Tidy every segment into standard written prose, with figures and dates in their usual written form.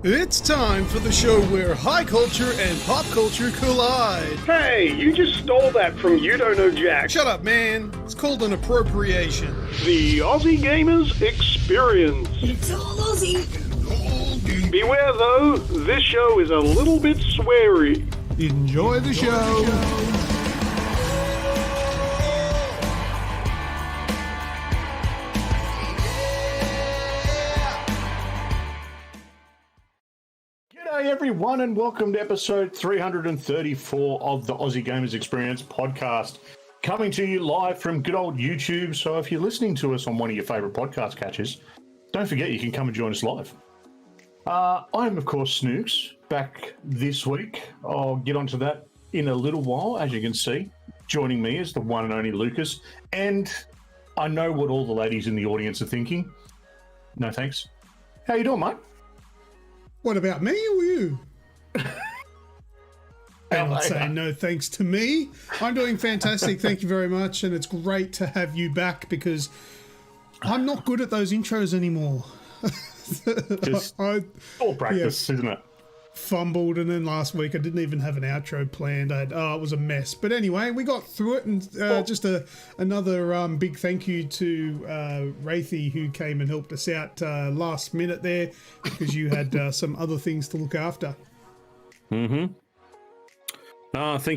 It's time for the show where high culture and pop culture collide. Hey, you just stole that from You Don't Know Jack. Shut up, man. It's called an appropriation. The Aussie Gamers Experience. It's all Aussie. Beware though, this show is a little bit sweary. Enjoy the show. G'day everyone and welcome to episode 334 of the Aussie Gamers Experience podcast. Coming to you live from good old YouTube, so if you're listening to us on one of your favourite podcast catches, don't forget you can come and join us live. I'm of course Snoogs, back this week. I'll get onto that in a little while. As you can see, joining me is the one and only Lucas, and I know what all the ladies in the audience are thinking. No thanks. How you doing, mate? What about me or you? I'm not saying no thanks to me. I'm doing fantastic. Thank you very much. And it's great to have you back because I'm not good at those intros anymore. Just all practice, isn't it? fumbled, and then last week I didn't even have an outro planned. It was a mess. But anyway, we got through it, and just another big thank you to Wraithy, who came and helped us out last minute there, because you had some other things to look after. Thank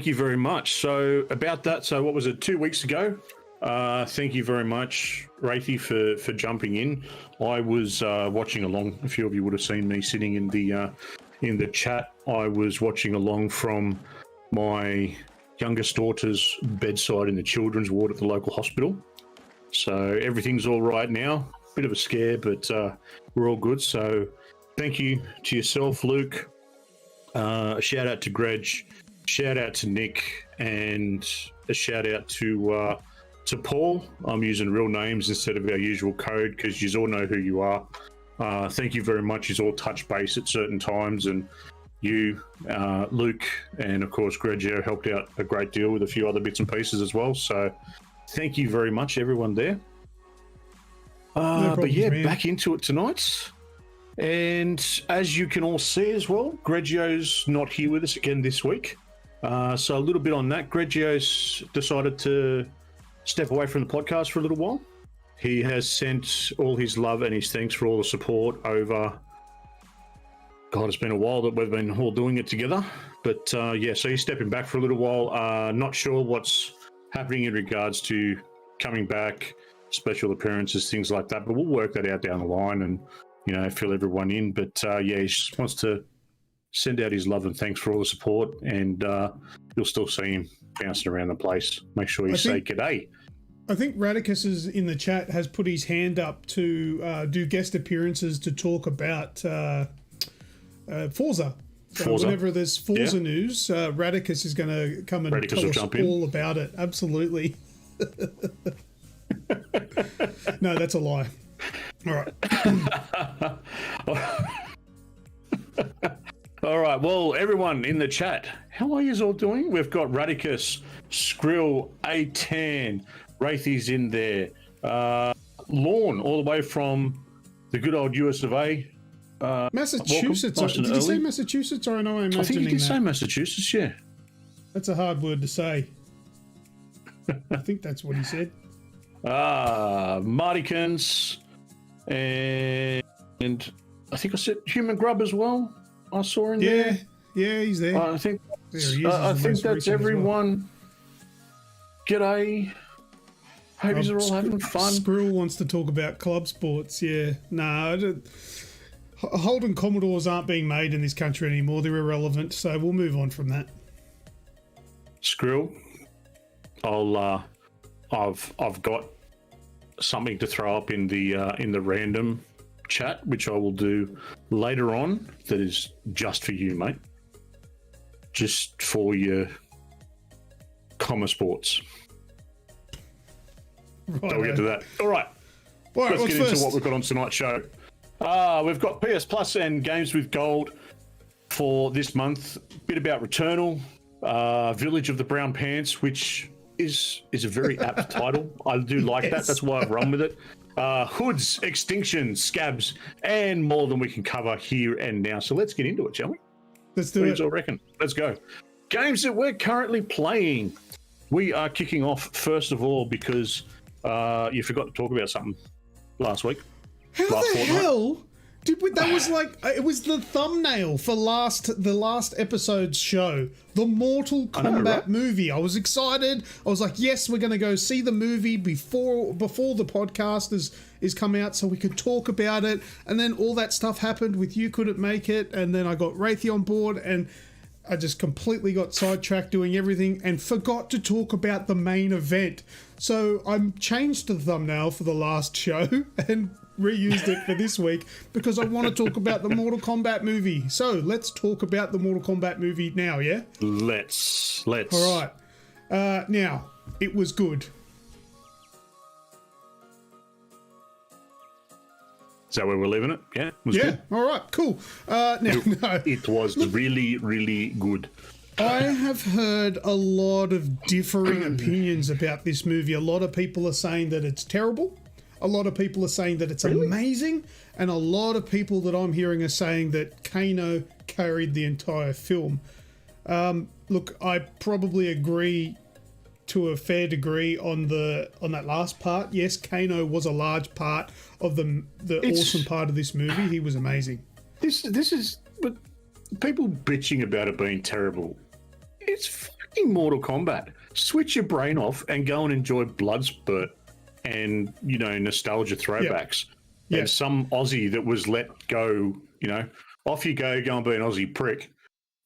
you very much. So about that, so what was it, 2 weeks ago? Thank you very much, Wraithy, for jumping in. I was watching along. A few of you would have seen me sitting in the chat. I was watching along from my youngest daughter's bedside in the children's ward at the local hospital. So everything's all right now. Bit of a scare, but we're all good. So thank you to yourself, Luke. A shout out to Greg. Shout out to Nick, and a shout out to Paul. I'm using real names instead of our usual code because you all know who you are. Thank you very much. You all touch base at certain times, and you, Luke, and of course Greg helped out a great deal with a few other bits and pieces as well. So thank you very much, everyone there. But yeah, man, back into it tonight. And as you can all see as well, Greggio's not here with us again this week. So a little bit on that. Greggio's decided to step away from the podcast for a little while. He has sent all his love and his thanks for all the support over... God, it's been a while that we've been all doing it together. But yeah, so he's stepping back for a little while. Not sure what's happening in regards to coming back, special appearances, things like that. But we'll work that out down the line and, you know, fill everyone in. But yeah, he just wants to send out his love and thanks for all the support. And you'll still see him bouncing around the place. Make sure you say g'day. I think Radicus is in the chat, has put his hand up to do guest appearances to talk about Forza. So whenever there's Forza news, Radicus is going to come and tell us all about it. Absolutely. No, that's a lie. All right. All right. Well, everyone in the chat, how are you all doing? We've got Radicus, Skrill, A10, Wraithy's in there, Lorne, all the way from the good old US of A. Massachusetts. Did you say Massachusetts, or I know I'm imagining that? I think you did say Massachusetts, yeah. That's a hard word to say. I think that's what he said. Martikins, and I think I said Human Grub as well. I saw in there. Yeah, he's there. I think that's everyone. G'day. Hope you're all having fun. Skrill wants to talk about club sports. Yeah, no. Holden Commodores aren't being made in this country anymore. They're irrelevant, so we'll move on from that. Skrill, I've got something to throw up in the random chat, which I will do later on. That is just for you, mate. Just for your comma sports. Right, so we'll get to that. All right. Let's get into what we've got on tonight's show. We've got PS Plus and Games with Gold for this month. Bit about Returnal, Village of the Brown Pants, which is a very apt title. I do like that. That's why I've run with it. Hoods, Extinction, Scabs, and more than we can cover here and now. So let's get into it, shall we? Let's do it. What do you all reckon? Let's go. Games that we're currently playing. We are kicking off, first of all, because you forgot to talk about something last week. How the hell did we? That was like, it was the thumbnail for the last episode's show, the Mortal Kombat movie. I was excited. I was like, yes, we're going to go see the movie before the podcast is come out, so we could talk about it. And then all that stuff happened with you couldn't make it, and then I got Wraithy on board, and I just completely got sidetracked doing everything and forgot to talk about the main event. So I changed the thumbnail for the last show and reused it for this week because I want to talk about the Mortal Kombat movie. So let's talk about the Mortal Kombat movie now, yeah? Let's. All right. Now, it was good. Is that where we're leaving it? Yeah? It was good. All right, cool. It was really, really good. I have heard a lot of differing opinions about this movie. A lot of people are saying that it's terrible. A lot of people are saying that it's amazing. And a lot of people that I'm hearing are saying that Kano carried the entire film. Look, I probably agree to a fair degree on that last part. Yes, Kano was a large part of the awesome part of this movie. He was amazing. This is, but people bitching about it being terrible. It's fucking Mortal Kombat. Switch your brain off and go and enjoy Bloodspurt and, you know, nostalgia throwbacks. Yeah. And some Aussie that was let go, you know, off you go and be an Aussie prick,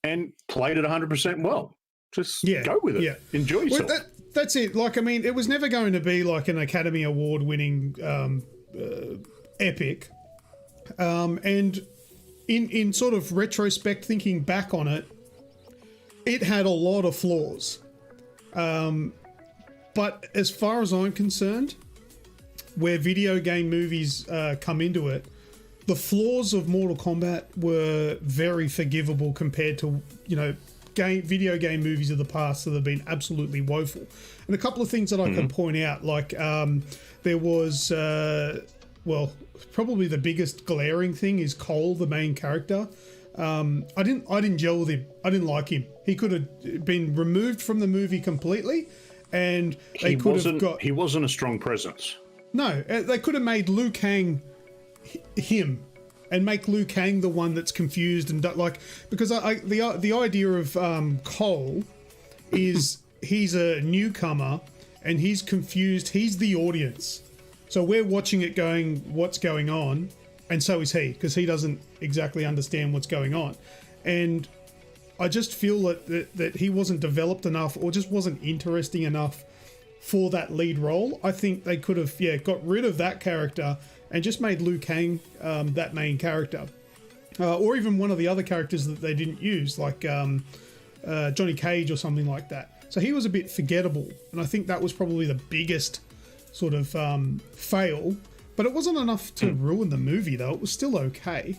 and played it 100% well. Just go with it. Yeah. Enjoy yourself. Well, that's it. Like, I mean, it was never going to be like an Academy Award winning epic. And in sort of retrospect, thinking back on it, it had a lot of flaws. But as far as I'm concerned, where video game movies come into it, the flaws of Mortal Kombat were very forgivable compared to, you know, video game movies of the past that have been absolutely woeful. And a couple of things that I can point out, like there was, well, probably the biggest glaring thing is Cole, the main character. I didn't gel with him. I didn't like him. He could have been removed from the movie completely, and they could have got. He wasn't a strong presence. No, they could have made Liu Kang him, and make Liu Kang the one that's confused and like, because the idea of Cole is he's a newcomer and he's confused. He's the audience, so we're watching it going, what's going on, and so is he, because he doesn't exactly understand what's going on. And I just feel that he wasn't developed enough, or just wasn't interesting enough for that lead role. I think they could have got rid of that character and just made Liu Kang that main character, or even one of the other characters that they didn't use, like Johnny Cage or something like that. So he was a bit forgettable, and I think that was probably the biggest sort of fail. But it wasn't enough to ruin the movie, though. It was still okay.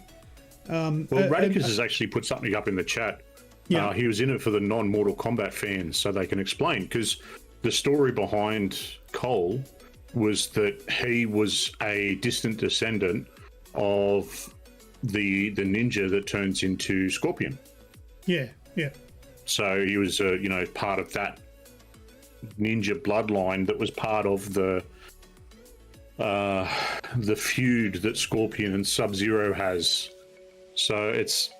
Well, Radicus has actually put something up in the chat. Yeah. He was in it for the non-Mortal Kombat fans, so they can explain, because the story behind Cole was that he was a distant descendant of the ninja that turns into Scorpion. Yeah. So he was, part of that ninja bloodline that was part of the feud that Scorpion and Sub-Zero has. So it's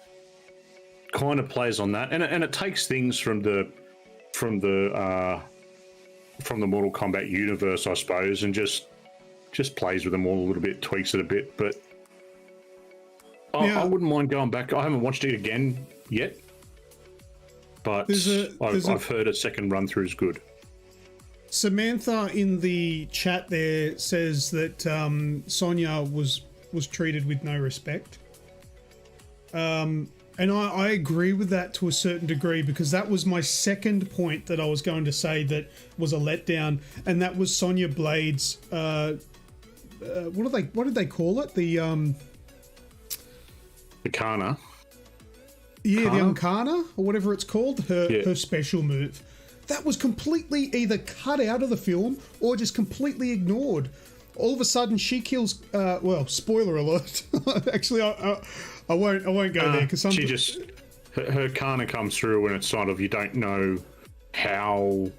kind of plays on that, and it takes things from the Mortal Kombat universe, I suppose, and just plays with them all a little bit, tweaks it a bit. But I wouldn't mind going back. I haven't watched it again yet, but I've heard a second run through is good. Samantha in the chat there says that Sonya was treated with no respect. And I agree with that to a certain degree, because that was my second point that I was going to say that was a letdown, and that was Sonya Blade's what did they call it? The Kana. Yeah, Kana? The Unkana, or whatever it's called, her special move. That was completely either cut out of the film or just completely ignored. All of a sudden, she kills. Well, spoiler alert. Actually, I won't go there, because she just her Kana comes through, and it's sort of, you don't know how.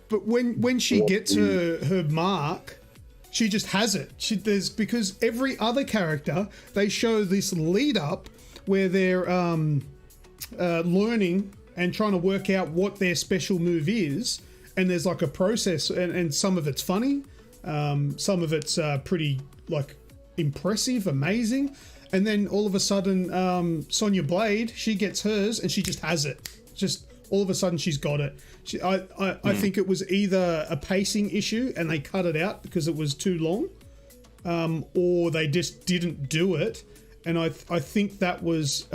But when she gets her mark, she just has it. Because every other character, they show this lead up where they're learning and trying to work out what their special move is, and there's like a process, and some of it's funny, some of it's pretty like impressive, amazing, and then all of a sudden Sonya Blade, she gets hers and she just has it. Just all of a sudden she's got it. I think it was either a pacing issue and they cut it out because it was too long, or they just didn't do it, and I think that was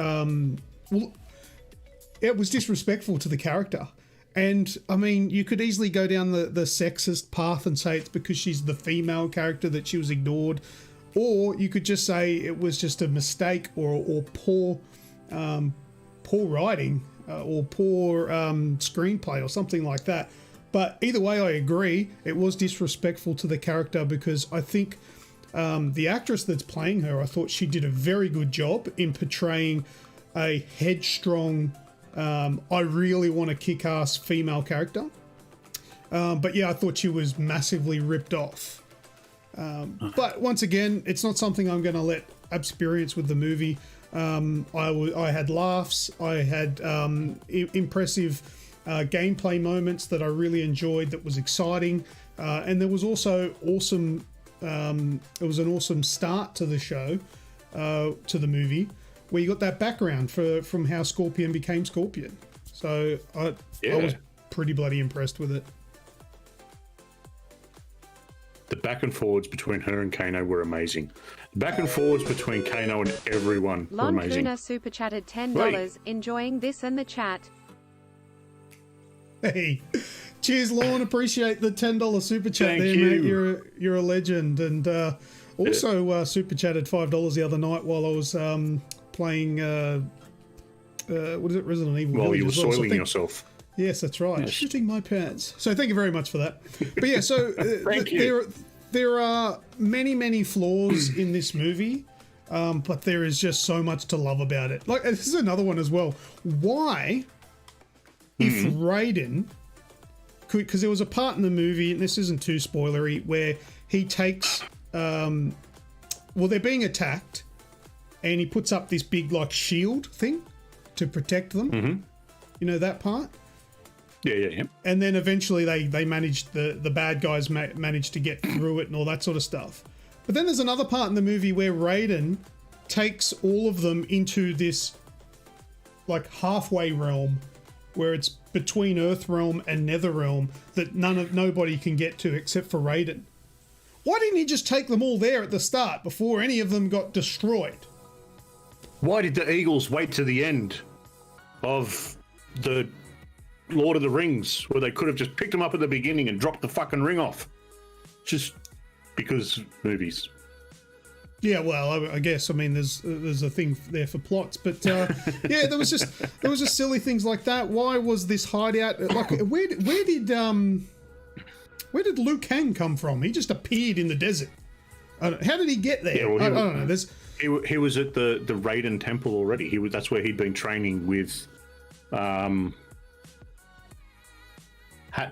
it was disrespectful to the character. And I mean, you could easily go down the sexist path and say it's because she's the female character that she was ignored, or you could just say it was just a mistake, or poor writing, or poor screenplay, or something like that. But either way, I agree, it was disrespectful to the character, because I think the actress that's playing her, I thought she did a very good job in portraying a headstrong, I really want to kick ass female character. But yeah, I thought she was massively ripped off. But once again, it's not something I'm going to let experience with the movie. I had laughs. I had impressive gameplay moments that I really enjoyed. That was exciting, and there was also awesome. It was an awesome start to the show, to the movie, where you got that background from how Scorpion became Scorpion. So I was pretty bloody impressed with it. The back and forwards between her and Kano were amazing. The back and forwards between Kano and everyone were amazing. Lon Kuna super chatted $10. Right. Enjoying this in the chat. Hey, cheers, Lorne. Appreciate the $10 super chat. Thank there, you. mate. You're a legend. And also super chatted $5 the other night while I was playing. What is it? Resident Evil. While Village you were as well. soiling yourself. Yes, that's right. Yes. Shitting my pants. So thank you very much for that. But yeah, so Thank you. there are many flaws in this movie, but there is just so much to love about it. Like, this is another one as well. Why, if Raiden could, because there was a part in the movie, and this isn't too spoilery, where he takes, well, they're being attacked, and he puts up this big like shield thing to protect them. You know that part? Yeah. And then eventually they managed, the bad guys managed to get through it and all that sort of stuff. But then there's another part in the movie where Raiden takes all of them into this like halfway realm where it's between Earth Realm and Nether Realm that nobody can get to except for Raiden. Why didn't he just take them all there at the start before any of them got destroyed? Why did the Eagles wait to the end of the Lord of the Rings, where they could have just picked them up at the beginning and dropped the fucking ring off? Just because movies. Yeah, well, I guess, I mean, there's a thing there for plots, but yeah, there was just silly things like that. Why was this hideout like? Where did Liu Kang come from? He just appeared in the desert. How did he get there? Yeah, well, I don't know. There's He was at the Raiden Temple already. That's where he'd been training with Hat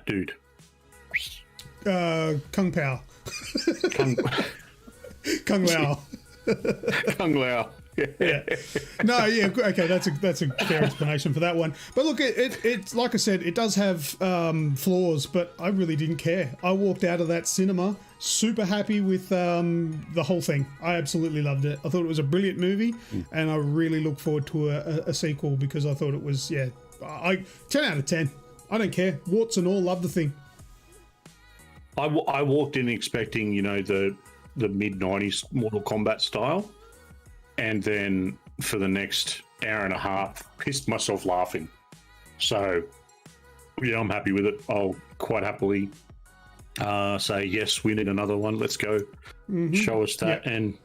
Dude. Kung Pao. Kung Lao. Kung Lao. Yeah. No, yeah, okay, that's a fair explanation for that one. But look, it's like I said, it does have flaws, but I really didn't care. I walked out of that cinema super happy with the whole thing. I absolutely loved it. I thought it was a brilliant movie, and I really look forward to a sequel because I thought it was, 10 out of 10. I don't care. Warts and all, love the thing. I walked in expecting, the mid-90s Mortal Kombat style, and then for the next hour and a half, pissed myself laughing. So, yeah, I'm happy with it. I'll quite happily say, yes, we need another one. Let's go. Show us that. Yep. And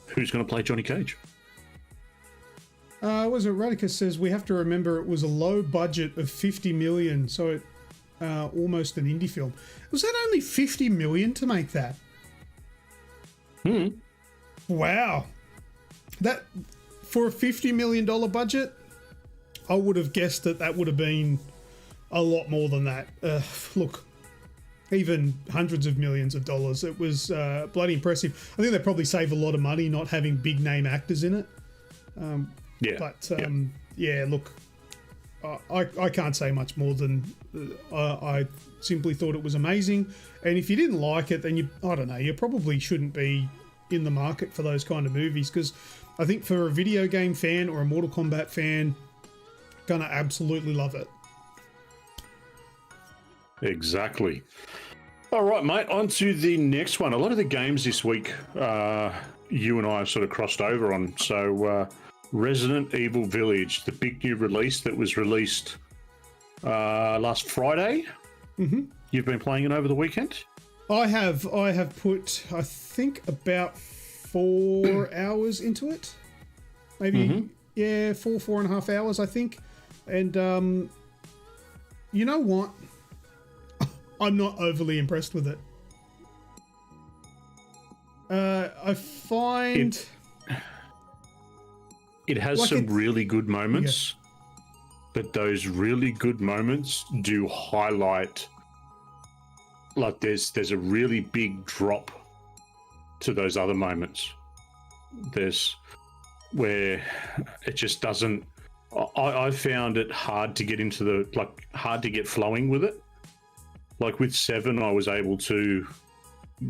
who's going to play Johnny Cage? Was it Radicus says we have to remember it was a low budget of 50 million, so it almost an indie film. Was that only 50 million to make that? Wow. That for a $50 million budget, I would have guessed that would have been a lot more than that. Look, even hundreds of millions of dollars. It was bloody impressive. I think they probably save a lot of money not having big name actors in it. Yeah, look, I can't say much more than I simply thought it was amazing. And if you didn't like it, then you probably shouldn't be in the market for those kind of movies, because I think for a video game fan or a Mortal Kombat fan, gonna absolutely love it. Exactly. All right, mate, on to the next one. A lot of the games this week you and I have sort of crossed over on. So Resident Evil Village, the big new release that was released last Friday. You've been playing it over the weekend? I have put, I think, about 4 hours into it. Maybe, 4.5 hours, I think. And you know what? I'm not overly impressed with it. I find It has Like some it- really good moments, but those really good moments do highlight. Like there's a really big drop to those other moments. There's where it just doesn't. I found it hard to get into hard to get flowing with it. Like with 7, I was able to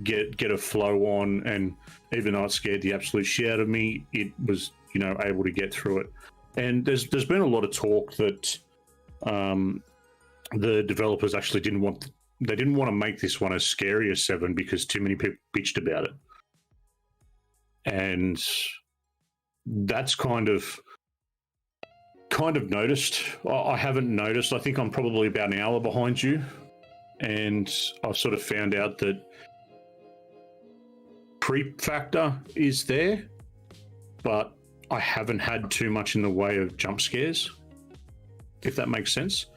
get a flow on, and even though it scared the absolute shit out of me, it was able to get through it. And there's been a lot of talk that the developers actually didn't want to make this one as scary as 7 because too many people bitched about it, and that's kind of noticed. I haven't noticed. I think I'm probably about an hour behind you, and I've sort of found out that creep factor is there, but I haven't had too much in the way of jump scares, if that makes sense,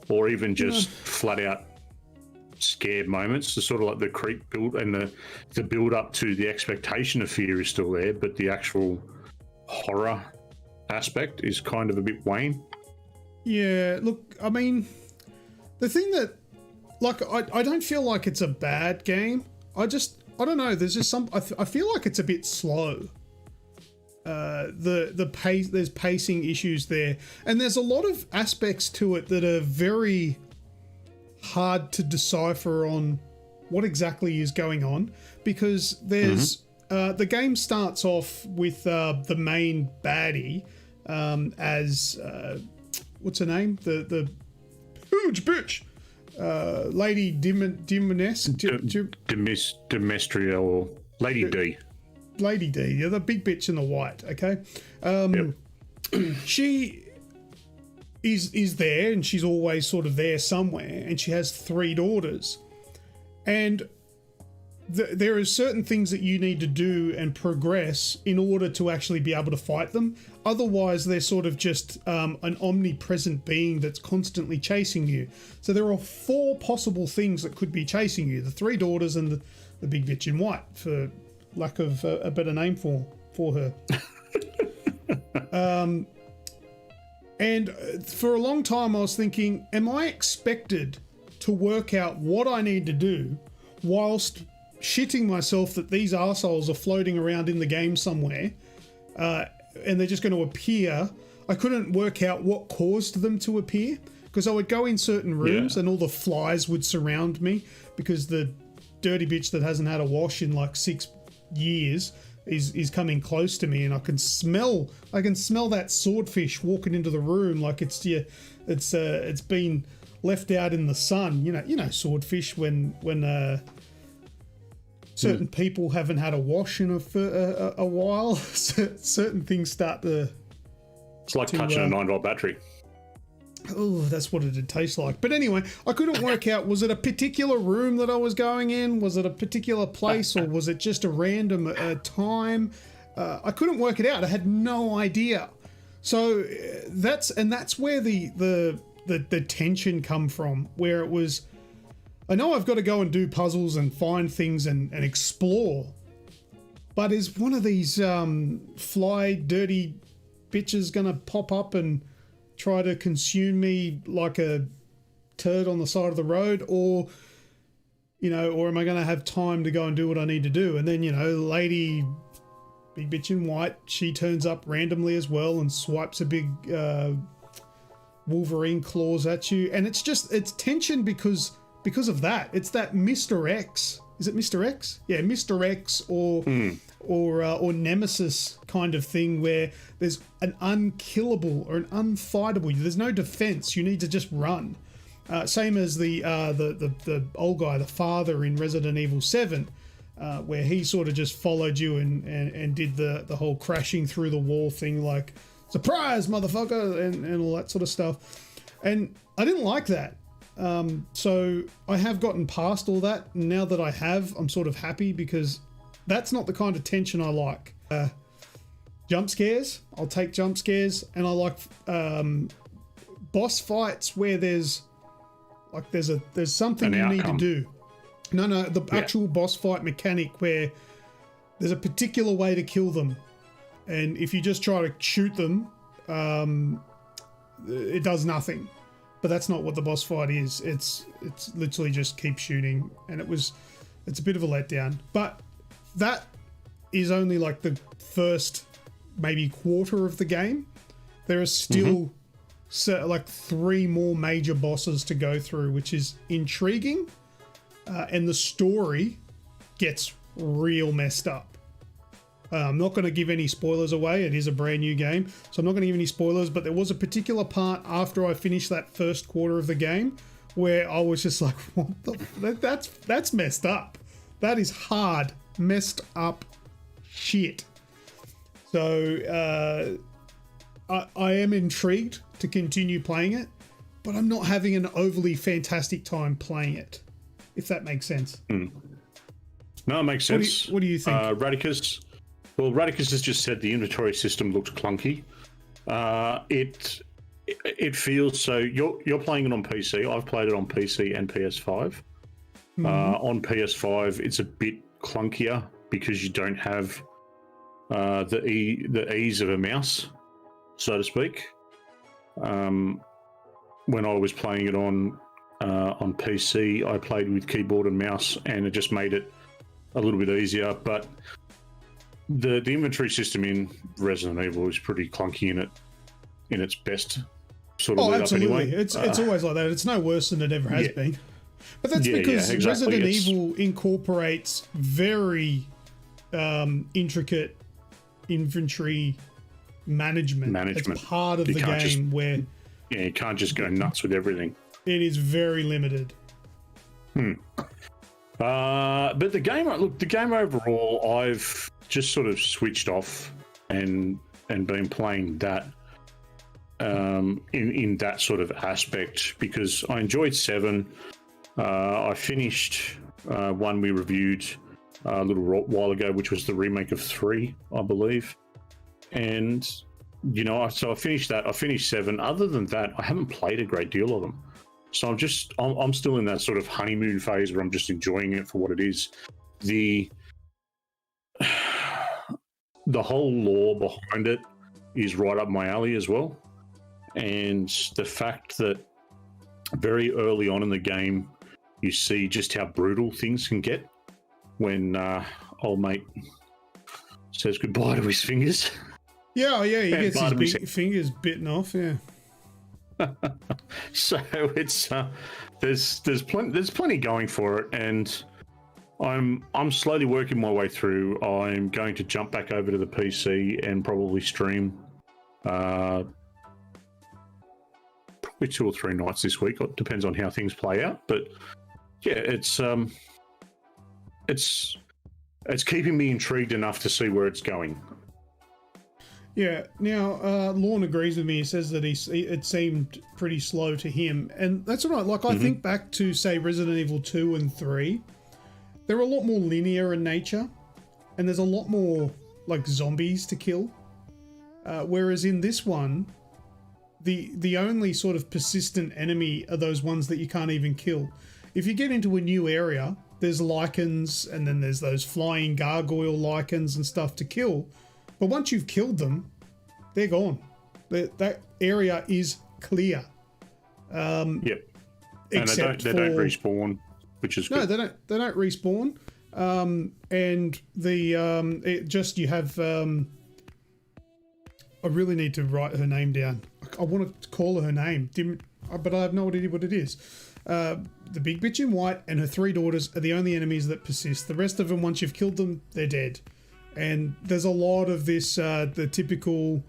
or even just flat out scared moments. The sort of like the creep build and the build up to the expectation of fear is still there, but the actual horror aspect is kind of a bit wane. Yeah, look, I mean, the thing that, like, I don't feel like it's a bad game. I don't know. There's just I feel like it's a bit slow. The pace, there's pacing issues there, and there's a lot of aspects to it that are very hard to decipher on what exactly is going on, because there's the game starts off with the main baddie as what's her name, the huge bitch, Lady Demestria or Lady D. Lady D, yeah, the big bitch in the white, okay? She is there, and she's always sort of there somewhere, and she has 3 daughters. And there are certain things that you need to do and progress in order to actually be able to fight them. Otherwise, they're sort of just an omnipresent being that's constantly chasing you. So there are 4 possible things that could be chasing you: the 3 daughters and the big bitch in white, for lack of a better name for her. And for a long time I was thinking, am I expected to work out what I need to do whilst shitting myself that these arseholes are floating around in the game somewhere, and they're just going to appear? I couldn't work out what caused them to appear, because I would go in certain rooms and all the flies would surround me, because the dirty bitch that hasn't had a wash in like 6 years is coming close to me, and I can smell that swordfish walking into the room like it's been left out in the sun. You know swordfish when certain people haven't had a wash in a while, certain things start to. It's like touching a 9-volt battery. Oh, that's what it'd taste like. But anyway, I couldn't work out, was it a particular room that I was going in? Was it a particular place, or was it just a random time? I couldn't work it out. I had no idea. So that's where the tension come from, where it was, I know I've got to go and do puzzles and find things and explore, but is one of these fly dirty bitches gonna pop up and try to consume me like a turd on the side of the road, or am I going to have time to go and do what I need to do? And then, Lady Big Bitch in White, she turns up randomly as well and swipes a big Wolverine claws at you, and it's tension because of that. It's that Mr. X. Is it Mr. X? Yeah, Mr. X or Nemesis kind of thing, where there's an unkillable or an unfightable. There's no defense. You need to just run. Same as the old guy, the father in Resident Evil 7, where he sort of just followed you and did the whole crashing through the wall thing, like, surprise, motherfucker, and all that sort of stuff. And I didn't like that. So I have gotten past all that, and now that I have, I'm sort of happy, because that's not the kind of tension I like. Jump scares, I'll take jump scares, and I like boss fights where there's something you need to do. The actual boss fight mechanic where there's a particular way to kill them, and if you just try to shoot them, it does nothing. But that's not what the boss fight is. It's literally just keep shooting, and it's a bit of a letdown. But that is only like the first maybe quarter of the game. There are still like 3 more major bosses to go through, which is intriguing, and the story gets real messed up. I'm not going to give any spoilers away. It is a brand new game, so I'm not going to give any spoilers, but there was a particular part after I finished that first quarter of the game where I was just like, what the that's messed up. That is hard, messed up shit. So I am intrigued to continue playing it, but I'm not having an overly fantastic time playing it, if that makes sense. No, it makes sense. What do you think? Radicus? Well, Radicus has just said the inventory system looked clunky. It feels so. You're playing it on PC. I've played it on PC and PS5. On PS5, it's a bit clunkier because you don't have the ease of a mouse, so to speak. When I was playing it on PC, I played with keyboard and mouse, and it just made it a little bit easier. But the inventory system in Resident Evil is pretty clunky in its best sort of lead absolutely. up anyway. It's always like that. It's no worse than it ever has been. But that's because exactly. Resident Evil incorporates very intricate inventory management. It's part of the game where you can't just go nuts with everything. It is very limited. But the game overall, I've just sort of switched off and been playing that in that sort of aspect because I enjoyed 7. I finished one we reviewed a little while ago, which was the remake of 3, I believe. And so I finished that. I finished 7. Other than that, I haven't played a great deal of them. So I'm still in that sort of honeymoon phase where I'm just enjoying it for what it is. The whole lore behind it is right up my alley as well. And the fact that very early on in the game, you see just how brutal things can get when old mate says goodbye to his fingers. He gets his fingers bitten off, So it's there's plenty going for it, and I'm slowly working my way through. I'm going to jump back over to the PC and probably stream probably 2 or 3 nights this week. It depends on how things play out, but yeah, it's keeping me intrigued enough to see where it's going. Yeah. Now, Lorne agrees with me. He says that it seemed pretty slow to him, and that's all right. Like I think back to say Resident Evil 2 and 3, they're a lot more linear in nature, and there's a lot more like zombies to kill. Whereas in this one, the only sort of persistent enemy are those ones that you can't even kill. If you get into a new area, there's Lycans, and then there's those flying gargoyle Lycans and stuff to kill. But once you've killed them, they're gone. That area is clear. Yep. And they don't respawn, which is good. No, they don't respawn. And you have. I really need to write her name down. I want to call her name, but I have no idea what it is. The big bitch in white and her 3 daughters are the only enemies that persist. The rest of them, once you've killed them, they're dead. And there's a lot of this, the typical,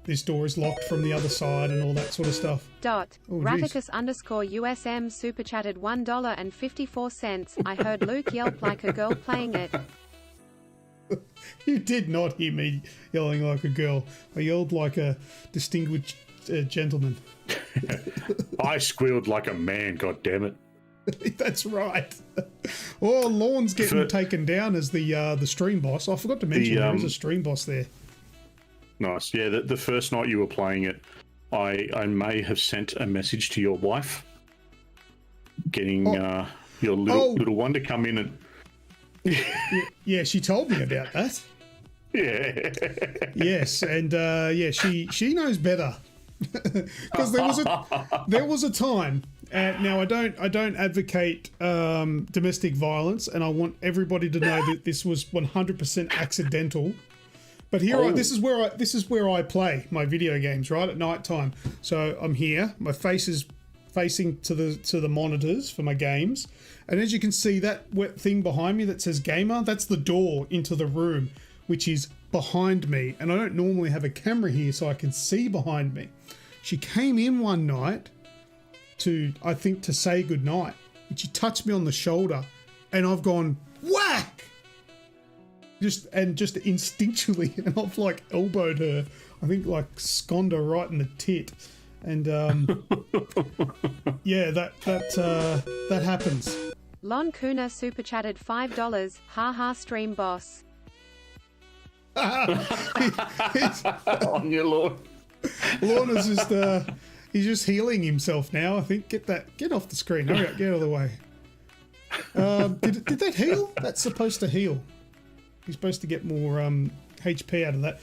this door is locked from the other side and all that sort of stuff. Raticus_USM super chatted $1.54. I heard Luke yelp like a girl playing it. You did not hear me yelling like a girl. I yelled like a distinguished gentleman. I squealed like a man, god damn it. That's right. Oh, Lorne's getting taken down as the stream boss. I forgot to mention there is a stream boss there. Nice. Yeah, the first night you were playing it, I may have sent a message to your wife, getting your little one to come in and. Yeah, she told me about that. Yeah. Yes, and she knows better. Because there was a time. Now I don't advocate domestic violence, and I want everybody to know that this was 100% accidental. But here, this is where I play my video games, right, at night time. So I'm here, my face is facing to the monitors for my games, and as you can see, that wet thing behind me that says gamer, that's the door into the room, which is behind me. And I don't normally have a camera here, so I can see behind me. She came in one night to say goodnight, and she touched me on the shoulder, and I've gone whack, just instinctually, and I've like elbowed her. I think like sconned her right in the tit, and yeah, that happens. Lon Kuna super chatted $5. Haha, stream boss. On your Lord. Lorna's just he's just healing himself now. I think get off the screen. Hurry up, get out of the way. Did that heal? That's supposed to heal. You're supposed to get more HP out of that.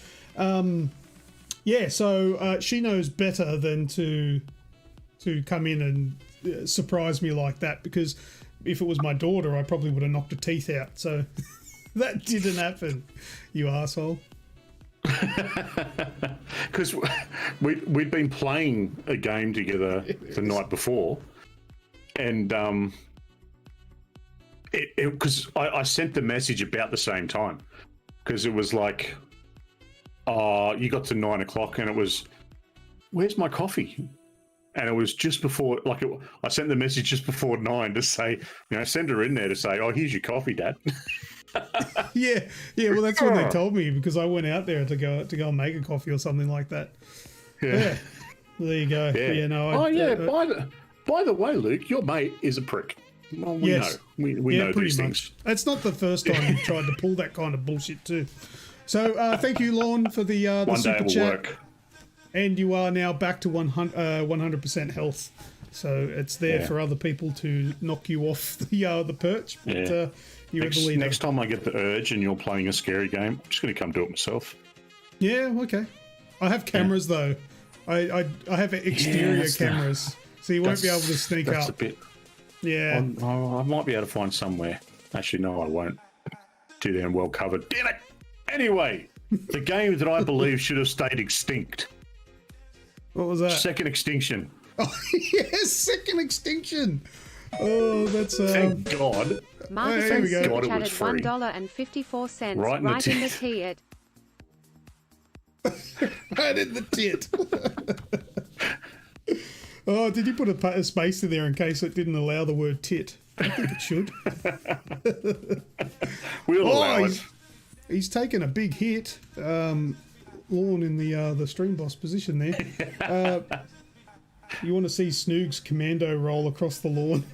Yeah, so she knows better than to come in and surprise me like that, because if it was my daughter, I probably would have knocked her teeth out. So that didn't happen, you asshole. Because we'd been playing a game together the night before, and because I sent the message about the same time, because it was like, you got to 9 o'clock, and it was, where's my coffee? And it was just before, like, I sent the message just before 9 to say, send her in there to say, oh, here's your coffee, Dad. yeah. Well, that's what they told me, because I went out there to go and make a coffee or something like that. Yeah. There you go. Yeah. By the way, Luke, your mate is a prick. Well, we know. We know these things. It's not the first time you've tried to pull that kind of bullshit too. So thank you, Lorne, for the One super day it will chat. work. And you are now back to 100% health. So it's there for other people to knock you off the perch. But you were the leader. Next time I get the urge and you're playing a scary game, I'm just going to come do it myself. Yeah, okay. I have cameras though. I have exterior cameras, so you won't be able to sneak that's up. A bit. Yeah. I might be able to find somewhere. Actually, no, I won't. Too damn well covered. Damn it! Anyway, the game that I believe should have stayed extinct. What was that? Second Extinction. Oh, yes, Second Extinction. Oh, that's Thank God. Marcus there we go. super God, it was chatted free. $1.54 Right in the tit. right in the tit. Oh, did you put a space in there in case it didn't allow the word tit? I think it should. We'll allow it. He's taken a big hit. Lorne in the stream boss position there. You want to see Snoogs commando roll across the lawn?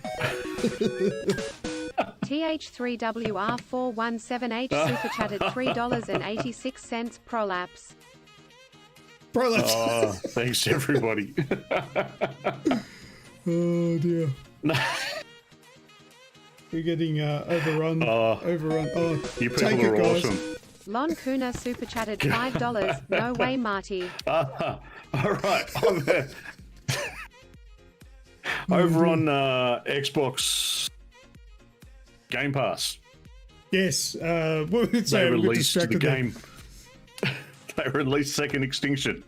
TH3WR4178 super chatted $3.86 prolapse. Prolapse. Oh, thanks everybody. Oh dear. You're getting overrun. Overrun. Oh, You people take are it, guys. awesome. Lon Kuna super chatted $5. No way, Marty. All right. Over on Xbox Game Pass. Yes. They Released the game. They released Second Extinction.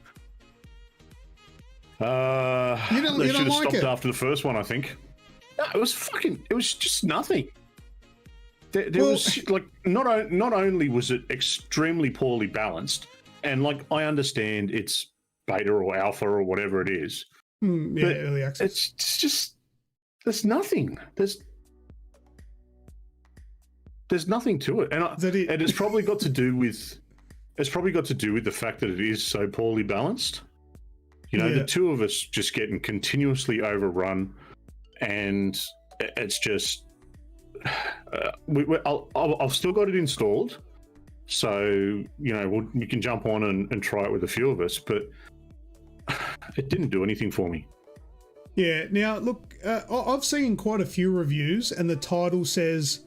You They don't should have like stopped it? after the first one, I think. No, it was just nothing. There was like not only was it extremely poorly balanced, and like I understand it's beta or alpha or whatever it is. Early access. It's just there's nothing. There's nothing to it, and it's probably got to do with the fact that it is so poorly balanced. The two of us just getting continuously overrun, and it's just. I've still got it installed, so we can jump on and try it with a few of us, but it didn't do anything for me. Yeah. Now look, I've seen quite a few reviews, and the title says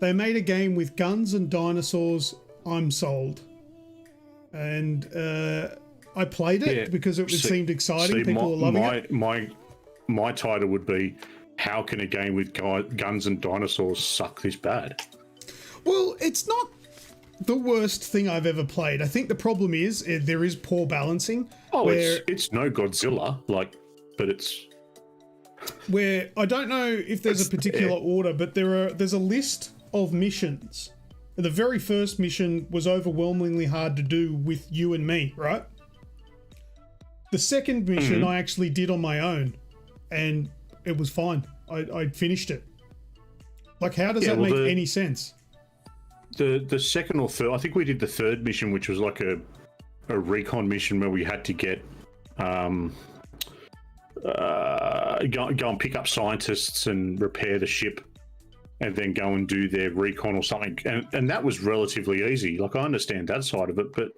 they made a game with guns and dinosaurs. I'm sold. and I played it because it seemed exciting. People were loving it. My title would be, how can a game with guns and dinosaurs suck this bad? Well, it's not the worst thing I've ever played. I think the problem is there is poor balancing. Oh, it's no Godzilla, but it's... Where I don't know if there's a particular order, but there's a list of missions. The very first mission was overwhelmingly hard to do with you and me, right? The second mission I actually did on my own, and it was fine. I finished it. Like, how does that make any sense? The second or third, I think we did the third mission, which was like a recon mission where we had to get go and pick up scientists and repair the ship, and then go and do their recon or something. And that was relatively easy. Like, I understand that side of it, but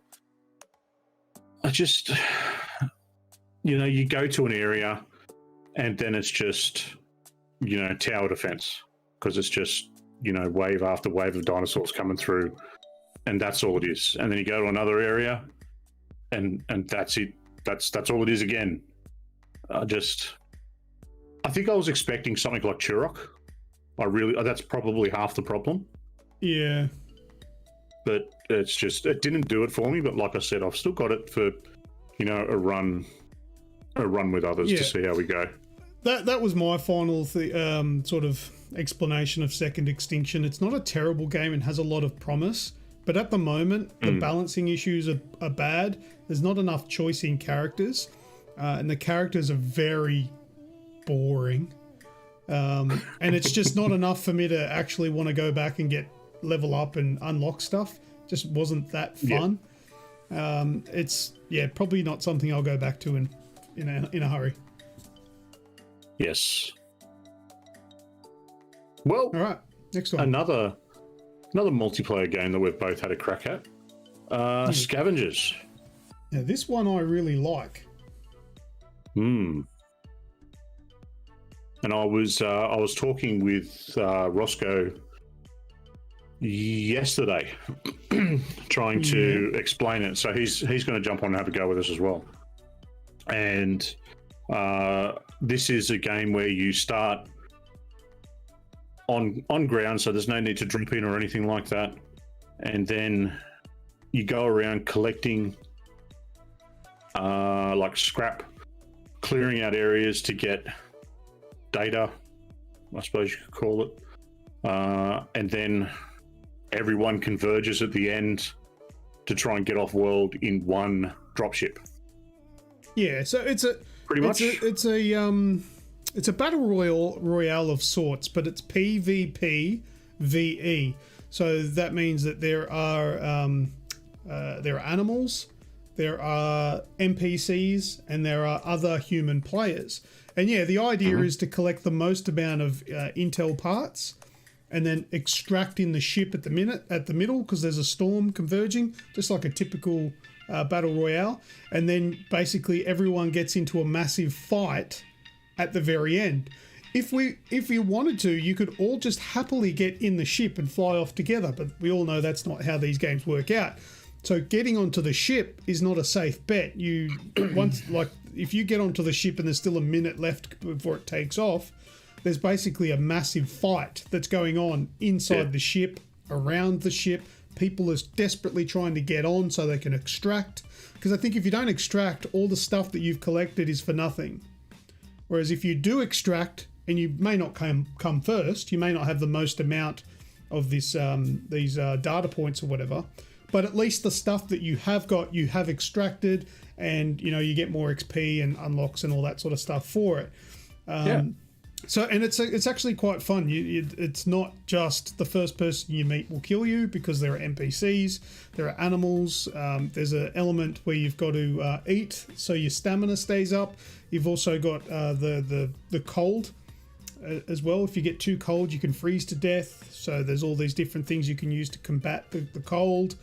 I just, you go to an area and then it's just, tower defense, because it's just, wave after wave of dinosaurs coming through, and that's all it is. And then you go to another area and that's it. That's all it is again. I think I was expecting something like Turok. That's probably half the problem. Yeah. But it's just, it didn't do it for me. But like I said, I've still got it for, a run with others to see how we go. That was my final sort of explanation of Second Extinction. It's not a terrible game and has a lot of promise, but at the moment, the balancing issues are bad. There's not enough choice in characters, and the characters are very boring. And it's just not enough for me to actually want to go back and level up and unlock stuff. Just wasn't that fun. It's probably not something I'll go back to in a hurry. Yes. Well, all right. Next one. Another multiplayer game that we've both had a crack at. Scavengers. Now, this one I really like. And I was talking with Roscoe yesterday, trying to explain it. So he's going to jump on and have a go with us as well. And this is a game where you start on ground, so there's no need to drop in or anything like that. And then you go around collecting like scrap, clearing out areas to get data, I suppose you could call it. And then everyone converges at the end to try and get off world in one dropship. Yeah, so it's a battle royale of sorts, but it's PvP VE. So that means that there are animals, there are NPCs, and there are other human players. And yeah, the idea is to collect the most amount of intel parts, and then extract in the ship at the middle, because there's a storm converging, just like a typical battle royale. And then basically everyone gets into a massive fight at the very end. If you wanted to, you could all just happily get in the ship and fly off together, but we all know that's not how these games work out. So getting onto the ship is not a safe bet. If you get onto the ship and there's still a minute left before it takes off, there's basically a massive fight that's going on inside the ship, around the ship. People are desperately trying to get on so they can extract. Because I think if you don't extract, all the stuff that you've collected is for nothing. Whereas if you do extract, and you may not come first, you may not have the most amount of these data points or whatever, but at least the stuff that you have got, you have extracted, and you get more XP and unlocks and all that sort of stuff for it. So, and it's actually quite fun. It's not just the first person you meet will kill you, because there are NPCs, there are animals. There's an element where you've got to eat, so your stamina stays up. You've also got the cold as well. If you get too cold, you can freeze to death. So there's all these different things you can use to combat the cold,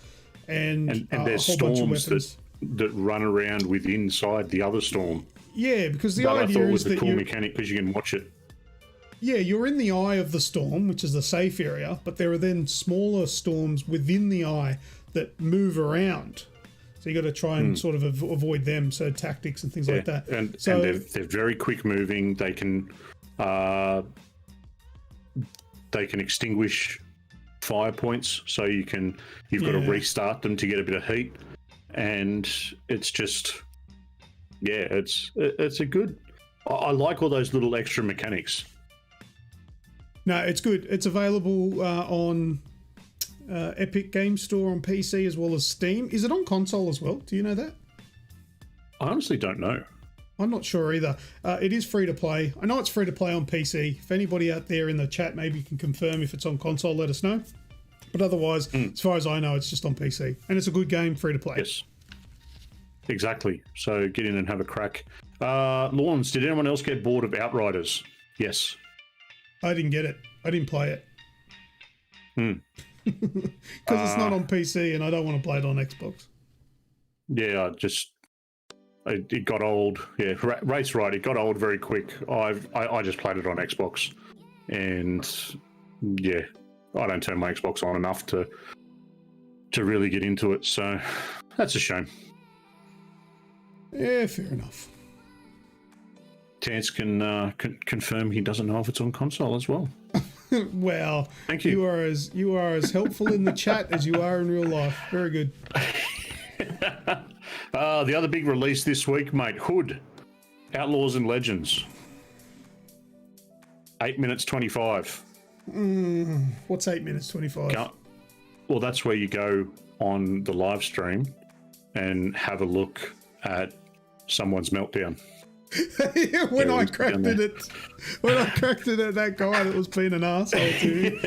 and there's a whole bunch of storms weapons that run around inside the other storm. Yeah, because the that idea I thought was is the that cool mechanic, because you can watch it. Yeah, you're in the eye of the storm, which is the safe area, but there are then smaller storms within the eye that move around. So you got to try and sort of avoid them. So tactics and things like that. And so they're very quick moving. They can extinguish fire points, so you've got to restart them to get a bit of heat. And it's just, it's a good. I like all those little extra mechanics. No, it's good. It's available on Epic Game Store on PC as well as Steam. Is it on console as well? Do you know that? I honestly don't know. I'm not sure either. It is free to play. I know it's free to play on PC. If anybody out there in the chat maybe can confirm if it's on console, let us know. But otherwise, as far as I know, it's just on PC. And it's a good game, free to play. Yes. Exactly. So get in and have a crack. Lawns, did anyone else get bored of Outriders? Yes. I didn't get it. I didn't play it. Because it's not on PC and I don't want to play it on Xbox. Yeah, it got old. Yeah, Ray's right. It got old very quick. I just played it on Xbox. And yeah, I don't turn my Xbox on enough to really get into it. So that's a shame. Yeah, fair enough. Tance can confirm he doesn't know if it's on console as well. Well, thank you. You are as helpful in the chat as you are in real life. Very good. The other big release this week, mate, Hood, Outlaws and Legends. 8 minutes 25. What's 8 minutes 25? Well, that's where you go on the live stream and have a look at someone's meltdown. when I cracked it at that guy that was being an asshole to me.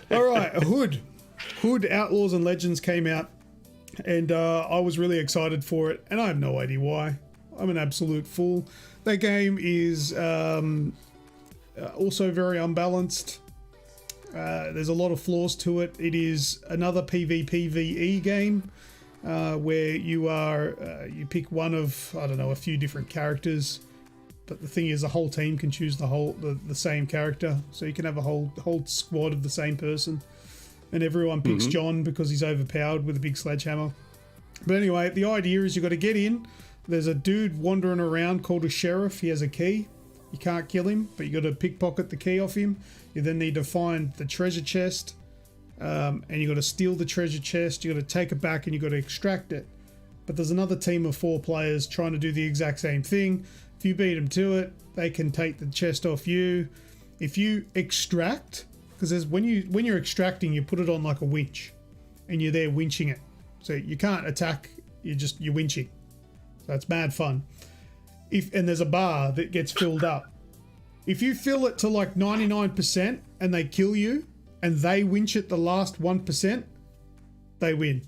All right, Hood, Outlaws and Legends came out, and I was really excited for it, and I have no idea why. I'm an absolute fool. That game is also very unbalanced. There's a lot of flaws to it. It is another PvPvE game. Where you pick one of, I don't know, a few different characters, but the thing is the whole team can choose the same character, so you can have a whole squad of the same person, and everyone picks John because he's overpowered with a big sledgehammer. But anyway, the idea is you've got to get in. There's a dude wandering around called a sheriff. He has a key. You can't kill him, but you got to pickpocket the key off him. You then need to find the treasure chest. And you got to steal the treasure chest, you got to take it back, and you got to extract it. But there's another team of 4 players trying to do the exact same thing. If you beat them to it, they can take the chest off you. If you extract, because when you're extracting, you put it on like a winch, and you're there winching it. So you can't attack, you're winching. So that's mad fun. And there's a bar that gets filled up. If you fill it to like 99% and they kill you, and they winch at the last 1%, they win.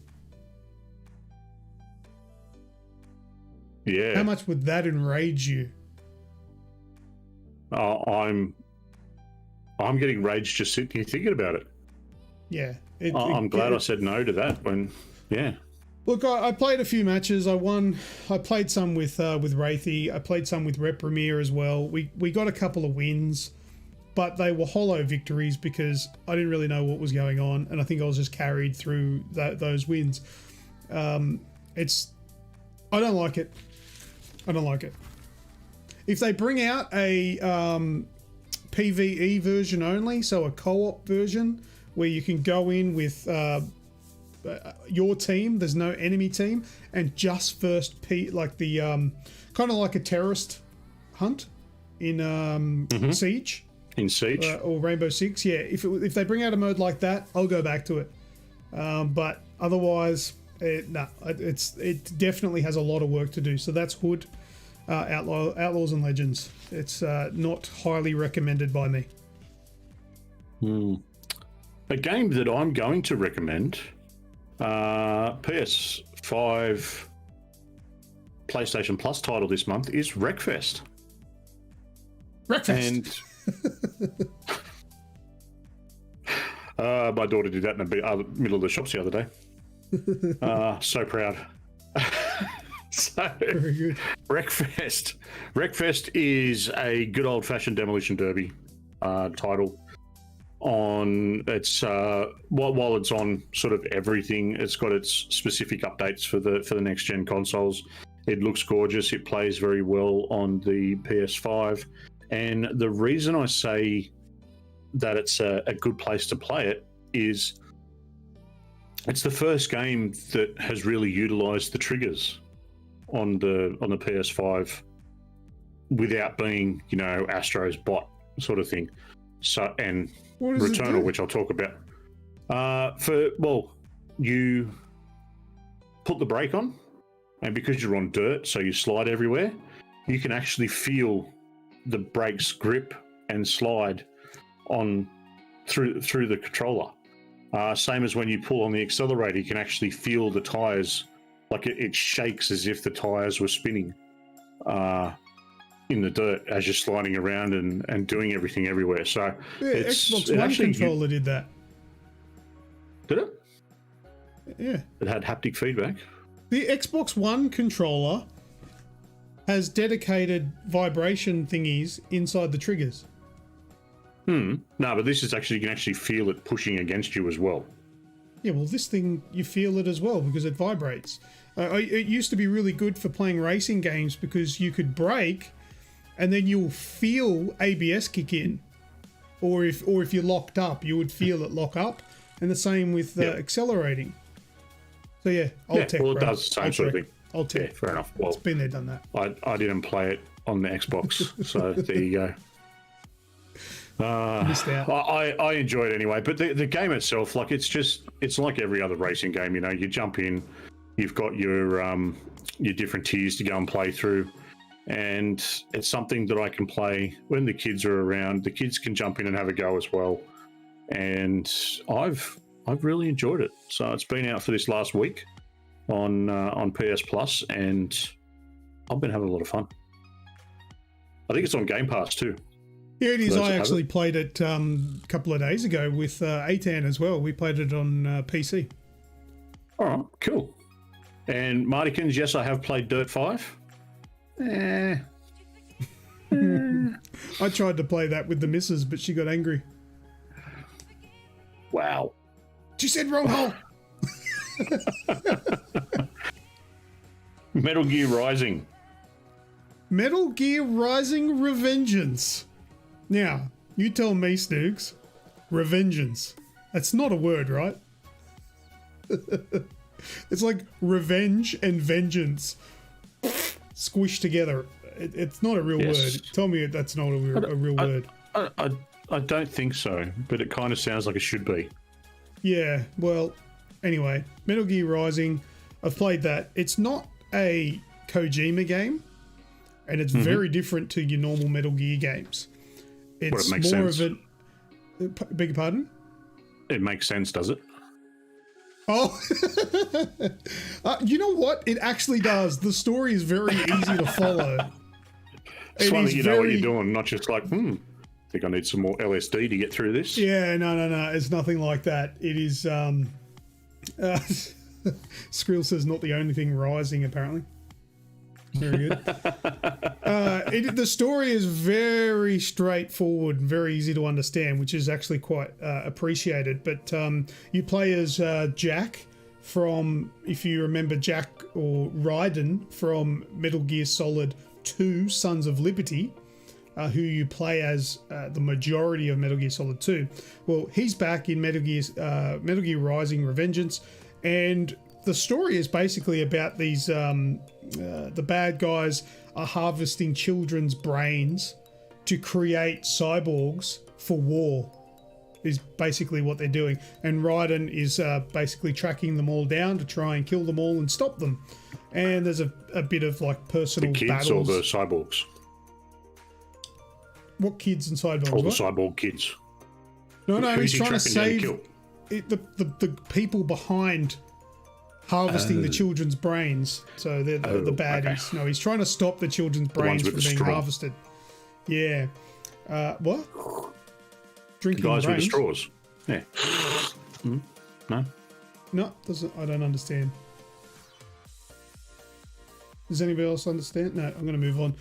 Yeah. How much would that enrage you? I'm getting rage just sitting here thinking about it. Yeah. I'm glad I said no to that yeah. Look, I played a few matches. I won. I played some with Wraithy. I played some with Rep Premier as well. We got a couple of wins, but they were hollow victories because I didn't really know what was going on, and I think I was just carried through those wins. I don't like it. I don't like it. If they bring out a PvE version only, so a co-op version where you can go in with your team, there's no enemy team, and just first like the kind of like a terrorist hunt in Siege. In Siege or Rainbow Six, yeah. If they bring out a mode like that, I'll go back to it. But otherwise, it definitely has a lot of work to do. So that's Hood, Outlaws and Legends. It's not highly recommended by me. A game that I'm going to recommend, PS5 PlayStation Plus title this month is Wreckfest. Wreckfest. And my daughter did that in the middle of the shops the other day. So proud. Very good. Wreckfest. Wreckfest is a good old-fashioned demolition derby title. on its while it's on sort of everything. It's got its specific updates for the next gen consoles. It looks gorgeous. It plays very well on the PS5. And the reason I say that it's a good place to play it is it's the first game that has really utilized the triggers on the PS5 without being, Astro's bot sort of thing. So, and Returnal, which I'll talk about. You put the brake on, and because you're on dirt, so you slide everywhere, you can actually feel the brake's grip and slide on through the controller. Same as when you pull on the accelerator, you can actually feel the tires, like it shakes as if the tires were spinning in the dirt as you're sliding around and doing everything everywhere. So Xbox One controller did that. Did it? Yeah. It had haptic feedback. The Xbox One controller has dedicated vibration thingies inside the triggers. No, but this is actually, you can actually feel it pushing against you as well. Yeah, well, this thing, you feel it as well because it vibrates. It used to be really good for playing racing games because you could brake and then you'll feel ABS kick in. Or if you're locked up, you would feel it lock up. And the same with accelerating. So yeah, old tech, well, it bro. does the same sort of thing. Old tech. Yeah, fair enough. Well, it's been there, done that. I didn't play it on the Xbox, so there you go. Missed out. I enjoy it anyway, but the game itself, like it's like every other racing game. You jump in, you've got your different tiers to go and play through, and it's something that I can play when the kids are around. The kids can jump in and have a go as well, and I've really enjoyed it. So it's been out for this last week on PS Plus, and I've been having a lot of fun. I think it's on Game Pass too. Yeah, it is. I actually played it a couple of days ago with Atan as well. We played it on PC. All right, cool. And Martikins, yes, I have played Dirt 5. I tried to play that with the missus, but she got angry. Wow. She said wrong hole. Metal Gear Rising. Metal Gear Rising Revengeance. Now, you tell me, Snoogs. Revengeance. That's not a word, right? It's like revenge and vengeance squished together. It's not a real word. Tell me that's not a real word. I don't think so, but it kind of sounds like it should be. Yeah, well, anyway, Metal Gear Rising, I've played that. It's not a Kojima game, and it's very different to your normal Metal Gear games. It's more sense. Of a... Beg your pardon? It makes sense, does it? Oh, you know what? It actually does. The story is very easy to follow. It's funny you know what you're doing, not just like, I think I need some more LSD to get through this. Yeah, no. It's nothing like that. It is... Skrill says not the only thing rising, apparently. Very good. The story is very straightforward and very easy to understand, which is actually quite appreciated. But you play as Jack from, if you remember Jack or Raiden from Metal Gear Solid 2, Sons of Liberty, who you play as the majority of Metal Gear Solid 2. Well, he's back in Metal Gear Rising Revengeance, and the story is basically about these the bad guys are harvesting children's brains to create cyborgs for war, is basically what they're doing. And Raiden is basically tracking them all down to try and kill them all and stop them. And there's a bit of like personal the kids battles. Or the cyborgs? What kids and cyborgs? All the what? cyborg kids. No, Who's he's trying to save the people behind harvesting the children's brains. So they're the baddies. Okay. No, he's trying to stop the children's brains from being harvested. Yeah. What? Drinking the guys brains? with the straws. Yeah. No? No, I don't understand. Does anybody else understand? No, I'm going to move on.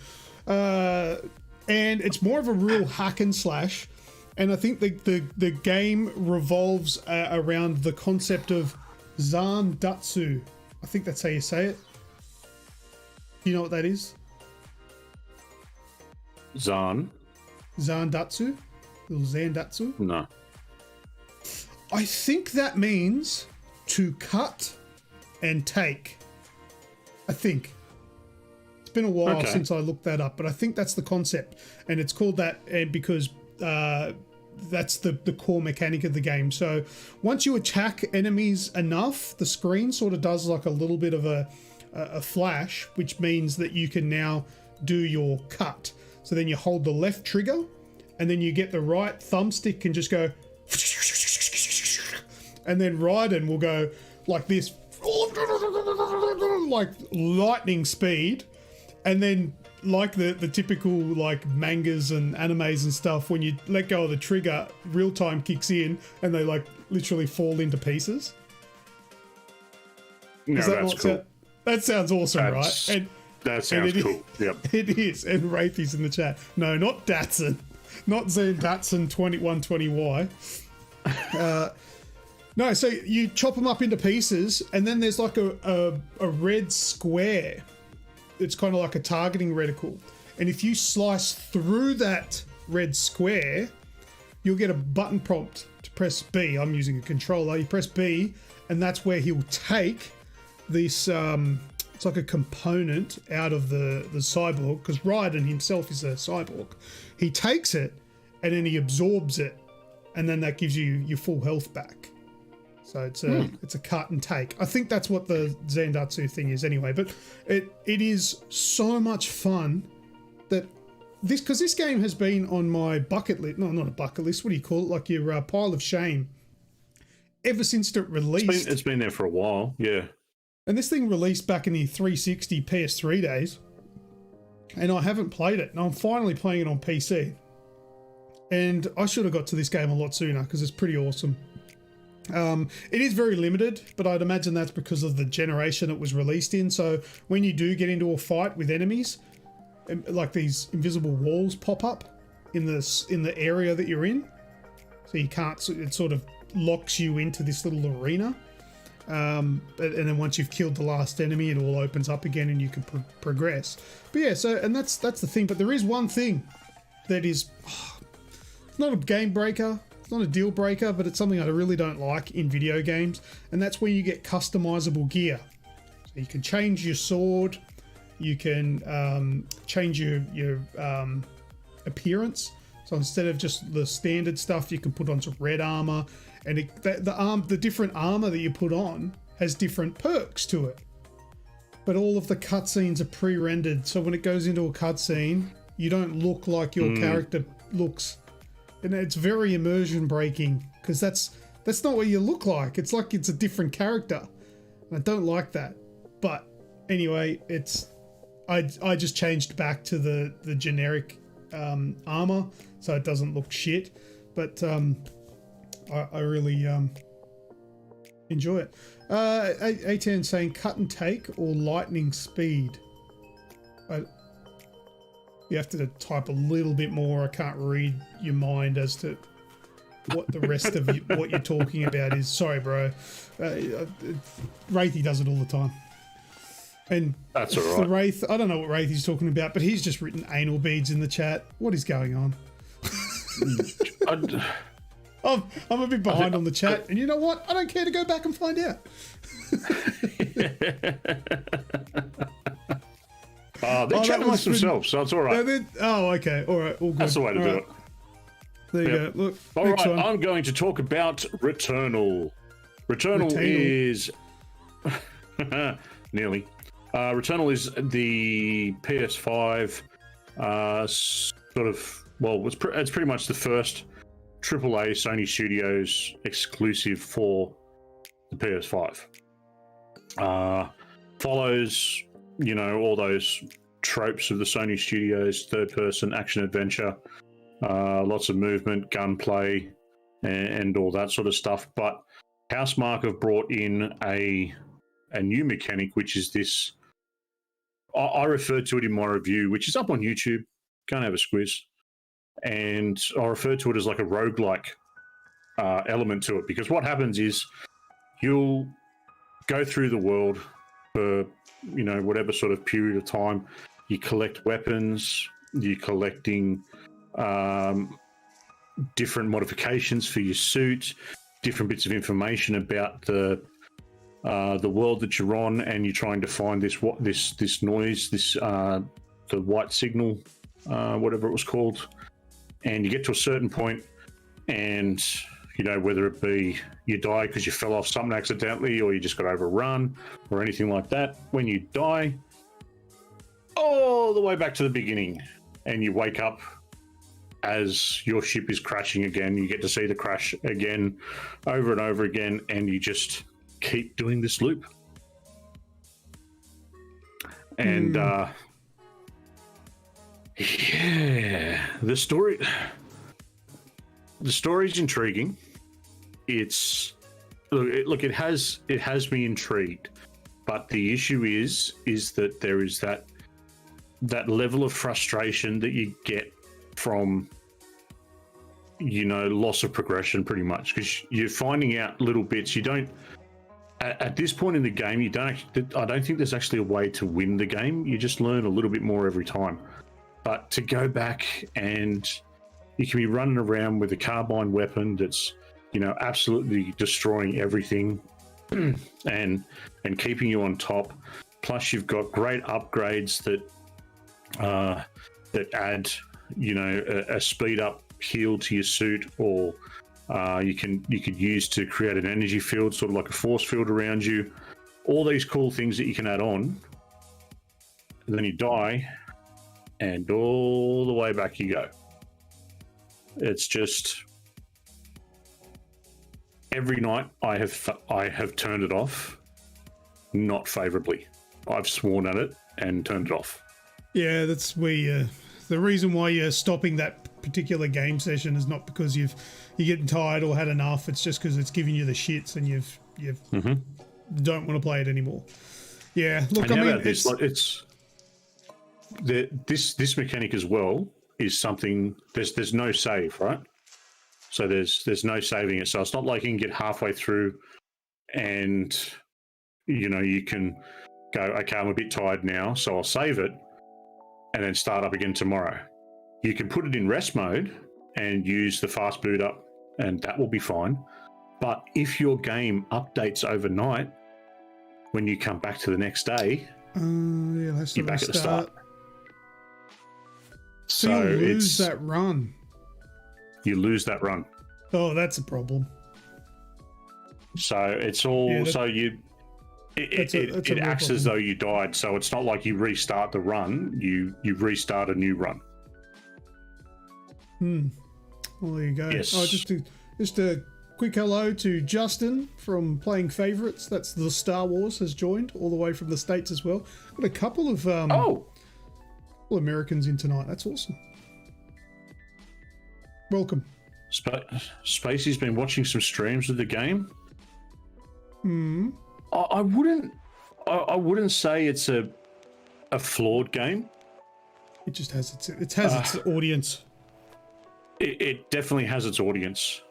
And it's more of a real hack and slash. And I think the game revolves around the concept of Zandatsu. I think that's how you say it. Do you know what that is? Zandatsu? Little Zandatsu? No. I think that means to cut and take. I think. It's been a while since I looked that up, but I think that's the concept. And it's called that because that's the core mechanic of the game. So once you attack enemies enough, the screen sort of does like a little bit of a flash, which means that you can now do your cut. So then you hold the left trigger and then you get the right thumbstick and just go, and then Raiden will go like this, like lightning speed. And then like the typical like mangas and animes and stuff, when you let go of the trigger, real time kicks in and they like literally fall into pieces. No, that's cool. That sounds awesome, right? And that sounds cool. Yep. It is. And Wraithy's in the chat. No, not Datsun. Not Zen Datsun 2120Y. No, so you chop them up into pieces, and then there's like a red square. It's kind of like a targeting reticle. And if you slice through that red square, you'll get a button prompt to press B. I'm using a controller. You press B, and that's where he'll take this, it's like a component out of the cyborg, because Raiden himself is a cyborg. He takes it, and then he absorbs it, and then that gives you your full health back. So it's a cut and take. I think that's what the Zandatsu thing is anyway. But it is so much fun that because this game has been on my bucket list. No, not a bucket list. What do you call it? Like your pile of shame. Ever since it released. It's been there for a while. Yeah. And this thing released back in the 360 PS3 days. And I haven't played it. And I'm finally playing it on PC. And I should have got to this game a lot sooner because it's pretty awesome. It is very limited, but I'd imagine that's because of the generation it was released in. So when you do get into a fight with enemies, like these invisible walls pop up in the area that you're in, so you can't. It sort of locks you into this little arena, and then once you've killed the last enemy, it all opens up again and you can progress. But yeah, so and that's the thing. But there is one thing that is it's not a game breaker. It's not a deal breaker, but it's something I really don't like in video games, and that's when you get customizable gear. So you can change your sword, you can change your appearance. So instead of just the standard stuff, you can put on some red armor, and the different armor that you put on has different perks to it. But all of the cutscenes are pre-rendered, so when it goes into a cutscene, you don't look like your character looks. And it's very immersion breaking because that's not what you look like. It's like it's a different character. And I don't like that. But anyway, I just changed back to the generic armor so it doesn't look shit. But I really enjoy it. A10 saying cut and take or lightning speed. You have to type a little bit more. I can't read your mind as to what the rest of what you're talking about is. Sorry, bro. Wraithy does it all the time. And that's all right. The Wraith, I don't know what Wraithy's talking about, but he's just written anal beads in the chat. What is going on? I'm a bit behind on the chat, and you know what? I don't care to go back and find out. They chat amongst themselves, so it's all right. Okay. All right. All good. That's the way to do it. There you go. Look. All right. One. I'm going to talk about Returnal. Returnal is... nearly. Returnal is the PS5 sort of... Well, it's pretty much the first AAA Sony Studios exclusive for the PS5. Follows... all those tropes of the Sony Studios, third-person action-adventure, lots of movement, gunplay, and all that sort of stuff. But Housemarque have brought in a new mechanic, which is this... I referred to it in my review, which is up on YouTube. Go and have a squiz. and I refer to it as like a roguelike element to it, because what happens is you'll go through the world for, you know, whatever sort of period of time. You collect weapons, you're collecting different modifications for your suit, different bits of information about the world that you're on, and you're trying to find this noise, the white signal, whatever it was called. And you get to a certain point, and you know, whether it be you die because you fell off something accidentally, or you just got overrun, or anything like that. When you die, all the way back to the beginning, and you wake up as your ship is crashing again. You get to see the crash again, over and over again, and you just keep doing this loop. And yeah, the story's intriguing. It has me intrigued, but the issue is that there is that level of frustration that you get from, you know, loss of progression, pretty much, because you're finding out little bits. You don't, at this point in the game, I don't think there's actually a way to win the game. You just learn a little bit more every time. But to go back, and you can be running around with a carbine weapon that's, you know, absolutely destroying everything and keeping you on top. Plus, you've got great upgrades that add, you know, a speed up heal to your suit, or you could use to create an energy field, sort of like a force field around you. All these cool things that you can add on. And then you die, and all the way back you go. It's just, every night I have turned it off, not favorably. I've sworn at it and turned it off. Yeah, that's where the reason why you're stopping that particular game session is not because you're getting tired or had enough. It's just because it's giving you the shits, and you've don't want to play it anymore. Yeah, look, I mean, this mechanic as well is something. There's no save, right? So there's no saving it. So it's not like you can get halfway through, and you know, you can go, okay, I'm a bit tired now, so I'll save it and then start up again tomorrow. You can put it in rest mode and use the fast boot up, and that will be fine. But if your game updates overnight, when you come back to the next day, you're back at the start. So you lose that run. You lose that run. Oh, that's a problem. So it's all it acts as though you died. So it's not like you restart the run. You restart a new run. Well, there you go. Yes. Oh, just a quick hello to Justin from Playing Favorites. That's the Star Wars has joined all the way from the States as well. Got a couple of Americans in tonight. That's awesome. Welcome. Spacey's been watching some streams of the game. I wouldn't say it's a flawed game. It just has its audience. It definitely has its audience,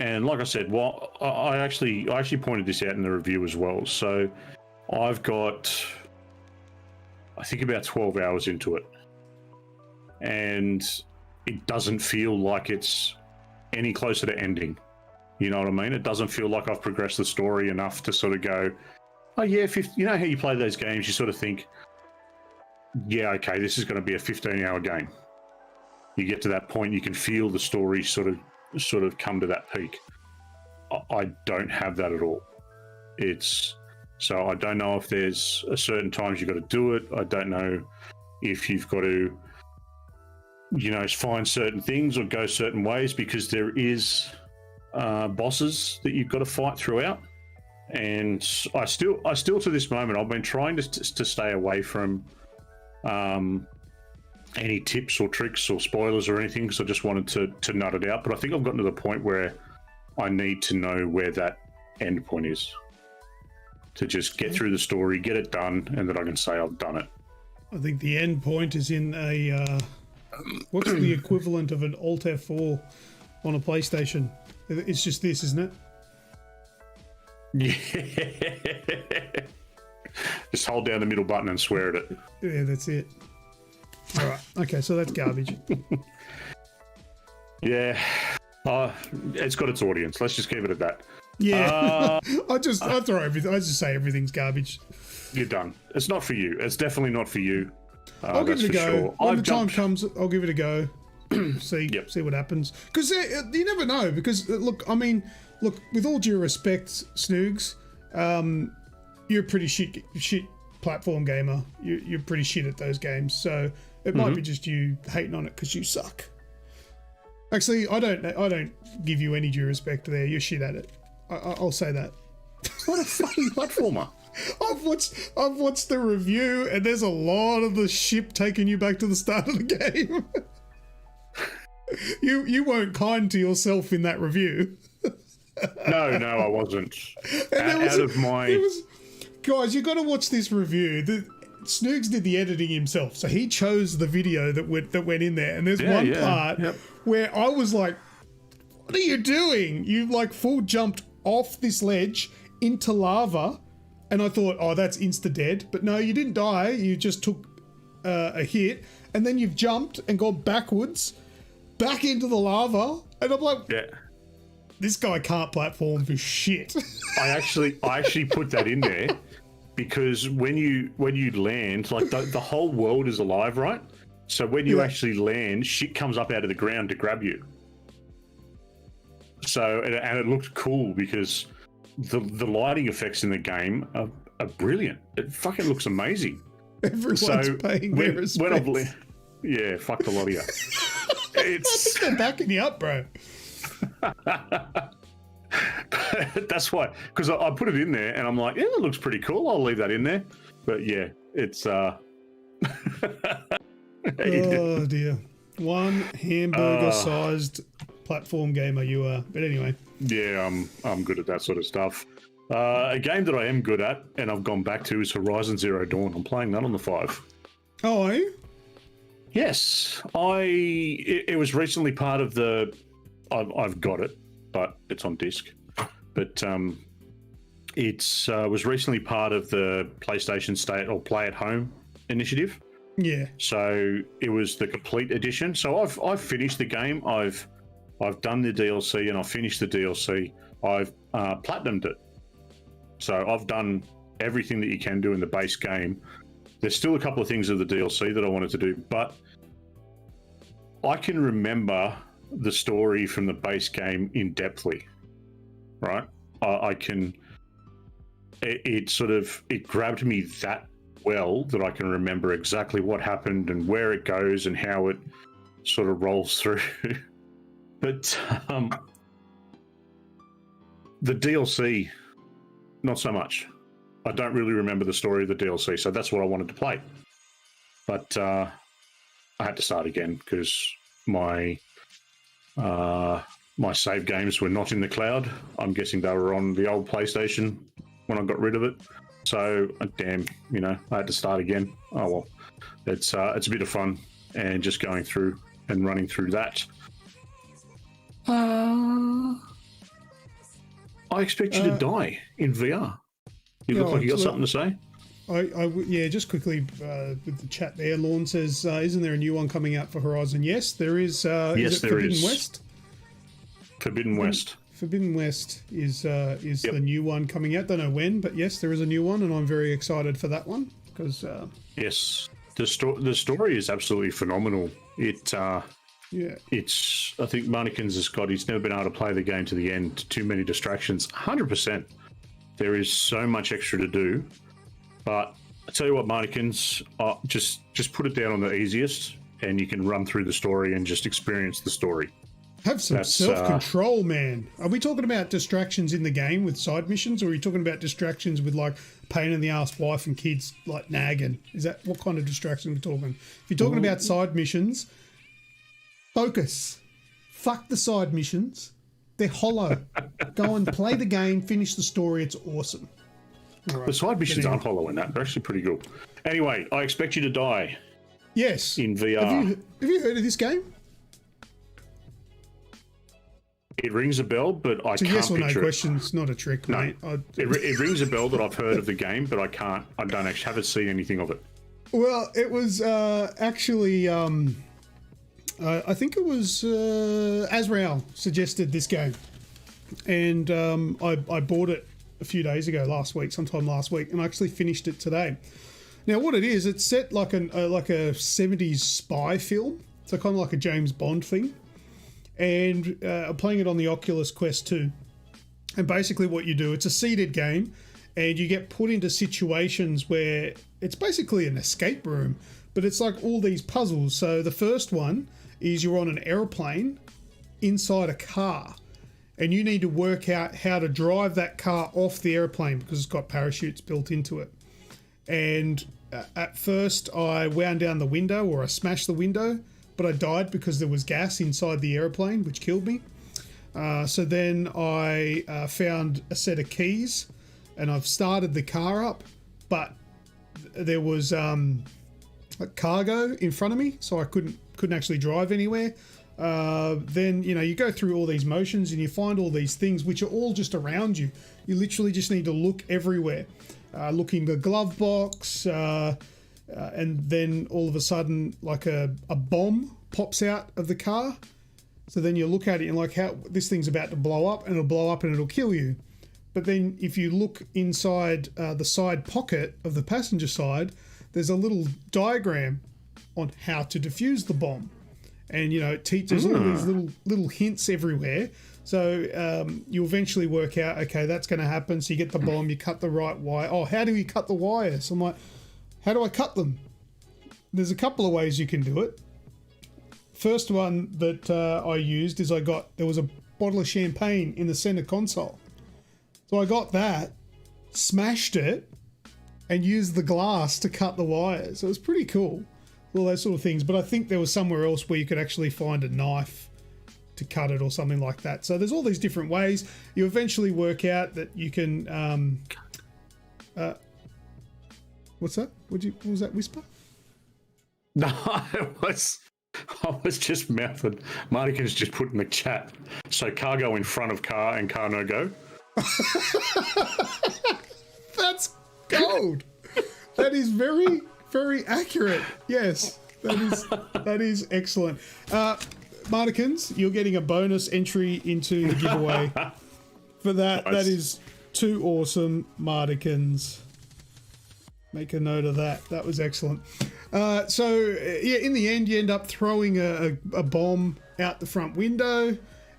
and like I said, I actually pointed this out in the review as well. So I've got, I think, about 12 hours into it, and it doesn't feel like it's any closer to ending. You know what I mean? It doesn't feel like I've progressed the story enough to sort of go, oh yeah, you know how you play those games, you sort of think, yeah, okay, this is going to be a 15-hour game. You get to that point, you can feel the story sort of come to that peak. I don't have that at all. So I don't know if there's a certain times you've got to do it. I don't know if you've got to, you know, find certain things or go certain ways, because there is bosses that you've got to fight throughout. And I still to this moment, I've been trying to stay away from any tips or tricks or spoilers or anything, because I just wanted to nut it out. But I think I've gotten to the point where I need to know where that end point is, to just get through the story, get it done, and then I can say I've done it. I think the end point is in a What's the equivalent of an Alt F4 on a PlayStation? It's just this, isn't it? Yeah. Just hold down the middle button and swear at it. Yeah, that's it. All right. Okay, so that's garbage. Yeah. It's got its audience. Let's just keep it at that. Yeah. I just say everything's garbage. You're done. It's not for you. It's definitely not for you. I'll give it a go. Sure. When the time comes, I'll give it a go. See what happens. Because you never know. Because look, with all due respect, Snoogs, you're a pretty shit platform gamer. You're pretty shit at those games. So it might be just you hating on it because you suck. Actually, I don't give you any due respect there. You're shit at it. I'll say that. It's not a fucking platformer. I've watched the review, and there's a lot of the ship taking you back to the start of the game. You weren't kind to yourself in that review. No, I wasn't. Guys, you got to watch this review. Snoogs did the editing himself, so he chose the video that went in there. And there's one part where I was like, "What are you doing? You like full jumped off this ledge into lava." And I thought, oh, that's insta-dead. But no, you didn't die. You just took a hit. And then you've jumped and gone backwards, back into the lava. And I'm like, this guy can't platform for shit. I actually put that in there because when you land, like the whole world is alive, right? So when you actually land, shit comes up out of the ground to grab you. So, and it looked cool because the lighting effects in the game are brilliant. It fucking looks amazing. Everyone's paying their respects. Fuck the lot of you. I think they're backing you up, bro. That's why, because I put it in there and I'm like, yeah, that looks pretty cool. I'll leave that in there. But yeah, it's oh dear, one hamburger-sized platform gamer you are. But anyway. Yeah, I'm good at that sort of stuff. A game that I am good at, and I've gone back to, is Horizon Zero Dawn. I'm playing that on the 5. Oh, are you? Yes, it was recently part of the. I've got it, but it's on disc. But it was recently part of the PlayStation Stay or Play at Home initiative. Yeah. So it was the complete edition. So I've finished the game. I've done the DLC and I've finished the DLC. I've platinumed it. So I've done everything that you can do in the base game. There's still a couple of things of the DLC that I wanted to do, but I can remember the story from the base game in depthly, right? I can. It grabbed me that well that I can remember exactly what happened and where it goes and how it sort of rolls through. But the DLC, not so much. I don't really remember the story of the DLC, so that's what I wanted to play. But I had to start again because my save games were not in the cloud. I'm guessing they were on the old PlayStation when I got rid of it. So, damn, I had to start again. Oh well, it's a bit of fun and just going through and running through that. I expect you to die in VR. You look like you got something to say. Yeah, just quickly with the chat there. Lorne says, "Isn't there a new one coming out for Horizon?" Yes, there is. Yes, there Forbidden is. West? Forbidden West. Forbidden West is the new one coming out. Don't know when, but yes, there is a new one, and I'm very excited for that one because. Yes, the story is absolutely phenomenal. It's. I think Marnikins has got. He's never been able to play the game to the end. Too many distractions. 100%. There is so much extra to do, but I tell you what, Marnikins, just put it down on the easiest, and you can run through the story and just experience the story. Have some self-control, man. Are we talking about distractions in the game with side missions, or are you talking about distractions with like pain in the ass wife and kids like nagging? Is that what kind of distraction we're talking? If you're talking about side missions, focus. Fuck the side missions. They're hollow. Go and play the game, finish the story. It's awesome. Right. The side missions aren't hollow in that. They're actually pretty good. Anyway, I expect you to die. Yes. in VR. Have you heard of this game? It rings a bell, but I It's a can't yes or no picture question. It's not a trick, No. mate. It rings a bell that I've heard of the game, but I don't actually haven't seen anything of it. Well, it was actually, I think it was Azrael suggested this game, and I bought it a few days ago, sometime last week, and I actually finished it today. Now, what it is, it's set like a 70s spy film, so kind of like a James Bond thing, and I'm playing it on the Oculus Quest 2. And basically what you do, it's a seeded game, and you get put into situations where it's basically an escape room, but it's like all these puzzles. So the first one is you're on an airplane inside a car, and you need to work out how to drive that car off the airplane because it's got parachutes built into it. And at first I wound down the window, or I smashed the window, but I died because there was gas inside the airplane, which killed me. So then I found a set of keys, and I've started the car up, but there was a cargo in front of me, so I couldn't actually drive anywhere. Then, you know, you go through all these motions and you find all these things which are all just around you. You literally just need to look everywhere. Look in the glove box, and then all of a sudden, like a bomb pops out of the car. So then you look at it and like, how this thing's about to blow up, and it'll blow up and it'll kill you. But then if you look inside the side pocket of the passenger side, there's a little diagram on how to defuse the bomb. And, you know, it teaches all these little hints everywhere. So you eventually work out, okay, that's going to happen. So you get the bomb, you cut the right wire. Oh, how do you cut the wires? I'm like, how do I cut them? There's a couple of ways you can do it. First one that I used is there was a bottle of champagne in the center console. So I got that, smashed it, and used the glass to cut the wires. So it was pretty cool, all those sort of things. But I think there was somewhere else where you could actually find a knife to cut it or something like that. So there's all these different ways. You eventually work out that you can... what's that? What was that whisper? No, I was just mouthing. Martigan's just put in the chat. So cargo in front of car and car no go. That's gold. That is very, very accurate. Yes, that is excellent. Martikins, you're getting a bonus entry into the giveaway for that. Nice. That is too awesome, Martikins. Make a note of that. That was excellent. So yeah, in the end, you end up throwing a bomb out the front window.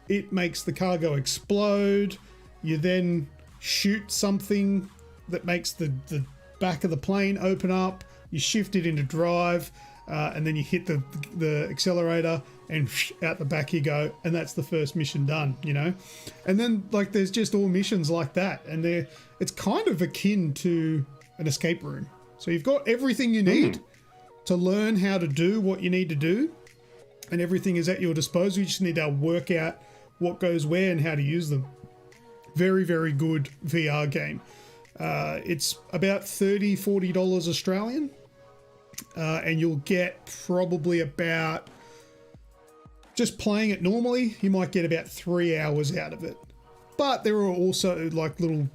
It makes the cargo explode. You then shoot something that makes the back of the plane open up. You shift it into drive, and then you hit the accelerator, and out the back you go. And that's the first mission done, you know? And then, like, there's just all missions like that. And it's kind of akin to an escape room. So you've got everything you need to learn how to do what you need to do. And everything is at your disposal. You just need to work out what goes where and how to use them. Very, very good VR game. It's about $30-40 Australian, and you'll get probably about, just playing it normally, you might get about 3 hours out of it. But there are also like little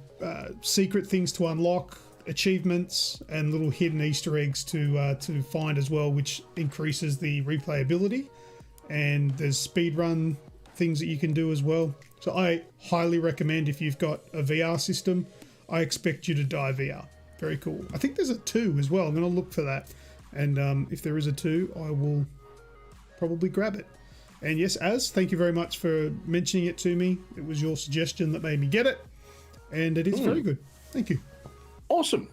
secret things to unlock, achievements, and little hidden Easter eggs to find as well, which increases the replayability. And there's speedrun things that you can do as well. So I highly recommend, if you've got a VR system, I expect you to die VR. Very cool. I think there's a 2 as well. I'm going to look for that. And if there is a 2, I will probably grab it. And yes, thank you very much for mentioning it to me. It was your suggestion that made me get it. And it is very good. Thank you. Awesome.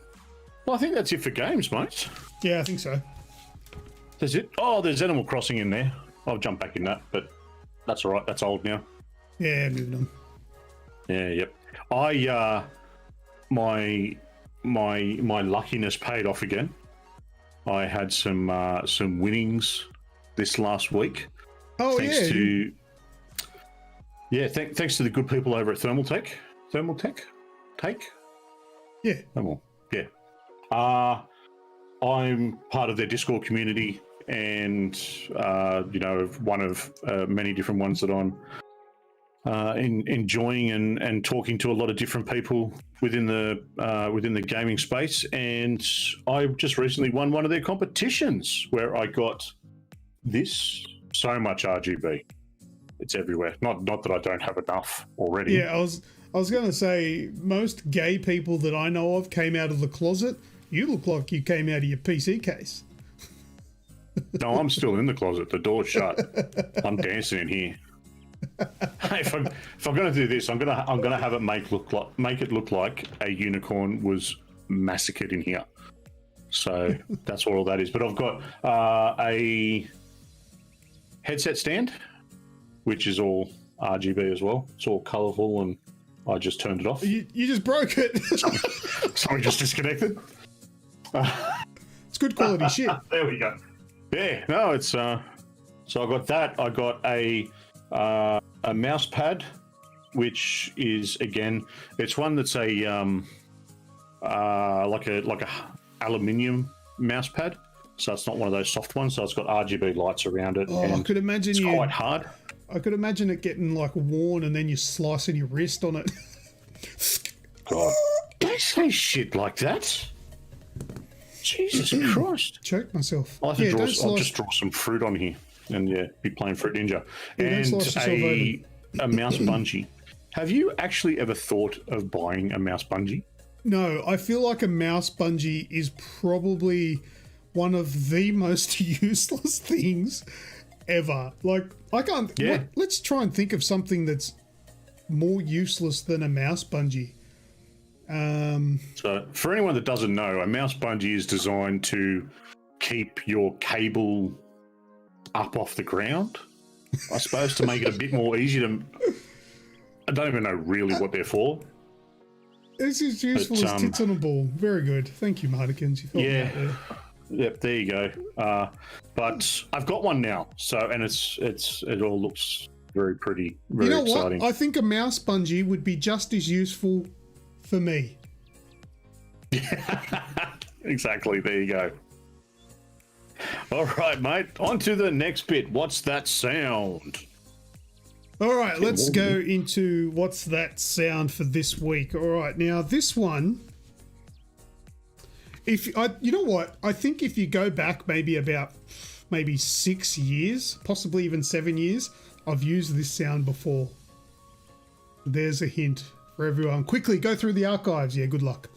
Well, I think that's it for games, mate. Yeah, I think so. That's it. Oh, there's Animal Crossing in there. I'll jump back in that, but that's all right. That's old now. Yeah, moving on. Yeah, yep. My luckiness paid off again. I had some winnings this last week. Oh, thanks yeah. Thanks to the good people over at Thermaltech. Yeah. I'm part of their Discord community. and one of many different ones that I'm enjoying and talking to a lot of different people within the gaming space. And I just recently won one of their competitions where I got this. So much RGB, it's everywhere. Not that I don't have enough already. Yeah, I was going to say, most gay people that I know of came out of the closet. You look like you came out of your PC case. No, I'm still in the closet. The door's shut. I'm dancing in here. Hey, if I'm going to do this, I'm gonna have it make it look like a unicorn was massacred in here. So that's what all that is. But I've got a headset stand, which is all RGB as well. It's all colourful, and I just turned it off. You just broke it. Something just disconnected. It's good quality shit. There we go. Yeah, no, it's so I got that. I got a mouse pad, which is, again, it's one that's a like a aluminium mouse pad. So it's not one of those soft ones. So it's got RGB lights around it. Oh, and I could imagine it's quite hard. I could imagine it getting like worn, and then you slicing your wrist on it. God, don't say shit like that. Jesus Christ! Choke myself. I'll just draw some fruit on here, and be playing Fruit Ninja. Yeah, and a mouse bungee. Have you actually ever thought of buying a mouse bungee? No, I feel like a mouse bungee is probably one of the most useless things ever. Like, I can't. Yeah. Let's try and think of something that's more useless than a mouse bungee. So, for anyone that doesn't know, a mouse bungee is designed to keep your cable up off the ground, I suppose, to make it a bit more easy to. I don't even know really what they're for. This is useful as tits on a ball. Very good. Thank you, Martikins. You helped me out there. Yep, there you go. But I've got one now, so and it all looks very pretty, very exciting. What? I think a mouse bungee would be just as useful for me. Exactly. There you go. All right, mate. On to the next bit. What's that sound? All right, let's go into what's that sound for this week. All right, now this one. You know what? I think if you go back maybe 6 years, possibly even 7 years, I've used this sound before. There's a hint for everyone. Quickly go through the archives. Yeah, good luck.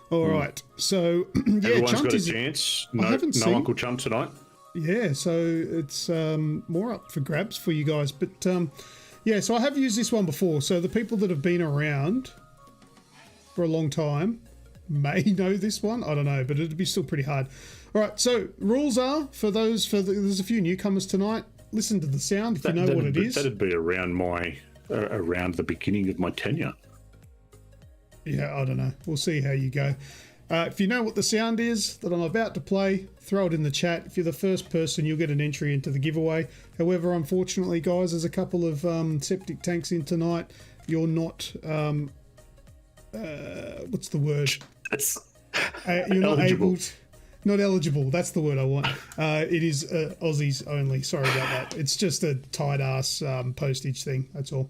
All right, so Everyone's Chunt got a chance. No Uncle Chump tonight. Yeah, so it's more up for grabs for you guys. But so I have used this one before. So the people that have been around for a long time may know this one. I don't know, but it'd be still pretty hard. All right, so rules are there's a few newcomers tonight. Listen to the sound if you know what it is. That'd be around around the beginning of my tenure. Yeah, I don't know. We'll see how you go. If you know what the sound is that I'm about to play, throw it in the chat. If you're the first person, you'll get an entry into the giveaway. However, unfortunately, guys, there's a couple of septic tanks in tonight. You're not... what's the word? You're not eligible. Not eligible. That's the word I want. It is Aussies only. Sorry about that. It's just a tight-ass postage thing. That's all.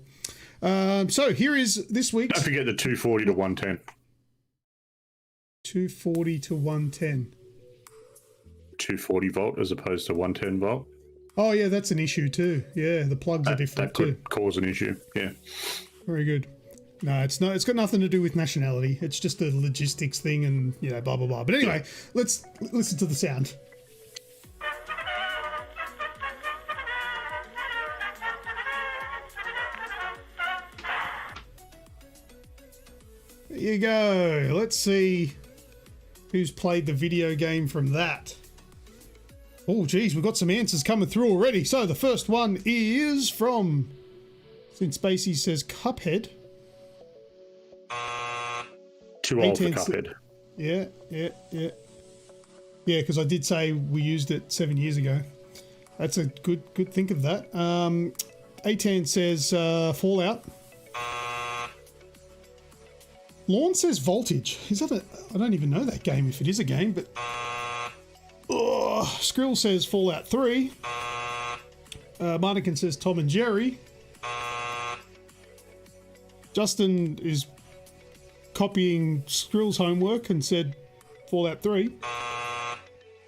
So here is this week's... Don't forget the 240 to 110. 240 to 110. 240 volt as opposed to 110 volt. Oh, yeah, that's an issue too. Yeah, the plugs are different too. That could cause an issue, yeah. Very good. No, it's got nothing to do with nationality. It's just a logistics thing and, blah, blah, blah. But anyway, let's listen to the sound. There you go. Let's see who's played the video game from that. Oh, geez, we've got some answers coming through already. So the first one is from, since Spacey says Cuphead. Too old for Cuphead. Yeah, because I did say we used it 7 years ago. That's a good think of that. 18 says Fallout. Lorne says Voltage. Is that I don't even know that game if it is a game, but... Oh, Skrill says Fallout 3. Marnikin says Tom and Jerry. Justin is copying Skrill's homework and said Fallout 3.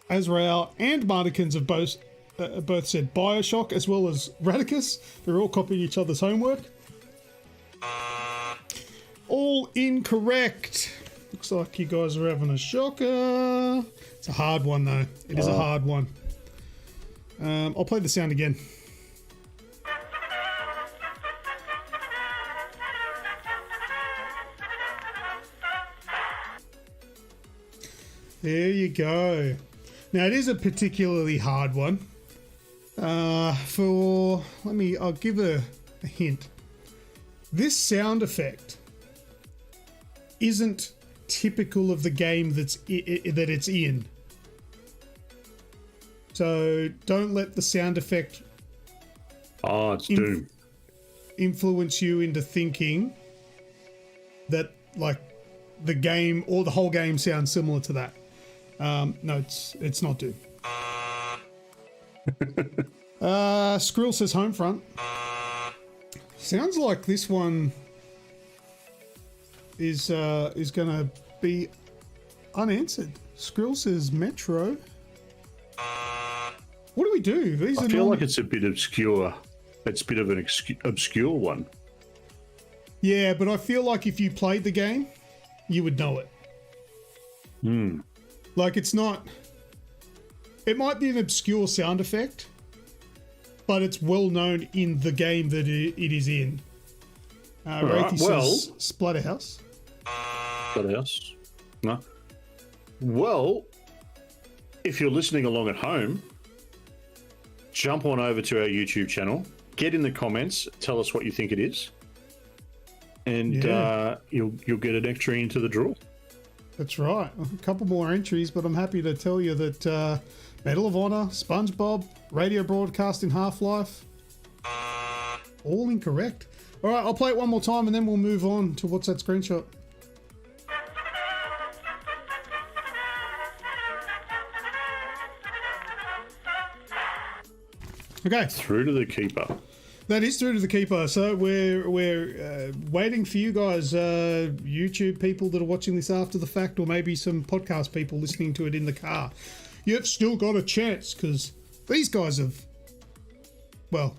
Azrael and Marnikins have both said Bioshock, as well as Radicus. They're all copying each other's homework. All incorrect. Looks like you guys are having a shocker. It's a hard one, though. It is a hard one. I'll play the sound again. There you go. Now, it is a particularly hard one. I'll give a hint. This sound effect isn't typical of the game that it's in. So don't let the sound effect it's Doom. Influence you into thinking that like the game or the whole game sounds similar to that. No, it's not Doom. Skrill says Homefront. Sounds like this one is gonna be unanswered. Skrill says Metro. What do we do? I feel like it's a bit obscure. It's a bit of an obscure one. Yeah, but I feel like if you played the game, you would know it. Like it's not... It might be an obscure sound effect, but it's well known in the game that it is in. Wraithy says Splatterhouse. Splatterhouse? No. Well, if you're listening along at home, jump on over to our YouTube channel, get in the comments, tell us what you think it is, and you'll get an entry into the draw. That's right. A couple more entries, but I'm happy to tell you that Medal of Honor, SpongeBob, Radio Broadcasting Half-Life, all incorrect. All right, I'll play it one more time and then we'll move on to What's That Screenshot. Okay. Through to the keeper. That is Through to the Keeper. So we're waiting for you guys, YouTube people that are watching this after the fact, or maybe some podcast people listening to it in the car. You've still got a chance because these guys have, well,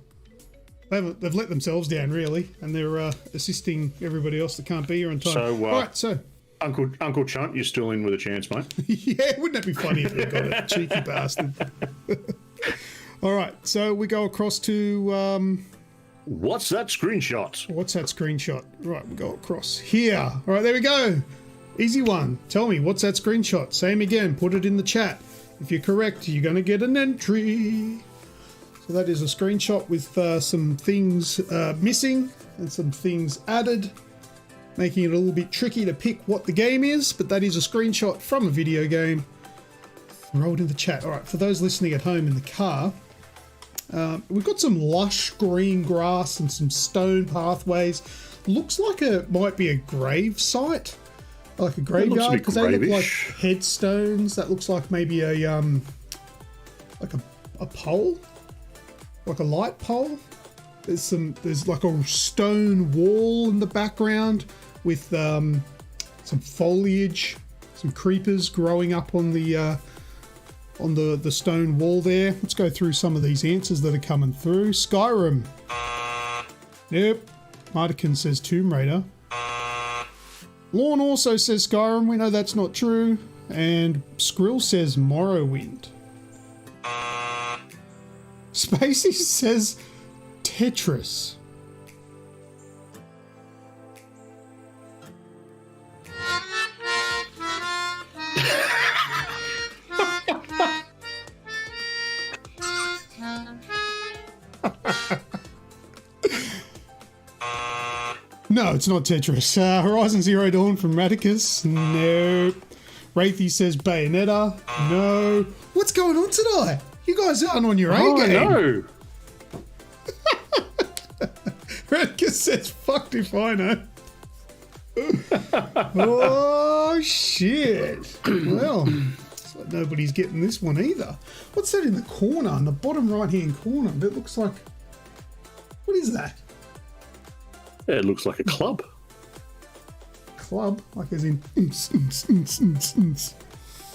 they've let themselves down really, and they're assisting everybody else that can't be here on time. So, all right, so Uncle Chunt, you're still in with a chance, mate. Yeah, wouldn't that be funny if they got it, cheeky bastard. All right, so we go across to What's That Screenshot? What's That Screenshot? Right, we go across here. All right, there we go. Easy one. Tell me, what's that screenshot? Same again, put it in the chat. If you're correct, you're going to get an entry. So that is a screenshot with some things missing and some things added, making it a little bit tricky to pick what the game is, but that is a screenshot from a video game. Rolled in the chat. All right, for those listening at home in the car, we've got some lush green grass and some stone pathways. Looks like it might be a grave site, like a graveyard, because they look like headstones. That looks like maybe a pole, like a light pole. There's like a stone wall in the background with some foliage, some creepers growing up on the stone wall there. Let's go through some of these answers that are coming through. Skyrim. Yep. Mardikin says Tomb Raider. Lorne also says Skyrim. We know that's not true. And Skrill says Morrowind. Spacey says Tetris. No, it's not Tetris. Horizon Zero Dawn from Radicus. Nope. Wraithy says Bayonetta. No. What's going on tonight? You guys aren't on your A game. No. Radicus says fucked if I know. Oh, shit. Well, nobody's getting this one either. What's that in the corner, in the bottom right-hand corner? That looks like... What is that? Yeah, it looks like a club. Club? Like as in...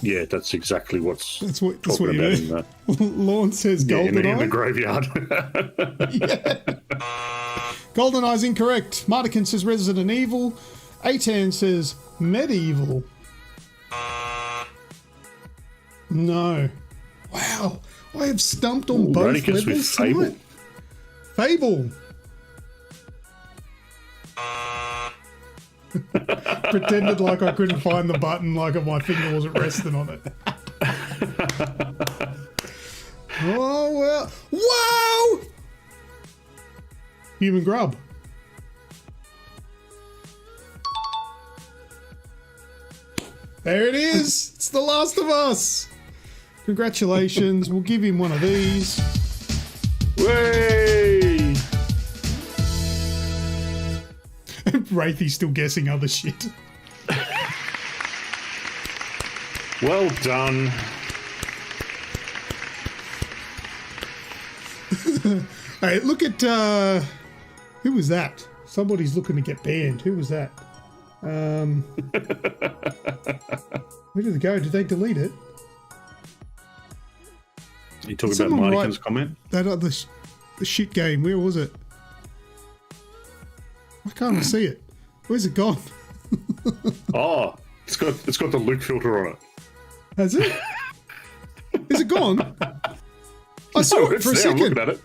Yeah, that's exactly That's what you about mean. in that. Lawn says GoldenEye. In the graveyard. GoldenEye's incorrect. Mardican says Resident Evil. Atan says Medieval. No. Wow. I have stumped on both Ranicus with levels Fable. tonight. Fable. Pretended like I couldn't find the button, like my finger wasn't resting on it. Oh, well. Whoa! Human grub. There it is. It's The Last of Us. Congratulations. We'll give him one of these. Way! Wraithy's still guessing other shit. Well done. Hey, look at who was that? Somebody's looking to get banned. Who was that? Where did it go? Did they delete it? You talking about Someone Mardican's write comment? That other the shit game. Where was it? Why can't I see it? Where's it gone? Oh, it's got the Luke filter on it. Has it? Is it gone? I saw it for a I'm second. looking at it.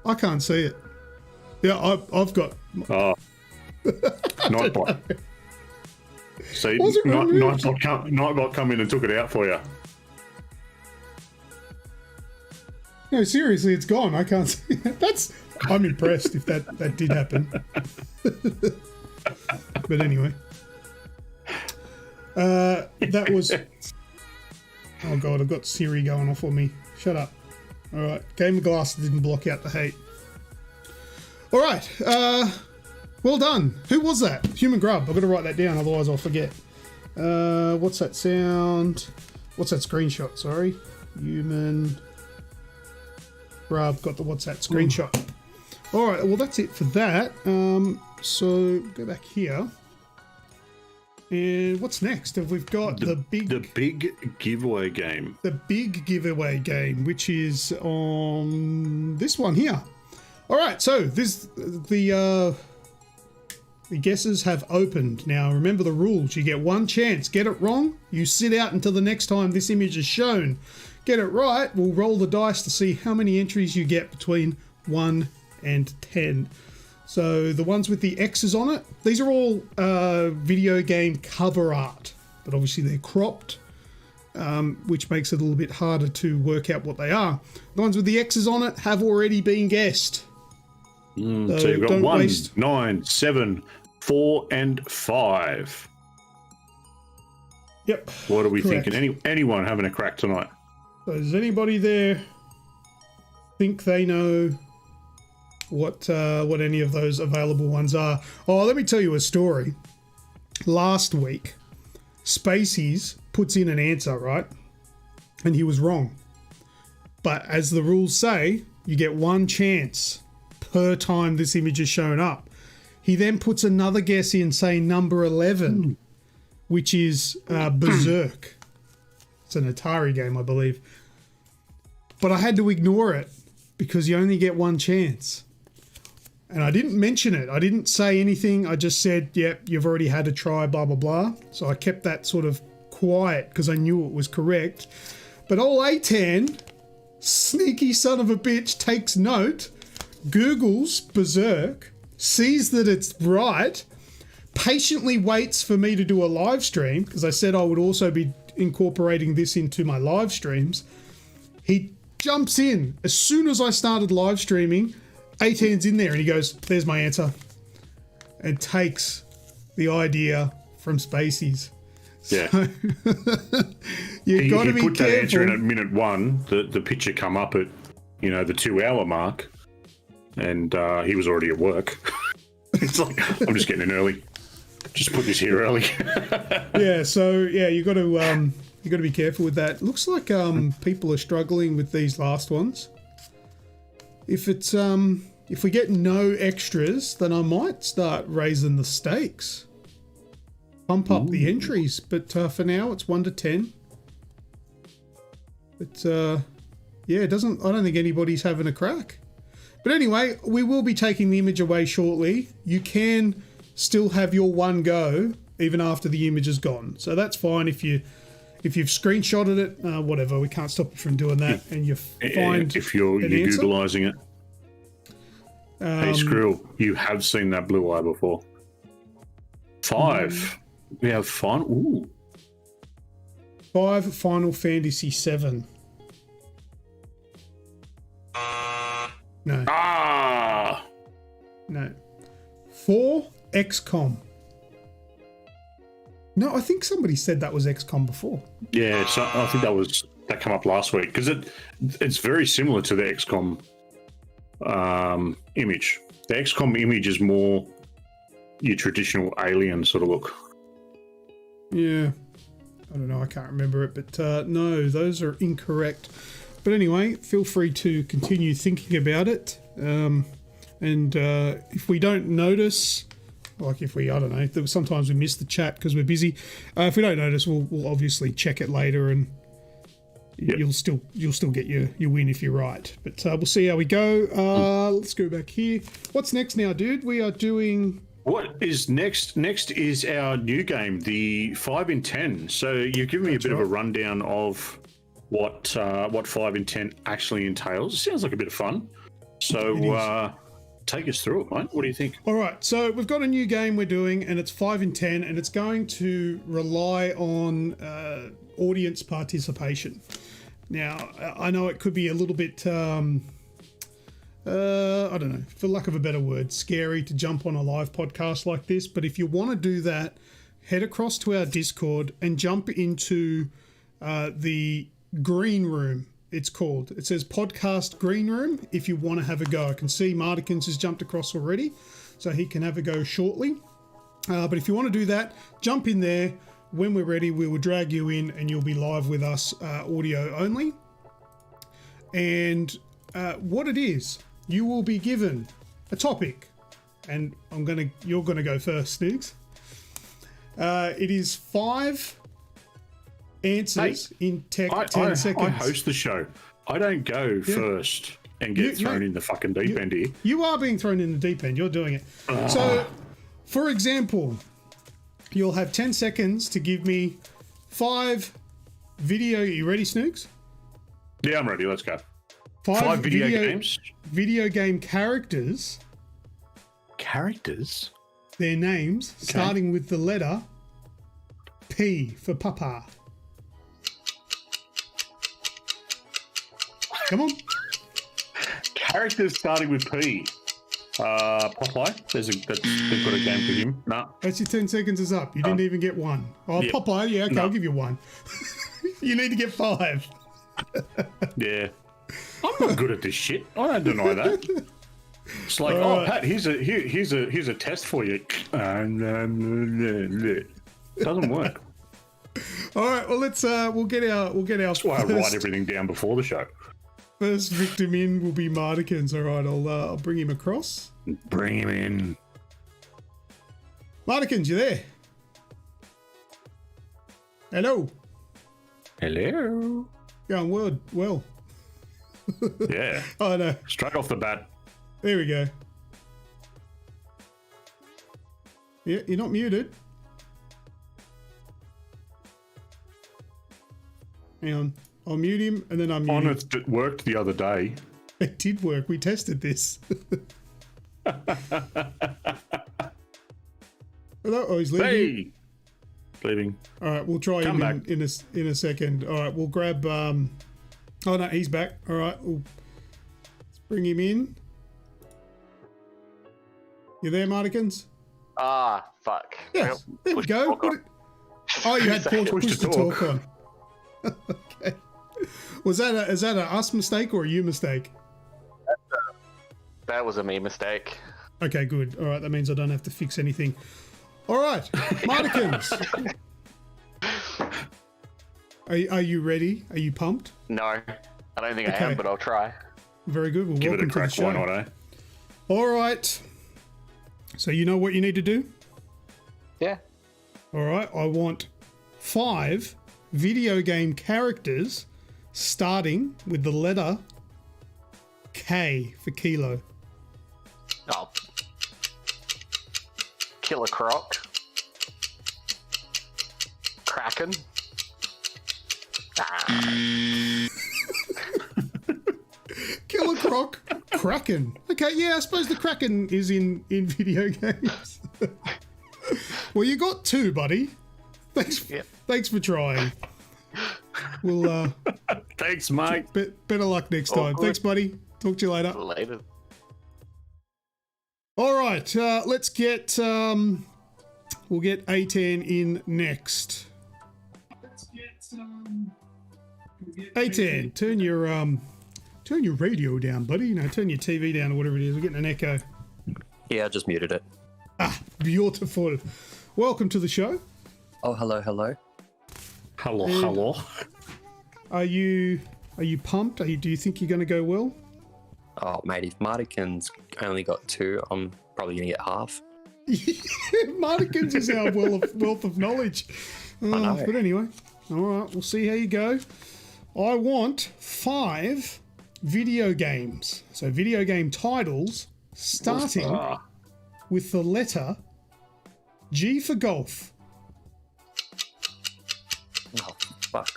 I can't see it. Yeah, I've got. Oh, Nightbot. See, Was it really? Nightbot come in and took it out for you. No, seriously, it's gone. I can't see it. I'm impressed if that did happen. But anyway. That was... Oh god, I've got Siri going off on me. Shut up. Alright, Game of Glass didn't block out the hate. Alright, well done. Who was that? Human Grub. I've got to write that down, otherwise I'll forget. What's that sound? What's that screenshot? Sorry. Human Grub. Got the what's that screenshot. Alright, well that's it for that. So go back here. And what's next? We've got the big giveaway game. The big giveaway game, which is on this one here. All right, so the guesses have opened. Now remember the rules. You get one chance. Get it wrong, you sit out until the next time this image is shown. Get it right, we'll roll the dice to see how many entries you get between 1 and 10. So the ones with the X's on it, these are all video game cover art, but obviously they're cropped, which makes it a little bit harder to work out what they are. The ones with the X's on it have already been guessed. So you've got 1, 9, 7, 4, and 5. Yep. What are we correct. thinking? Anyone having a crack tonight? So does anybody there think they know what any of those available ones are? Oh, let me tell you a story. Last week, Spaceys puts in an answer, right? And he was wrong. But as the rules say, you get one chance per time this image is shown up. He then puts another guess in, saying number 11, which is Berserk. It's an Atari game, I believe. But I had to ignore it because you only get one chance. And I didn't mention it. I didn't say anything. I just said, yep, you've already had a try, blah, blah, blah. So I kept that sort of quiet because I knew it was correct. But old Atan, sneaky son of a bitch, takes note, Googles Berserk, sees that it's right, patiently waits for me to do a live stream because I said I would also be incorporating this into my live streams. He jumps in. As soon as I started live streaming, Atan's in there and he goes, there's my answer, and takes the idea from Spaceys. Yeah. So, you've got to be put careful. that answer in at minute 1. The picture come up at, the 2-hour mark, and he was already at work. It's like, I'm just getting in early. Just put this here early. Yeah, so yeah, you got to you got to be careful with that. Looks like people are struggling with these last ones. If it's if we get no extras, then I might start raising the stakes. Pump up the entries, but for now it's 1 to 10. But yeah, it doesn't. I don't think anybody's having a crack. But anyway, we will be taking the image away shortly. You can still have your one go even after the image is gone, so that's fine if you've screenshotted it. Whatever, we can't stop you from doing that, and you find if you're Googleizing it. Hey, Skrill, you have seen that blue eye before. 5. We have fun. Ooh. 5 Final Fantasy 7. No. Ah. No. 4 XCOM. No, I think somebody said that was XCOM before. Yeah, so I think that came up last week because it's very similar to the XCOM image. The XCOM image is more your traditional alien sort of look. Yeah. I don't know, I can't remember it, but no, those are incorrect. But anyway, feel free to continue thinking about it. And if we don't notice, like if we, I don't know, sometimes we miss the chat because we're busy. If we don't notice, we'll obviously check it later, and you'll still get your win if you're right. But we'll see how we go. Let's go back here. What's next now, dude? We are doing... What is next? Next is our new game, the 5 in 10. So you've given me a bit of a rundown of what 5 in 10 actually entails. It sounds like a bit of fun. So take us through it, mate. What do you think? All right, so we've got a new game we're doing, and it's 5 in 10, and it's going to rely on audience participation. Now, I know it could be a little bit... I don't know, for lack of a better word, scary to jump on a live podcast like this. But if you want to do that, head across to our Discord and jump into the green room, it's called. It says podcast green room if you want to have a go. I can see Martikins has jumped across already, so he can have a go shortly. But if you want to do that, jump in there. When we're ready, we will drag you in and you'll be live with us, audio only. And what it is... You will be given a topic, and you're gonna go first, Snoogs. It is 5 answers in 10 seconds. I host the show. I don't go first and get thrown in the fucking deep end here. You are being thrown in the deep end. You're doing it. So, for example, you'll have 10 seconds to give me 5 video. Are you ready, Snoogs? Yeah, I'm ready. Let's go. 5 video games. Video game characters. Characters? Their names, starting with the letter P for Papa. Come on. Characters starting with P. Popeye. They've got a game for him. No. That's your 10 seconds is up. You didn't even get one. Oh, yep. Popeye. Yeah, okay, no. I'll give you 1. You need to get 5. Yeah. I'm not good at this shit. I don't deny that. It's like, Pat, here's a test for you. It doesn't work. All right, well we'll get our. That's why I write everything down before the show. First victim in will be Martikins. All right, I'll bring him across. Bring him in. Martikins, you there? Hello. Hello. Going well. Yeah. Oh no. Straight off the bat. There we go. Yeah, you're not muted. Hang on. I'll mute him and then unmute him. It worked the other day. It did work. We tested this. Hello. Oh, he's leaving. Hey. Leaving. All right, we'll try him in a second. All right, we'll grab... Oh, no, he's back. All right, let's bring him in. You there, Martikins? Fuck. Yes, there we go. Oh, you had push to talk on. Okay. Is that a us mistake or a you mistake? That was a me mistake. Okay, good. All right, that means I don't have to fix anything. All right, Martikins. Are you ready? Are you pumped? No, I don't think I Okay. am, but I'll try. Very good. Well, Give it a welcome to the crack, show. why not, eh? All right. So you know what you need to do? Yeah. All right. I want 5 video game characters starting with the letter K for kilo. Oh. Killer Croc. Kraken. Killer Croc, Kraken. Okay, yeah, I suppose the Kraken is in video games. Well, you got 2, buddy. Thanks for trying. We'll Thanks, mate. better luck next time. Awkward. Thanks, buddy. Talk to you later. Later. All right, let's get we'll get A10 in next. A10, turn your radio down, buddy. You know, turn your TV down or whatever it is. We're getting an echo. Yeah, I just muted it. Ah, beautiful. Welcome to the show. Oh, hello, hello. Hello. Are you pumped? Do you think you're going to go well? Oh, mate, if Mardican's only got 2, I'm probably going to get half. Mardican's is our wealth of knowledge. know. But anyway, all right, we'll see how you go. I want 5 video games. So video game titles starting with the letter G for golf. Oh, fuck.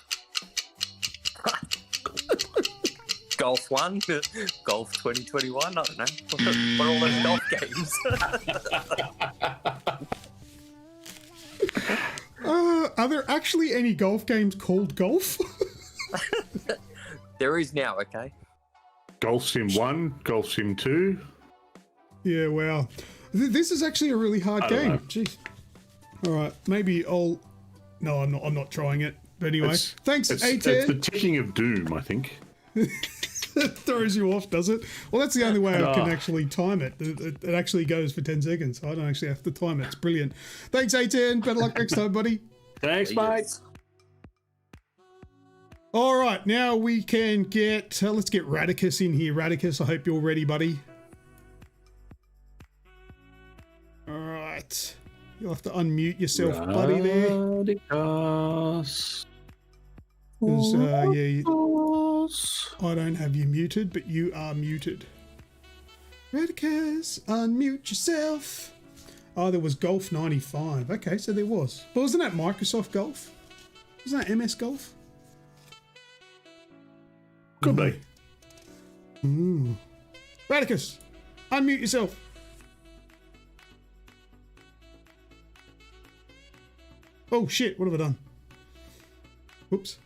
Golf 1, Golf 2021, I don't know. What are all those golf games? Are there actually any golf games called golf? There is now, okay? Golf Sim 1, Golf Sim 2. Yeah, wow. This is actually a really hard I don't game. know. Jeez. All right, maybe I'll... No, I'm not trying it. But anyway, thanks, It's A10. the ticking of doom, I think. It throws you off, does it? Well, that's the only way I can actually time it. It actually goes for 10 seconds. So I don't actually have to time it. It's brilliant. Thanks, A10. Better luck next time, buddy. Thanks, mate. All right, now we can get... let's get Radicus in here. Radicus, I hope you're ready, buddy. All right. You'll have to unmute yourself, buddy, there. Radicus. 'Cause, I don't have you muted, but you are muted. Radicus, unmute yourself. Oh, there was Golf 95. Okay, so there was. But wasn't that Microsoft Golf? Wasn't that MS Golf? Could be. Radicus, unmute yourself. Oh shit, what have I done? Whoops.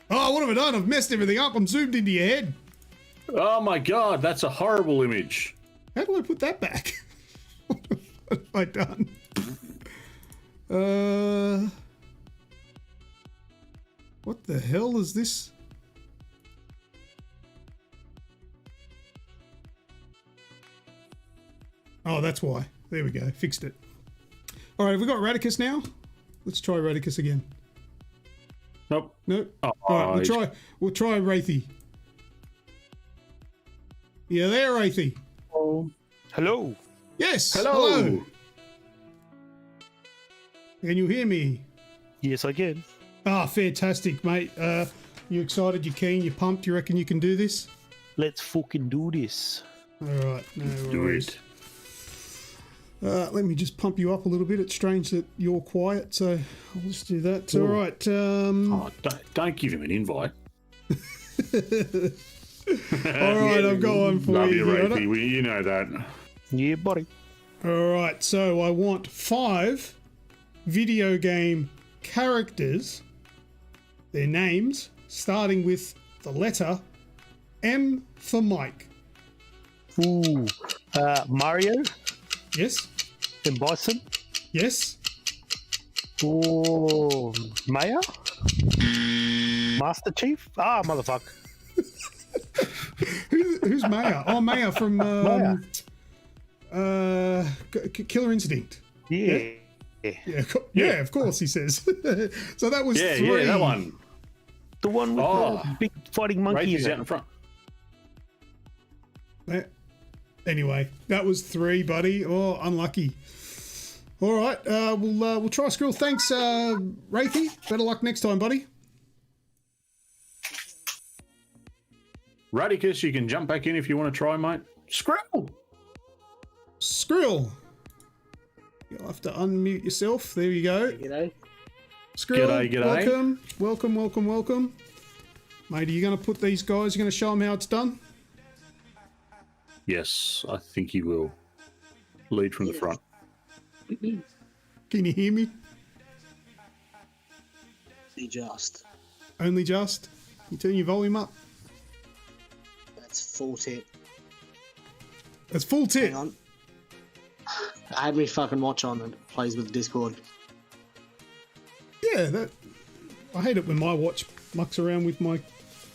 Oh, what have I done? I've messed everything up. I'm zoomed into your head. Oh my god, that's a horrible image. How do I put that back? What have I done? What the hell is this? Oh, that's why. There we go. Fixed it. All right, have we got Radicus now? Let's try Radicus again. Nope. Nope. Oh, All right, we'll try Wraithy. Yeah, there, Wraithy. Hello. Yes. Hello. Can you hear me? Yes, I can. Ah, fantastic, mate. You excited? You keen? You pumped? You reckon you can do this? Let's fucking do this. All right, no Do worries. it. Let me just pump you up a little bit. It's strange that you're quiet, so I'll just do that. All right. Oh, don't give him an invite. All right, I've got one for Love you. you, here. Rapey. You know that. Yeah, buddy. All right, so I want 5 video game characters, their names, starting with the letter M for Mike. Ooh. Mario Yes? and Bison. Yes? Oh, Maya? Master Chief? Ah, motherfucker. Who's Maya? Oh, Maya from Maya. Killer Instinct. Yeah. Yeah, of course, he says. So that was Yeah, three. yeah, that one. The one with the big fighting monkey. Wraithy's out in front. Anyway, that was three, buddy. Oh, unlucky. All right, we'll try Skrill. Thanks, Wraithy. Better luck next time, buddy. Radicus, you can jump back in if you want to try, mate. Skrill! Skrill. You'll have to unmute yourself. There you go. G'day. Skrill, G'day. welcome. Mate, are you going to put these guys, you're going to show them how it's done? Yes, I think he will. Lead from the front. Can you hear me? Just. Only just? You turn your volume up. That's full tip. That's full tip. Hang on. I had me fucking watch on that plays with Discord. Yeah, I hate it when my watch mucks around with my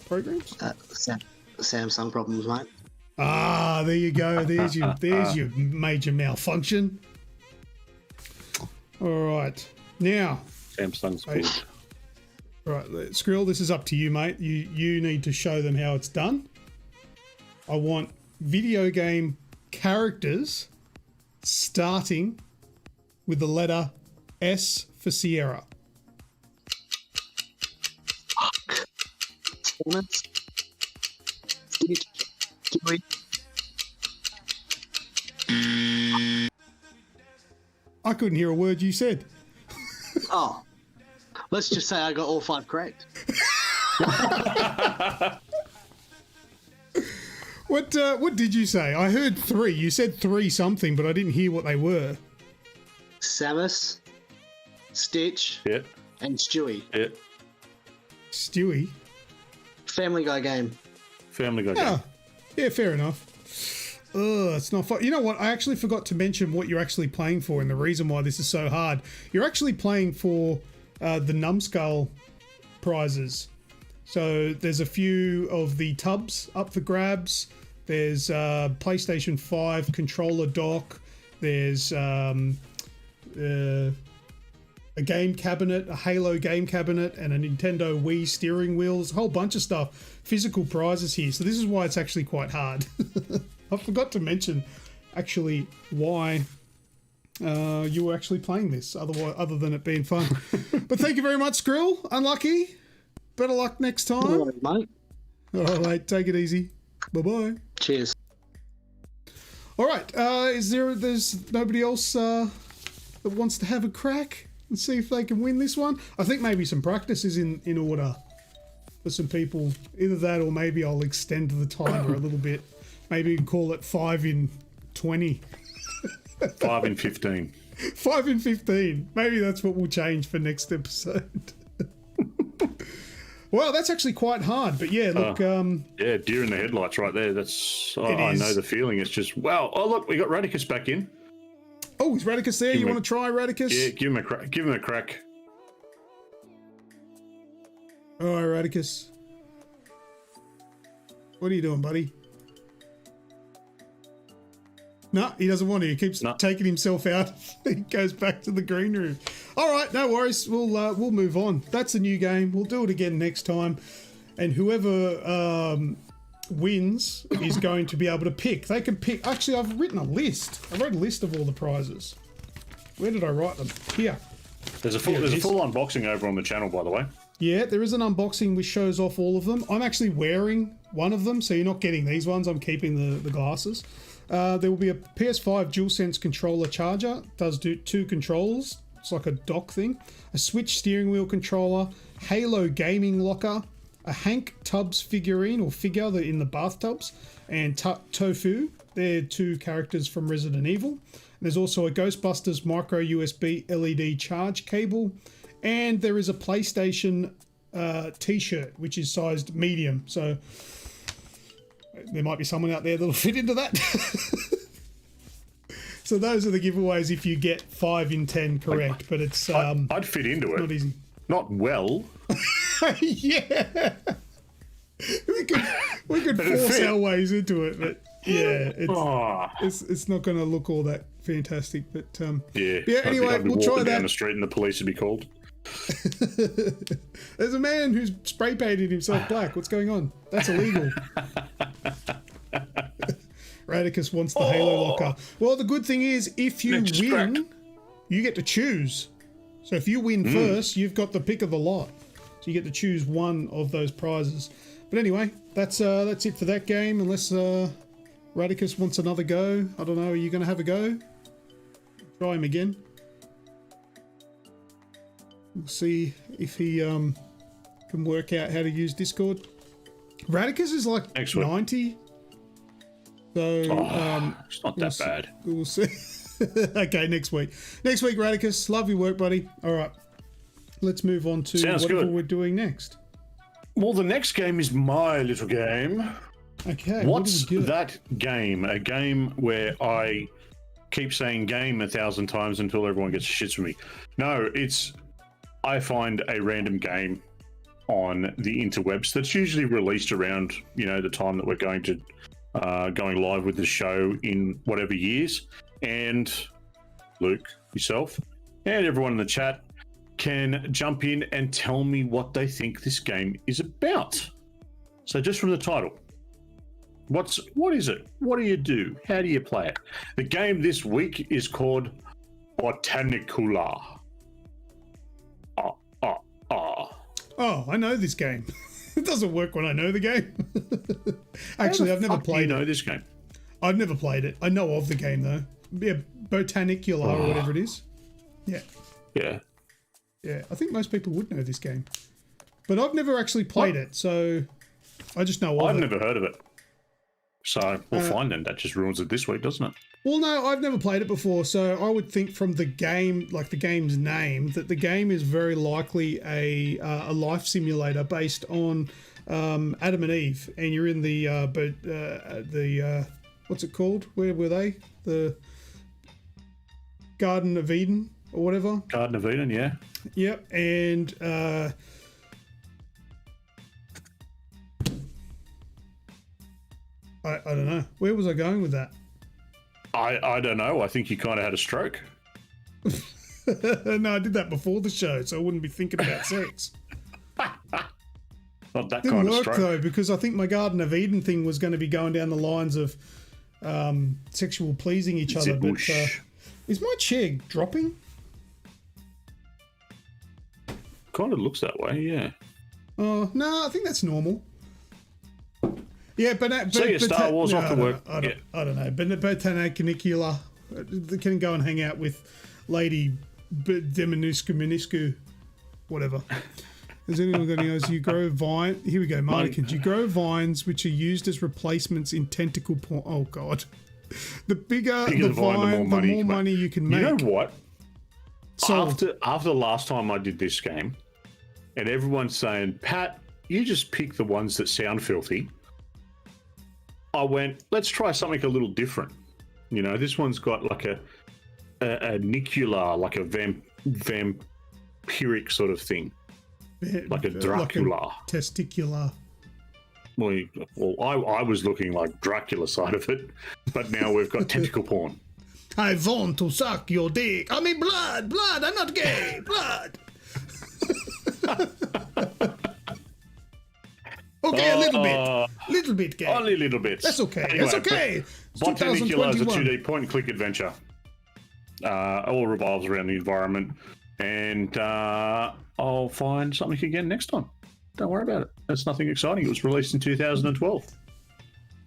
programs. Samsung problems, mate. Ah, there you go. There's your major malfunction. All right. Now, Samsung's good. All right, Skrill, this is up to you, mate. You need to show them how it's done. I want video game characters starting with the letter S for Sierra. Performance. I couldn't hear a word you said. Oh. Let's just say I got all 5 correct. What did you say? I heard 3. You said 3 something, but I didn't hear what they were. Samus, Stitch, Yeah, and Stewie. yeah. Stewie? Family Guy game. Family Guy. Yeah. Yeah, fair enough. Ugh, it's not fun. You know what? I actually forgot to mention what you're actually playing for and the reason why this is so hard. You're actually playing for the Numbskull prizes. So there's a few of the tubs up for grabs. There's PlayStation 5 controller dock. There's a game cabinet, a Halo game cabinet, and a Nintendo Wii steering wheel. There's a whole bunch of stuff. Physical prizes here. So this is why it's actually quite hard. I forgot to mention actually why you were actually playing this, other than it being fun. But thank you very much, Skrill. Unlucky. Better luck next time. All right, mate. All right, take it easy. Bye-bye. Cheers. All right, there's nobody else that wants to have a crack and see if they can win this one? I think maybe some practice is in order for some people. Either that or maybe I'll extend the timer a little bit. Maybe call it 5 in 20. 5 in 15. 5 in 15. Maybe that's what we'll change for next episode. Well, that's actually quite hard, but yeah, look. Yeah, deer in the headlights right there. That's I know the feeling. It's just, wow. Oh, look, we got Radicus back in. Oh, is Radicus there? You want to try Radicus? Yeah, give him a crack. Give him a crack. All right, Radicus. What are you doing, buddy? No, he doesn't want to. He keeps taking himself out. He goes back to the green room. All right, no worries. We'll move on. That's a new game. We'll do it again next time. And whoever wins is going to be able to pick. They can pick. Actually, I've written a list. I wrote a list of all the prizes. Where did I write them? Here. There's a full unboxing over on the channel, by the way. Yeah, there is an unboxing which shows off all of them. I'm actually wearing one of them, so you're not getting these ones. I'm keeping the glasses. There will be a PS5 DualSense controller charger. It does do 2 controllers. It's like a dock thing. A Switch steering wheel controller. Halo gaming locker. A Hank Tubbs figurine or figure in the bathtubs. And Tofu. They're 2 characters from Resident Evil. And there's also a Ghostbusters micro USB LED charge cable. And there is a PlayStation t-shirt, which is sized medium. So there might be someone out there that'll fit into that. So those are the giveaways if you get 5 in 10 correct. But it's I'd fit into it. Not easy. Not well. Yeah. We could force our ways into it, but Yeah, Oh, it's not going to look all that fantastic, but yeah. Anyway, I'd be we'll try walking down that. the street and the police would be called. There's a man who's spray painted himself black. What's going on? That's illegal. Radicus wants the Halo locker. Well, the good thing is, if you Next win, track. you get to choose. So if you win first, you've got the pick of the lot. So you get to choose one of those prizes. But anyway, that's it for that game. Unless Radicus wants another go. I don't know. Are you going to have a go? Try him again. We'll see if he can work out how to use Discord. Radicus is like Next week. 90. So It's not that bad. we'll see. Okay, next week. Next week, Radicus. Love your work, buddy. All right. Let's move on to Sounds whatever good. we're doing next. Well, the next game is my little game. Okay. What's what do we do? that game? A game where I keep saying game 1,000 times until everyone gets shits from me. No, it's I find a random game on the interwebs that's usually released around the time that we're going live with the show in whatever years. And Luke, yourself, and everyone in the chat can jump in and tell me what they think this game is about. So just from the title, what is it? What do you do? How do you play it? The game this week is called Botanicula. Oh, I know this game. It doesn't work when I know the game. Actually, I've never played Do you know it. this game? I've never played it. I know of the game though. Yeah, Botanicula or whatever it is. Yeah. Yeah. Yeah, I think most people would know this game. But I've never actually played it, so I just know of I've it. never heard of it. So we'll find then. That just ruins it this week, doesn't it? Well, no, I've never played it before, so I would think from the game, like the game's name, that the game is very likely a life simulator based on Adam and Eve, and you're in the what's it called? Where were they? The Garden of Eden or whatever. Garden of Eden, yeah. Yep, and I don't know. Where was I going with that? I don't know. I think you kind of had a stroke. No, I did that before the show, so I wouldn't be thinking about sex. Not that Didn't kind of work stroke. though, because I think my Garden of Eden thing was going to be going down the lines of sexual pleasing each other. But is my chair dropping? Kind of looks that way, yeah. Oh no, I think that's normal. Yeah, but So your Star Wars off to work. I don't know. But Botanicula can go and hang out with Lady Deminiscu, whatever. Has anyone got any knows you grow vine? Here we go, Martikins. You grow vines which are used as replacements in tentacle porn. Oh god, the bigger the vine, the more money you can make. You know what? Sold. After the last time I did this game, and everyone's saying, Pat, you just pick the ones that sound filthy. I went, let's try something a little different. This one's got like a Nicula, like a vampiric sort of thing. Like a Dracula. Like a testicular. Well, I was looking like Dracula side of it, but now we've got tentacle porn. I want to suck your dick. I mean blood. I'm not gay. Blood. Okay, a little bit gay. Only a little bit. That's okay. Anyway, That's okay. It's Botanicula is a 2021. 2D point-and-click adventure. All revolves around the environment, and I'll find something again next time. Don't worry about it. That's nothing exciting. It was released in 2012.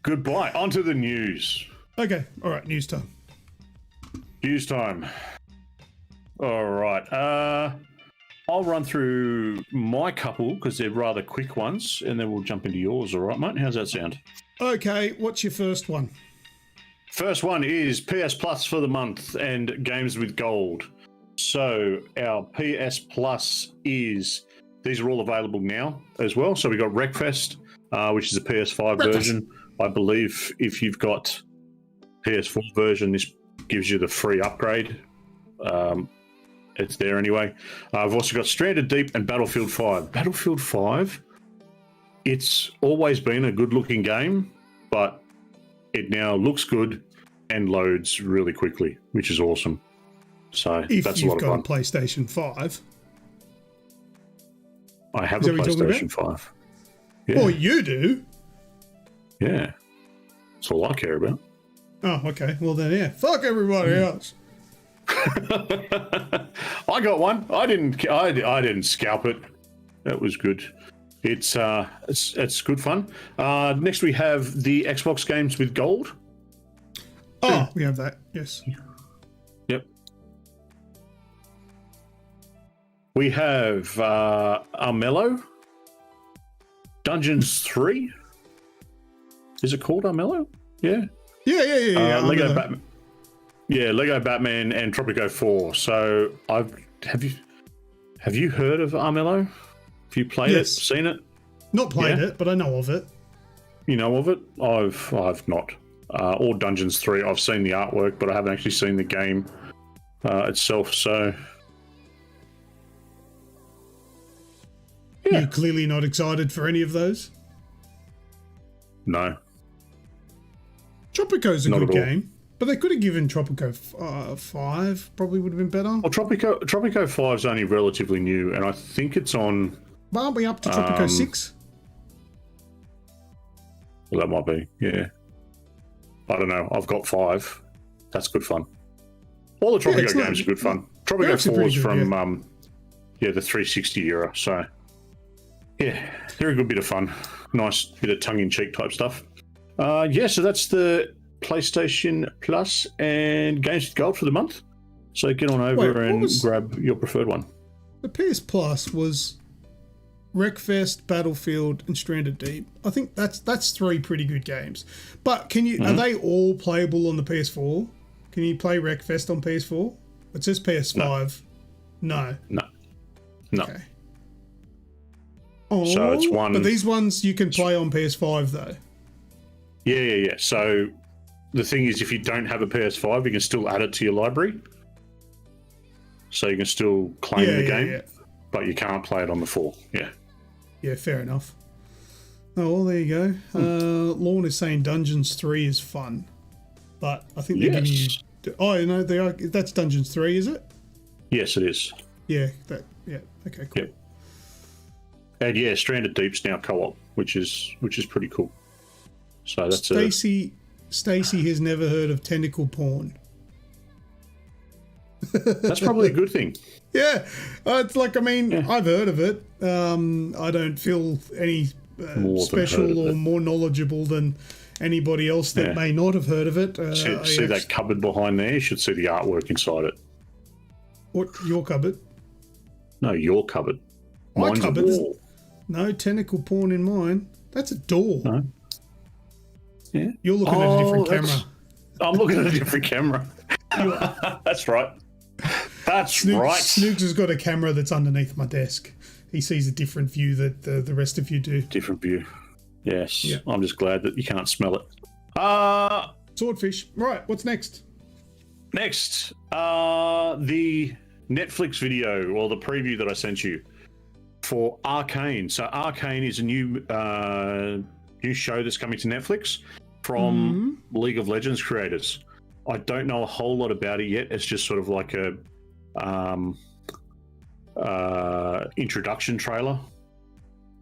Goodbye. On to the news. Okay, all right, news time. News time. All right. I'll run through my couple because they're rather quick ones, and then we'll jump into yours. All right, mate? How's that sound? Okay, what's your first one? First one is PS Plus for the month and games with gold. So our PS Plus is, these are all available now as well. So we got Wreckfest, which is a PS5 version. I believe if you've got PS4 version, this gives you the free upgrade. It's there anyway. I've also got Stranded Deep and Battlefield 5. Battlefield 5, it's always been a good-looking game, but it now looks good and loads really quickly, which is awesome. So If that's a you've lot of got fun. a PlayStation 5. I have Is a that what you're talking PlayStation 5. Yeah. Or you do. Yeah. That's all I care about. Oh, okay. Well then, yeah. Fuck everybody else. I got one. I didn't scalp it. That was good. It's good fun. Next we have the Xbox games with gold. Oh, we have that. Yes. Yep. We have Armello. Dungeons 3. Is it called Armello? Yeah. Yeah. Lego Batman. Yeah, Lego Batman and Tropico 4. So have you heard of Armello? Have you played it? Seen it? Not played it, but I know of it. You know of it? I've not. Or Dungeons 3. I've seen the artwork, but I haven't actually seen the game itself. So yeah. You're clearly not excited for any of those. No. Tropico's a Not good at all. game, but they could have given Tropico 5. Probably would have been better. Well, Tropico 5 is only relatively new, and I think it's on. But aren't we up to Tropico 6? Well, that might be. Yeah. I don't know. I've got 5. That's good fun. All the Tropico games are good fun. Tropico 4 is from the 360 era. So yeah, they're a good bit of fun. Nice bit of tongue-in-cheek type stuff. So that's the PlayStation Plus and Games with Gold for the month. So get on over and grab your preferred one. The PS Plus was Wreckfest, Battlefield, and Stranded Deep. I think that's 3 pretty good games. But can you are they all playable on the PS4? Can you play Wreckfest on PS4? It says PS5. No. Okay. Oh, so it's one. But these ones you can play on PS5 though. Yeah. So the thing is, if you don't have a PS5, you can still add it to your library. So you can still claim the game, but you can't play it on the 4. Yeah. Yeah, fair enough. Oh, well, there you go. Lorne is saying Dungeons 3 is fun, but I think they're giving you. Oh, you know, they are. That's Dungeons 3, is it? Yes, it is. Yeah. Okay. Cool. Yep. And yeah, Stranded Deep's now co-op, which is pretty cool. So that's Stacy has never heard of tentacle porn. That's probably a good thing. Yeah, it's like, I mean, I've heard of it. I don't feel any special or more knowledgeable than anybody else that may not have heard of it. See that cupboard behind there? You should see the artwork inside it. What, your cupboard? No, your cupboard. My Mine's cupboard? a wall. No tentacle porn in mine. That's a door. No. Yeah. You're looking at a different camera. I'm looking at a different camera. That's right. That's right. Snoogs has got a camera that's underneath my desk. He sees a different view that the rest of you do. Different view. Yes. Yeah. I'm just glad that you can't smell it. Swordfish. Right, what's next? Next, the Netflix video, or the preview that I sent you for Arcane. So Arcane is a new show that's coming to Netflix from League of Legends creators. I don't know a whole lot about it yet. It's just sort of like a introduction trailer.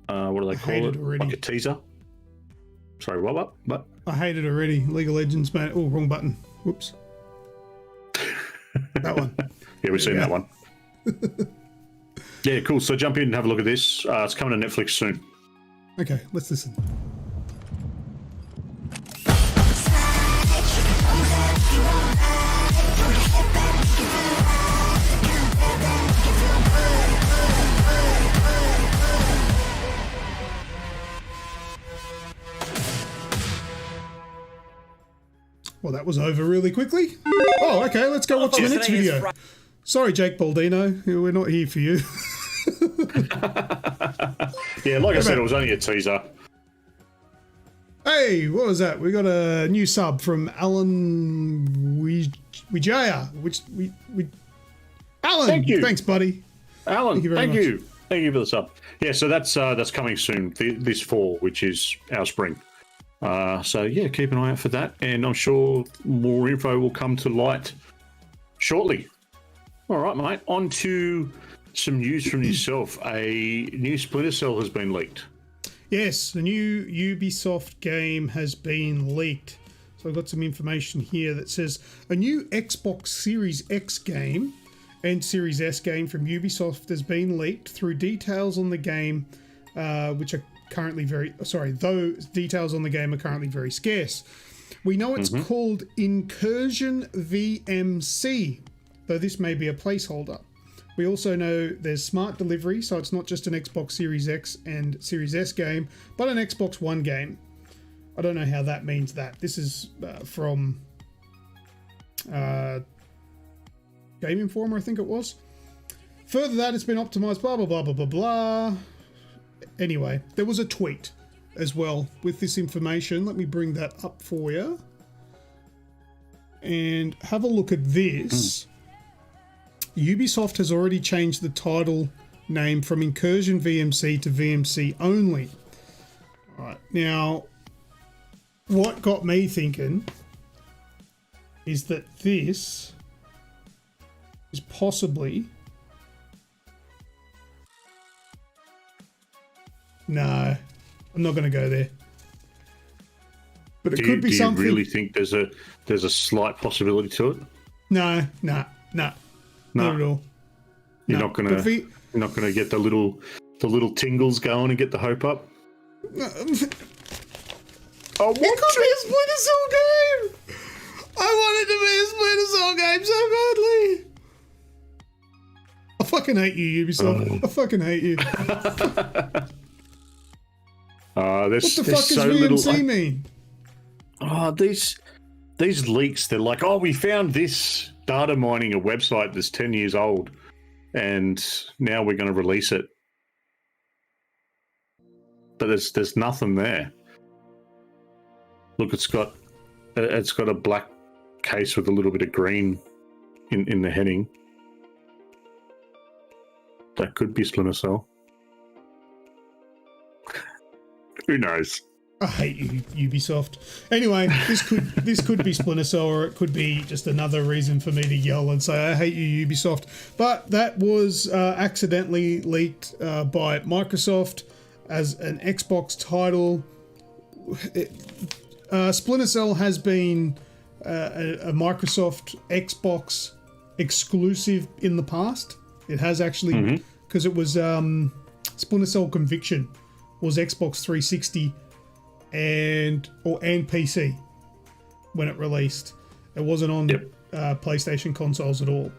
What do they call it? Like a teaser. Sorry, what? I hate it already. League of Legends, man. Oh, wrong button. Whoops. That one. Yeah, we've seen that one. Yeah, cool. So jump in and have a look at this. It's coming to Netflix soon. Okay, let's listen. Well, that was over really quickly. Oh, okay, let's go watch the next video. Sorry, Jake Baldino, we're not here for you. Yeah, like I said, it was only a teaser. Hey, what was that? We got a new sub from Alan Wijaya. Alan, thank you. Thanks, buddy. Alan, thank you very much. Thank you for the sub. Yeah, so that's coming soon this fall, which is our spring. So yeah, keep an eye out for that, and I'm sure more info will come to light shortly. All right, mate. On to some news from yourself. A new Splinter Cell has been leaked. Yes, the new Ubisoft game has been leaked. So I've got some information here that says a new Xbox Series X game and Series S game from Ubisoft has been leaked through details on the game, which are currently those details on the game are currently very scarce. We know it's called Incursion VMC, though this may be a placeholder. We also know there's smart delivery, so it's not just an Xbox Series X and Series S game, but an Xbox One game. I don't know how that means that. This is from Game Informer, I think it was. Further that, it's been optimized, blah, blah, blah, blah, blah, blah. Anyway, there was a tweet as well with this information. Let me bring that up for you. And have a look at this. Ubisoft has already changed the title name from Incursion VMC to VMC only. All right, now, what got me thinking is that this is possibly... No, I'm not going to go there. But it could be something... Do you really think there's a slight possibility to it? No. Not at all. You're not gonna get the little tingles going and get the hope up. It could be a Splinter Cell game. I want it to be a Splinter Cell game so badly. I fucking hate you, Ubisoft. I fucking hate you. What the fuck does VMC mean? Oh, these leaks. They're like, oh, we found this data mining a website that's 10 years old, and now we're going to release it. But there's nothing there. Look, it's got a black case with a little bit of green in the heading. That could be Splinter Cell. Who knows? I hate you, Ubisoft. Anyway, this could be Splinter Cell, or it could be just another reason for me to yell and say I hate you, Ubisoft. But that was accidentally leaked by Microsoft as an Xbox title. Splinter Cell has been a Microsoft Xbox exclusive in the past. It has actually, because it was Splinter Cell Conviction was Xbox 360 and PC when it released. It wasn't on PlayStation consoles at all.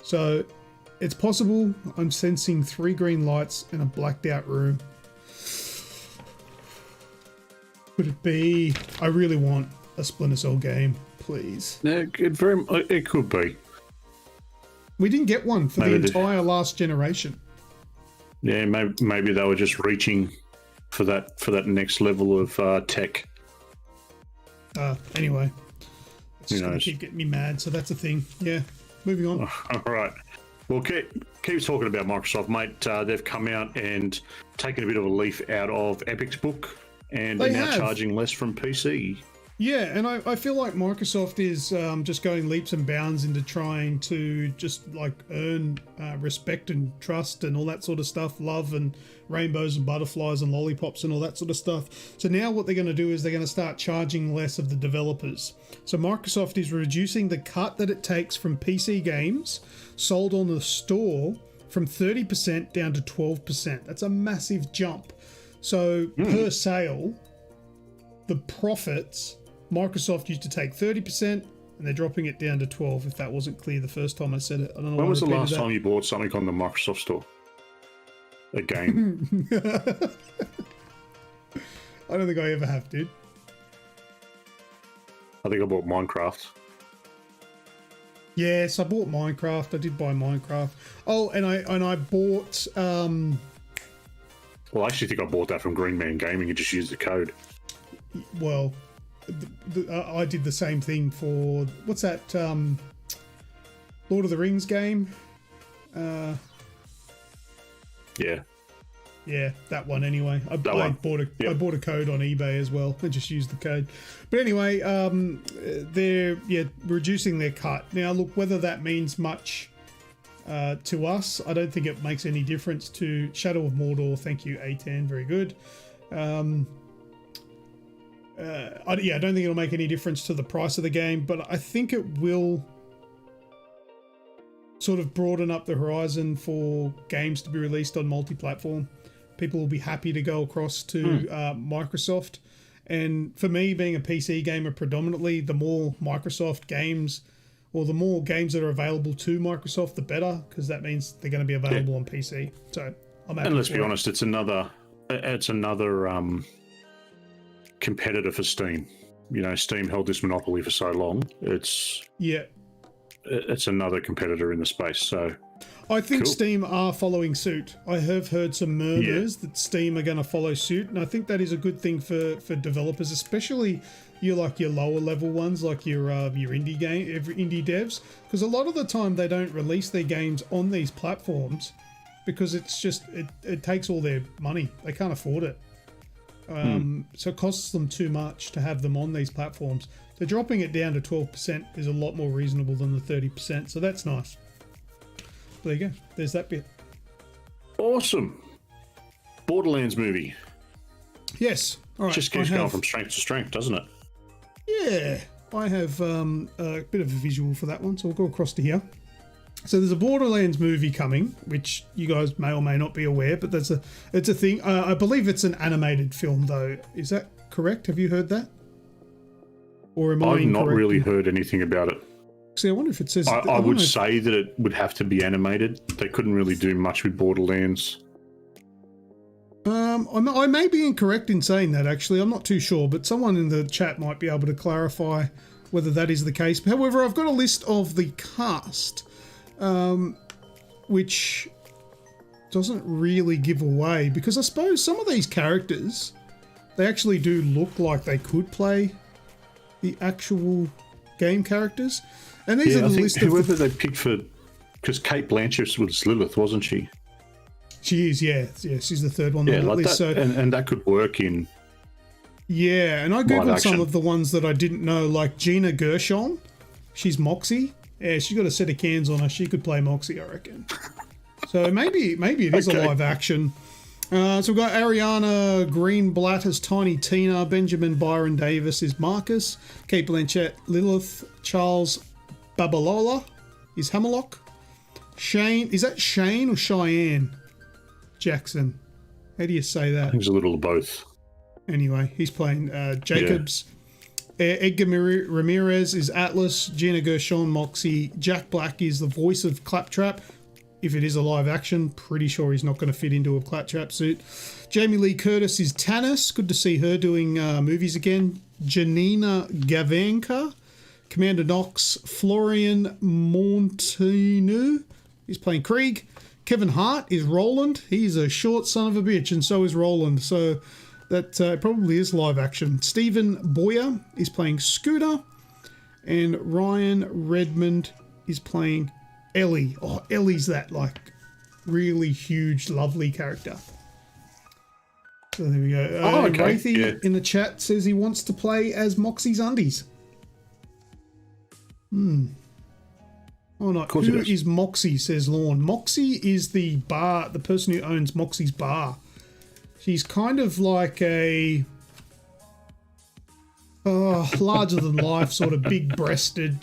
So it's possible. I'm sensing 3 green lights in a blacked out room. Could it be? I really want a Splinter Cell game, please. It could be. We didn't get one for the entire last generation. Yeah, maybe they were just reaching for that next level of tech. Anyway, it's just going to keep getting me mad, so that's a thing. Yeah, moving on. All right. Well, keep talking about Microsoft, mate. They've come out and taken a bit of a leaf out of Epic's book, and they're now charging less from PC. Yeah, and I feel like Microsoft is just going leaps and bounds into trying to just like earn respect and trust and all that sort of stuff, love and rainbows and butterflies and lollipops and all that sort of stuff. So now what they're going to do is they're going to start charging less of the developers. So Microsoft is reducing the cut that it takes from PC games sold on the store from 30% down to 12%. That's a massive jump. So per sale, the profits, Microsoft used to take 30%, and they're dropping it down to 12%, if that wasn't clear the first time I said it. I don't know. When was the last time you bought something on the Microsoft store? A game? I don't think I ever have, dude. I think I bought Minecraft. Yes, I bought Minecraft. I did buy Minecraft. Oh, and I bought... Well, I actually think I bought that from Green Man Gaming and just used the code. Well... I did the same thing for what's that Lord of the Rings game? Yeah. Yeah, that one anyway. I bought a code on eBay as well. I just used the code. But anyway, they're reducing their cut. Now, look, whether that means much to us, I don't think it makes any difference to Shadow of Mordor. Thank you, A10. Very good. I don't think it'll make any difference to the price of the game, but I think it will sort of broaden up the horizon for games to be released on multi-platform. People will be happy to go across to Microsoft. And for me, being a PC gamer predominantly, the more Microsoft games, or the more games that are available to Microsoft, the better, because that means they're going to be available on PC. So I'm happy. And let's be honest, it's another competitor for Steam. You know, Steam held this monopoly for so long. It's another competitor in the space. So I think Steam are following suit. I have heard some murmurs that Steam are going to follow suit, and I think that is a good thing for developers, especially your lower level ones, like your indie devs, because a lot of the time they don't release their games on these platforms because it's just it takes all their money. They can't afford it. So it costs them too much to have them on these platforms. So dropping it down to 12% is a lot more reasonable than the 30%. So that's nice. There you go. There's that bit. Awesome. Borderlands movie. Yes. All right. Just keeps going from strength to strength, doesn't it? Yeah. I have a bit of a visual for that one, so we'll go across to here. So there's a Borderlands movie coming, which you guys may or may not be aware, but it's a thing. I believe it's an animated film, though. Is that correct? Have you heard that? Or am I incorrect? I've not really heard anything about it. See, I wonder if it says... I would say that it would have to be animated. They couldn't really do much with Borderlands. I may be incorrect in saying that, actually. I'm not too sure, but someone in the chat might be able to clarify whether that is the case. However, I've got a list of the cast, which doesn't really give away, because I suppose some of these characters, they actually do look like they could play the actual game characters. And these are the list of whoever they picked for, because Kate Blanchett was Lilith, wasn't she? She is, yeah. She's the third one on that list. That, and that could work in. Yeah, and I googled some of the ones that I didn't know, like Gina Gershon. She's Moxie. Yeah, she's got a set of cans on her. She could play Moxie, I reckon. So maybe it is a live action. So we've got Ariana Greenblatt as Tiny Tina, Benjamin Byron Davis is Marcus, Kate Blanchett Lilith, Charles Babalola is Hammerlock, Shane, is that Shane or Cheyenne Jackson? How do you say that? I think it's a little of both. Anyway, he's playing Jacobs. Edgar Ramirez is Atlas, Gina Gershon Moxie, Jack Black is the voice of Claptrap. If it is a live action, pretty sure he's not going to fit into a Claptrap suit. Jamie Lee Curtis is Tanis. Good to see her doing movies again. Janina Gavanka. Commander Knox. Florian Montinu. He's playing Krieg. Kevin Hart is Roland. He's a short son of a bitch, and so is Roland. So that probably is live action. Stephen Boyer is playing Scooter. And Ryan Redmond is playing Ellie. Oh, Ellie's that, like, really huge, lovely character. So there we go. Wraithy in the chat says he wants to play as Moxie's undies. Oh, no. Who is Moxie, says Lorne. Moxie is the person who owns Moxie's bar. She's kind of like a larger than life, sort of big breasted.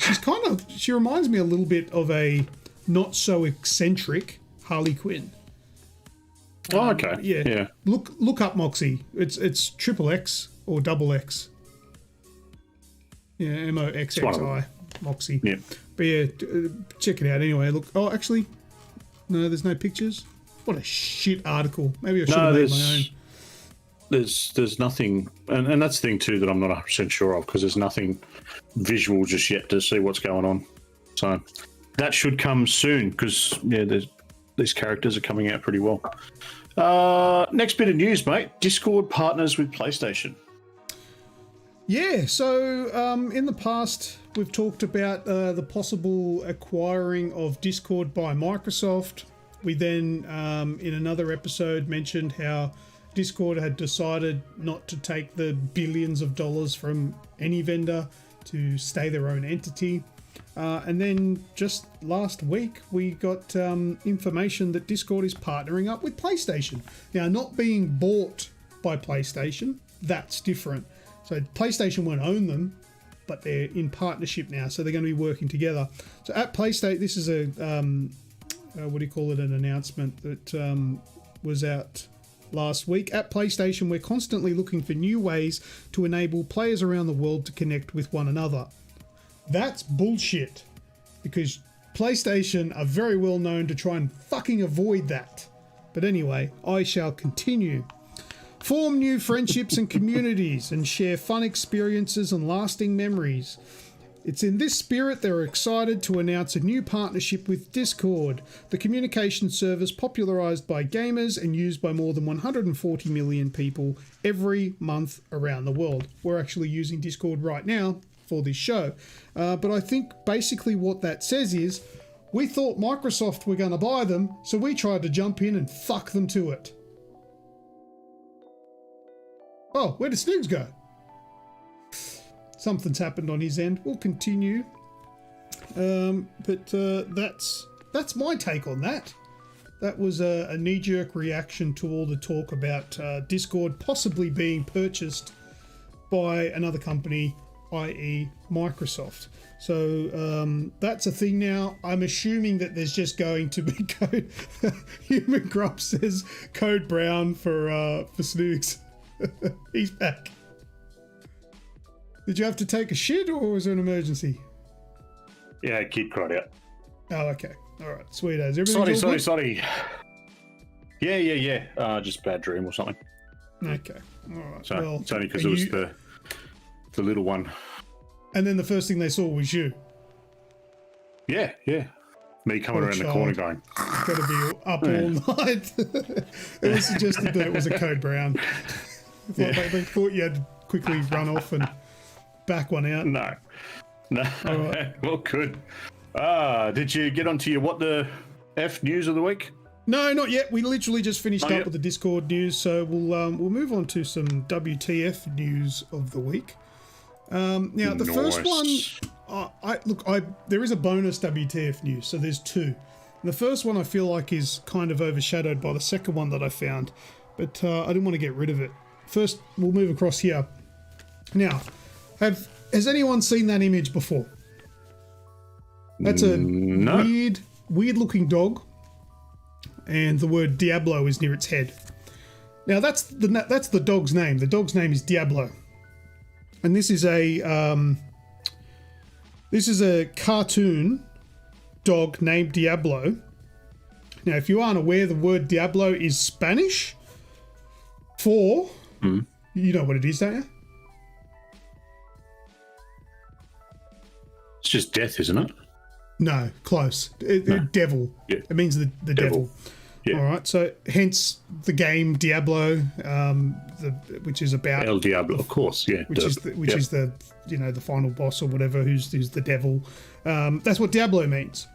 She reminds me a little bit of a not so eccentric Harley Quinn. Oh, okay. Yeah. Look up Moxie. It's triple X or double X. Yeah, MOXXI Moxie. Yeah. But yeah, check it out anyway. Look. Oh, actually, no, there's no pictures. What a shit article. Maybe I should have made my own. There's nothing, and that's the thing too that I'm not 100% sure of, because there's nothing visual just yet to see what's going on. So that should come soon, because these characters are coming out pretty well. Next bit of news, mate. Discord partners with PlayStation. Yeah, so in the past we've talked about the possible acquiring of Discord by Microsoft. We then, in another episode, mentioned how Discord had decided not to take the billions of dollars from any vendor to stay their own entity. And then just last week, we got information that Discord is partnering up with PlayStation. Now, not being bought by PlayStation, that's different. So PlayStation won't own them, but they're in partnership now, so they're going to be working together. So at PlayStation, this is a, what do you call it, an announcement that was out last week. At PlayStation, we're constantly looking for new ways to enable players around the world to connect with one another. That's bullshit, because PlayStation are very well known to try and fucking avoid that. But anyway, I shall continue. Form new friendships and communities and share fun experiences and lasting memories. It's in this spirit they're excited to announce a new partnership with Discord, the communication service popularized by gamers and used by more than 140 million people every month around the world. We're actually using Discord right now for this show. But I think basically what that says is we thought Microsoft were going to buy them, so we tried to jump in and fuck them to it. Oh, where did Snoogs go? Something's happened on his end. We'll continue. But that's my take on that. That was a knee-jerk reaction to all the talk about Discord possibly being purchased by another company, i.e. Microsoft. So that's a thing now. I'm assuming that there's just going to be code. Human Grub says code brown for Snoogs. He's back. Did you have to take a shit or was there an emergency? Yeah, kid cried out. Oh, okay. All right. Sweet as. Sorry. Yeah. Just bad dream or something. Okay. All right. So well, it's only because it was the little one. And then the first thing they saw was you. Yeah. Me coming around the corner going. Got to be up all night. It was suggested that it was a code brown. They thought you had to quickly run off and back one out. No. Right. Well, good. Did you get onto your what the F news of the week? No, not yet. We literally just finished up with the Discord news, so we'll move on to some WTF news of the week. Now the first one, there is a bonus WTF news, so there's two. And the first one I feel like is kind of overshadowed by the second one that I found, but I didn't want to get rid of it. First, we'll move across here. Now, has anyone seen that image before? That's a weird looking dog, and the word Diablo is near its head. Now that's the dog's name. The dog's name is Diablo, and this is a cartoon dog named Diablo. Now, if you aren't aware, the word Diablo is Spanish for you know what it is, don't you? It's just death, isn't it? No, close. Devil. Yeah. It means the devil. Yeah. All right. So hence the game Diablo, which is about El Diablo, of course. Yeah. Which is the the final boss or whatever, who's the devil. That's what Diablo means.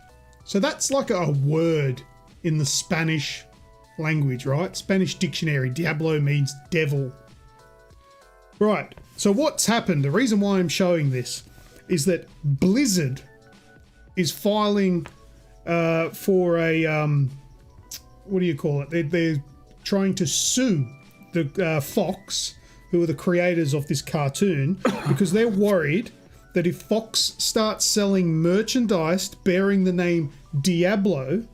So that's like a word in the Spanish language, right? Spanish dictionary. Diablo means devil. Right. So what's happened? The reason why I'm showing this is that Blizzard is filing for a what do you call it? They're trying to sue the Fox, who are the creators of this cartoon, because they're worried that if Fox starts selling merchandise bearing the name Diablo,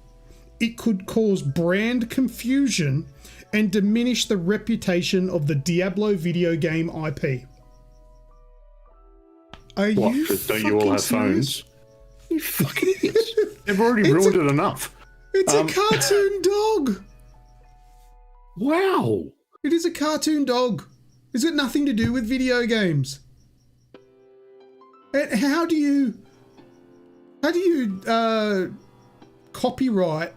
it could cause brand confusion and diminish the reputation of the Diablo video game IP. Don't you all have phones? You fucking idiots. They've already ruined it enough. It's a cartoon dog. Wow. It is a cartoon dog. It's got nothing to do with video games. And how do you copyright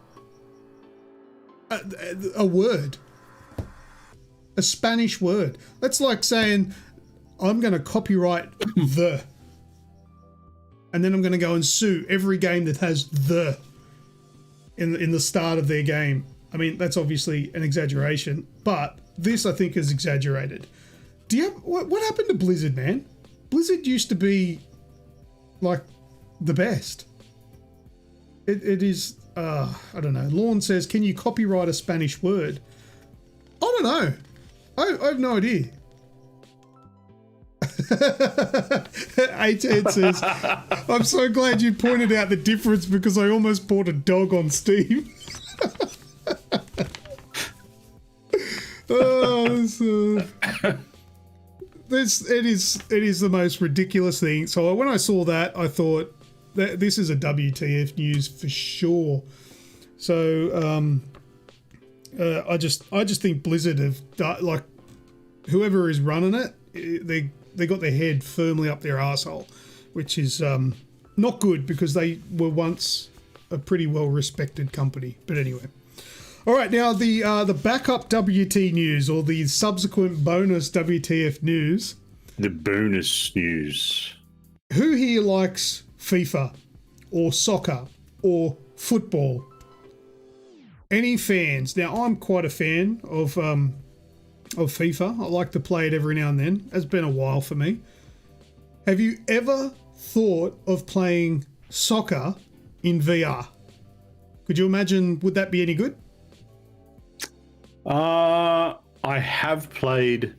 a word? A Spanish word. That's like saying, I'm going to copyright the. And then I'm going to go and sue every game that has the. in the start of their game. I mean, that's obviously an exaggeration, but this I think is exaggerated. Do you have, what happened to Blizzard, man? Blizzard used to be like the best. It is. I don't know. Lorne says, "Can you copyright a Spanish word?" I don't know. I have no idea. A10 says, "I'm so glad you pointed out the difference because I almost bought a dog on Steam." It is the most ridiculous thing. So when I saw that, I thought that this is a WTF news for sure. So I just think Blizzard have like whoever is running it, they got their head firmly up their arsehole, which is not good because they were once a pretty well respected company. But anyway. All right, now the backup WT news or the subsequent bonus WTF news. The bonus news. Who here likes FIFA or soccer or football? Any fans? Now, I'm quite a fan of FIFA. I like to play it every now and then. It's been a while for me. Have you ever thought of playing soccer in VR? Could you imagine, would that be any good? I have played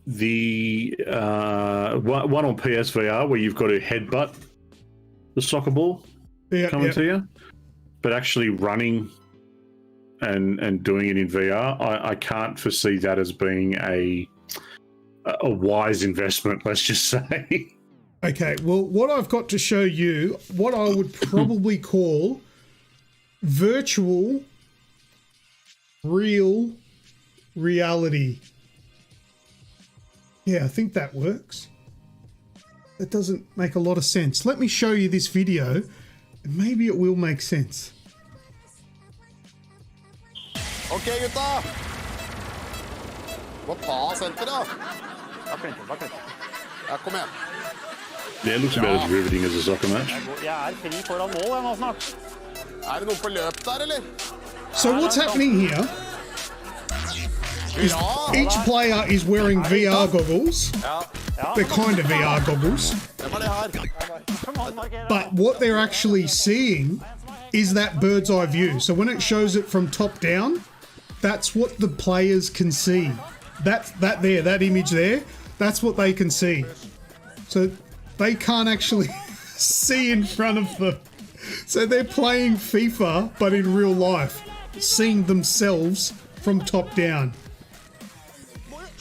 the one on PSVR where you've got to headbutt the soccer ball coming to you, but actually running and doing it in VR, I can't foresee that as being a wise investment. Let's just say. Okay, well, what I've got to show you, what I would probably call virtual real reality. Yeah, I think that works. That doesn't make a lot of sense. Let me show you this video and maybe it will make sense. Okay, gutta. Må ta senter, da. Ja, kom igjen. Yeah, it looks about as riveting as a soccer match. Jeg fri foran mål, jeg nå snart. Det noen på løp der, eller? So what's happening here is each player is wearing VR goggles. They're kind of VR goggles. But what they're actually seeing is that bird's eye view. So when it shows it from top down, that's what the players can see. That image there, that's what they can see. So they can't actually see in front of them. So they're playing FIFA, but in real life, seeing themselves from top down.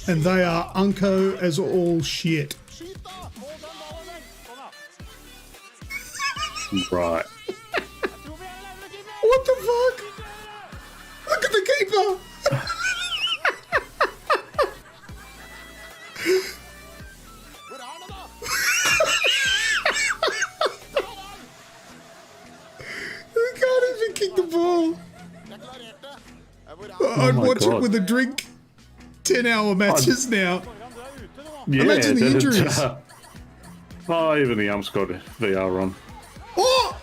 And they are unco as all shit. Right. What the fuck? Look at the keeper! He can't even kick the ball. I'd watch it with a drink. 10-hour matches now. Yeah, imagine the injuries. Even the ump's got VR on. Oh!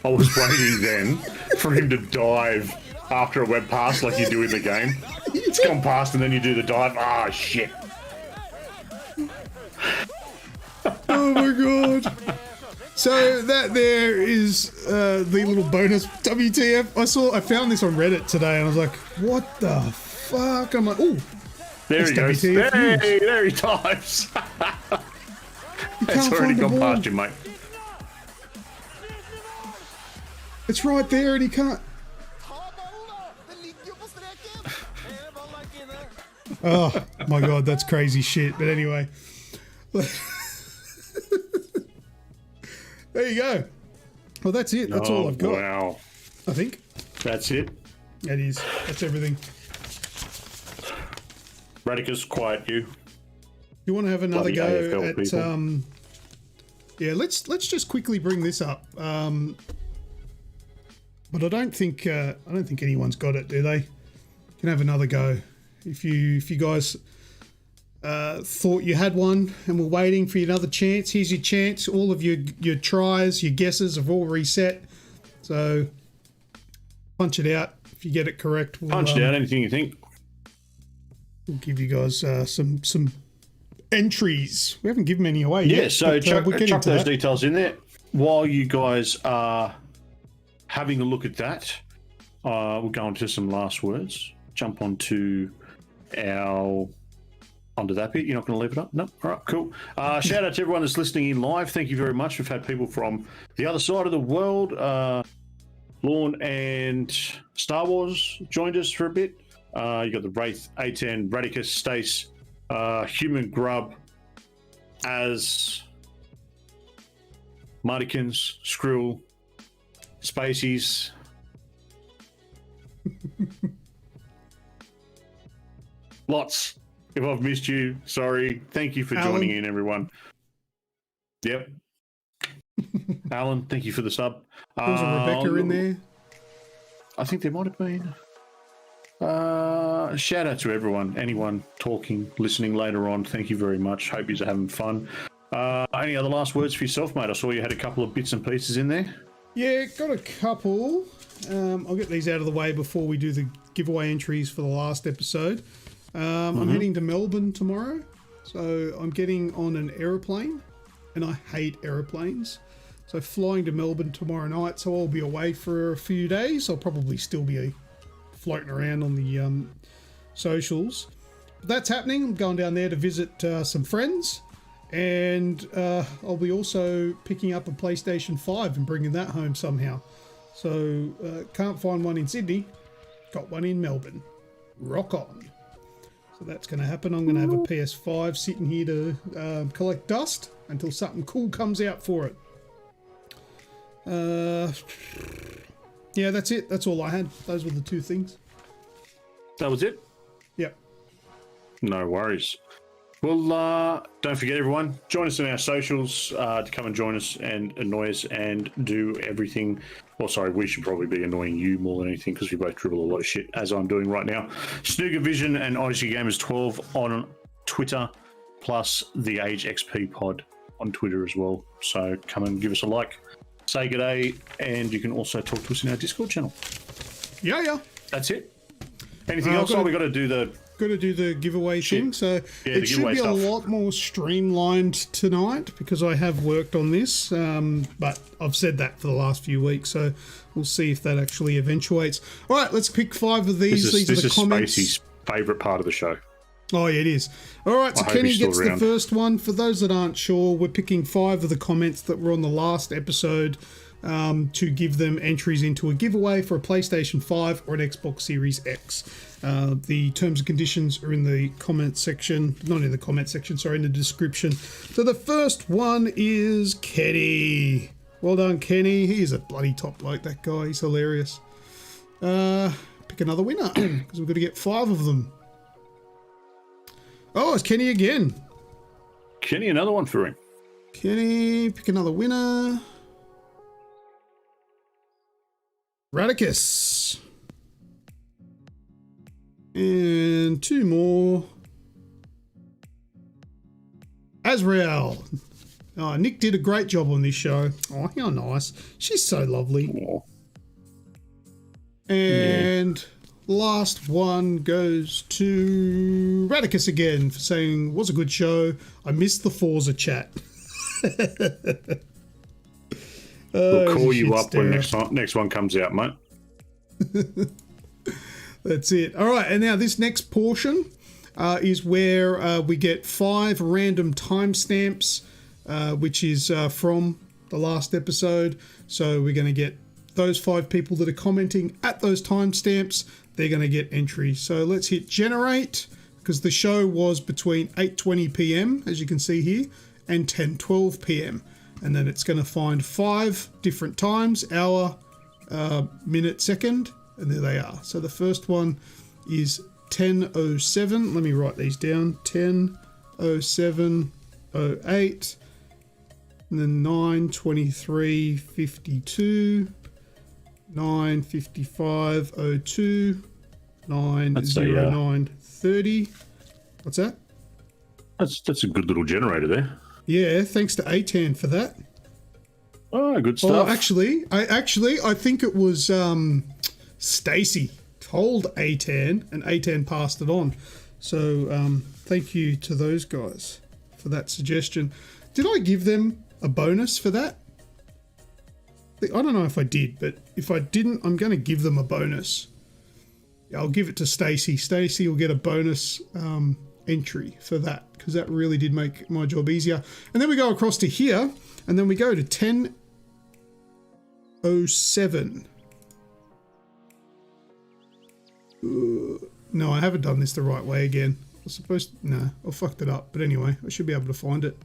No! I was waiting then for him to dive after a web pass like you do in the game. It's gone past and then you do the dive. Ah, shit. Oh my god. So that there is the little bonus WTF. I found this on Reddit today and I was like, what the fuck? I'm like, oh, there he goes. There he dives. It's already gone past you, mate. It's right there and he can't. Oh my god, that's crazy shit. But anyway. There you go. Well, that's it. That's all I've got. Wow. I think. That's it. That is. That's everything. Radicus, quiet you. You want to have another Bloody go AFL at people. Yeah, let's just quickly bring this up. But I don't think anyone's got it, do they? You can have another go. If you guys thought you had one and were waiting for another chance, here's your chance. All of your tries, your guesses have all reset. So punch it out. If you get it correct, we'll, punch it out. Anything you think. We'll give you guys some entries. We haven't given any away yet. Yeah, so but, chuck those details in there. While you guys are having a look at that, we'll go into some last words. Jump onto onto that bit. You're not going to leave it up? No? All right, cool. Shout out to everyone that's listening in live. Thank you very much. We've had people from the other side of the world. Lorne and Star Wars joined us for a bit. You got the Wraith, A10, Radicus, Stace, Human Grub, as Martikins, Skrill, Spaceys. Lots. If I've missed you, sorry. Thank you for joining in, everyone. Yep. Alan, thank you for the sub. There's a Rebecca in there. I think there might have been. Shout out to everyone, anyone talking, listening later on. Thank you very much. Hope you're having fun. Any other last words for yourself, mate? I saw you had a couple of bits and pieces in there. Yeah, got a couple. I'll get these out of the way before we do the giveaway entries for the last episode. I'm heading to Melbourne tomorrow, so I'm getting on an aeroplane, and I hate aeroplanes. So flying to Melbourne tomorrow night, so I'll be away for a few days. I'll probably still be floating around on the socials. But that's happening. I'm going down there to visit some friends, and I'll be also picking up a PlayStation 5 and bringing that home somehow. So can't find one in Sydney, got one in Melbourne. Rock on. So that's going to happen. I'm going to have a PS5 sitting here to collect dust until something cool comes out for it. Yeah, that's it. That's all I had. Those were the two things. That was it? Yep. No worries. Well, don't forget, everyone, join us on our socials to come and join us and annoy us and do everything. Well, sorry, we should probably be annoying you more than anything because we both dribble a lot of shit, as I'm doing right now. Snooga Vision and Odyssey Gamers 12 on Twitter, plus the AGExp pod on Twitter as well. So come and give us a like, say good day, and you can also talk to us in our Discord channel. Yeah. That's it. Anything else? We got to do the giveaway thing. So yeah, it should be a lot more streamlined tonight because I have worked on this, but I've said that for the last few weeks, so we'll see if that actually eventuates. All right, let's pick 5 of these. These are the comments. Spacey's favourite part of the show. Oh, yeah, it is. All right, so Kenny gets the first one. For those that aren't sure, we're picking 5 of the comments that were on the last episode to give them entries into a giveaway for a PlayStation 5 or an Xbox Series X. The terms and conditions are in the comment section. Not in the comment section, sorry, in the description. So the first one is Kenny. Well done, Kenny. He's a bloody top bloke, that guy. He's hilarious. Pick another winner because we've got to get 5 of them. Oh, it's Kenny again. Kenny, another one for him. Kenny, pick another winner. Radicus. And 2 more. Azrael. Oh, Nick did a great job on this show. Oh, how nice. She's so lovely. Oh. And last one goes to Radicus again for saying, was a good show. I missed the Forza chat. We'll call you up when next one comes out, mate. That's it. All right, and now this next portion is where we get 5 random timestamps, which is from the last episode. So we're going to get those 5 people that are commenting at those timestamps. They're going to get entries. So let's hit generate, because the show was between 8:20 p.m., as you can see here, and 10:12 p.m. And then it's going to find 5 different times, hour, minute, second, and there they are. So the first one is 10:07. Let me write these down. 10:07:08, and then 9:23:52, 9:55:02, 9:09:30. What's that? That's a good little generator there. Yeah, thanks to Atan for that. Oh, good stuff. Oh, I think it was Stacy told Atan, and Atan passed it on. So thank you to those guys for that suggestion. Did I give them a bonus for that? I don't know if I did, but if I didn't, I'm going to give them a bonus. I'll give it to Stacy. Stacy will get a bonus entry for that, because that really did make my job easier. And then we go across to here, and then we go to 10:07. No, I haven't done this the right way again. I was supposed to, no, I fucked it up. But anyway, I should be able to find it.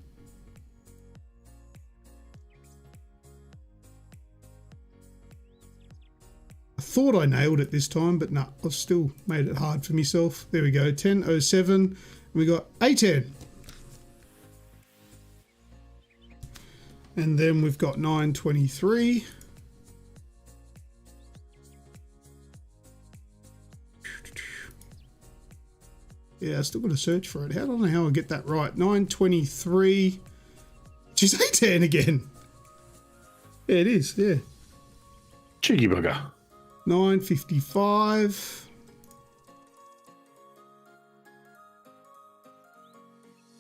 I thought I nailed it this time, but no, I've still made it hard for myself. There we go, 10:07. We got A10. And then we've got 9:23. Yeah, I still got to search for it. I don't know how I get that right. 9:23. She's A10 again. Yeah, it is, yeah. Cheeky bugger. 9:55.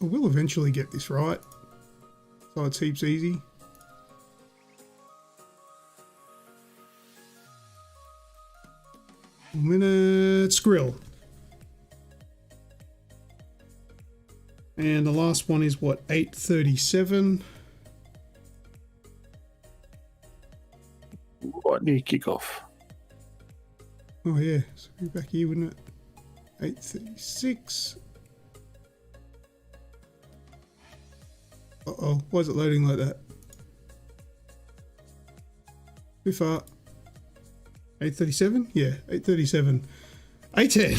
I will eventually get this right, so it's heaps easy. Minute Skrill. And the last one is what, 8:37. Right near kickoff. Oh yeah, so be back here, wouldn't it? 8:36. Uh-oh, why is it loading like that? Too far. 8:37? Yeah, 8:37. 8:10.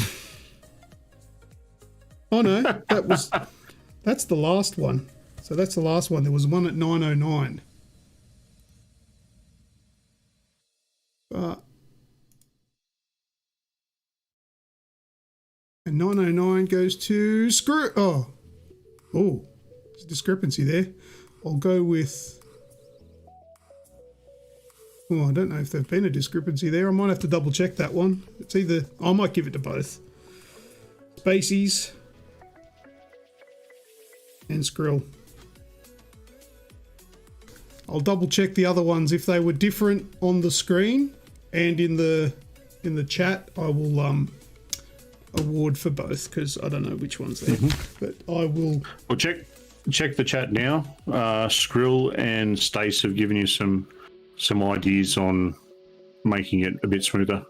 Oh no, that's the last one. So that's the last one. There was one at 9:09. And 9:09 goes to screw. Oh, there's a discrepancy there. I'll go with. Oh, I don't know if there's been a discrepancy there. I might have to double check that one. It's either. I might give it to both. Spacies and Skrill. I'll double check the other ones if they were different on the screen and in the chat. I will award for both, because I don't know which one's there, but I will. Well, check the chat now. Skrill and Stace have given you some ideas on making it a bit smoother.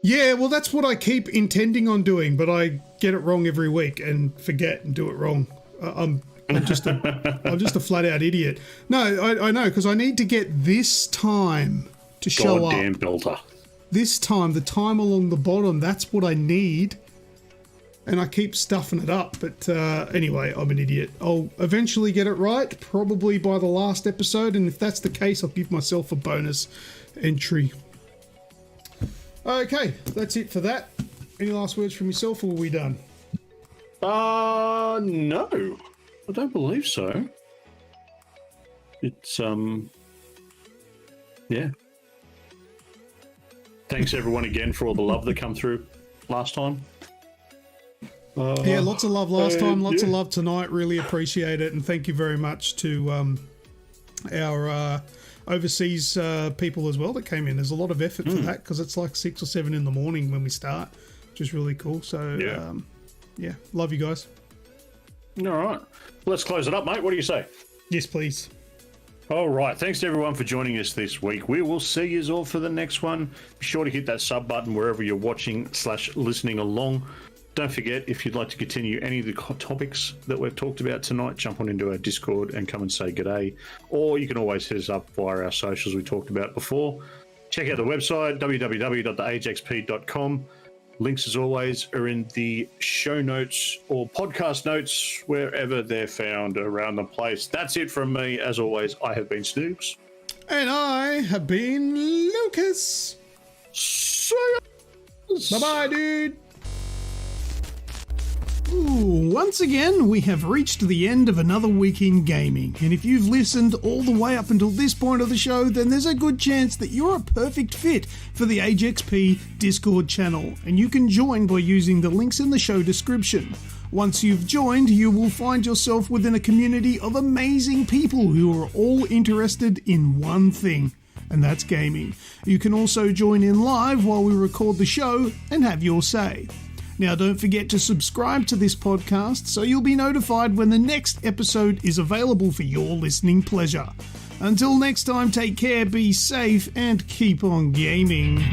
Yeah, well, that's what I keep intending on doing, but I get it wrong every week and forget and do it wrong. I'm just a flat out idiot. No, I know, because I need to get this time to show Goddamn up. belter. This time, the time along the bottom, that's what I need. And I keep stuffing it up. But anyway, I'm an idiot. I'll eventually get it right, probably by the last episode. And if that's the case, I'll give myself a bonus entry. Okay, that's it for that. Any last words from yourself, or are we done? No. I don't believe so. It's, yeah. Thanks everyone again for all the love that come through last time. Yeah, lots of love last time, lots of love tonight. Really appreciate it, and thank you very much to our overseas people as well that came in. There's a lot of effort for that, because it's like 6 or 7 in the morning when we start, which is really cool. So yeah, love you guys. All right, let's close it up, mate. What do you say? Yes, please. All right, thanks to everyone for joining us this week. We will see you all for the next one. Be sure to hit that sub button wherever you're watching/listening along. Don't forget, if you'd like to continue any of the topics that we've talked about tonight, jump on into our Discord and come and say g'day. Or you can always hit us up via our socials we talked about before. Check out the website, www.theagexp.com. Links, as always, are in the show notes or podcast notes, wherever they're found around the place. That's it from me. As always, I have been Snoogs. And I have been Lucas. See ya. Bye-bye, dude. Ooh, once again, we have reached the end of another week in gaming, and if you've listened all the way up until this point of the show, then there's a good chance that you're a perfect fit for the AGExp Discord channel, and you can join by using the links in the show description. Once you've joined, you will find yourself within a community of amazing people who are all interested in one thing, and that's gaming. You can also join in live while we record the show and have your say. Now, don't forget to subscribe to this podcast so you'll be notified when the next episode is available for your listening pleasure. Until next time, take care, be safe, and keep on gaming.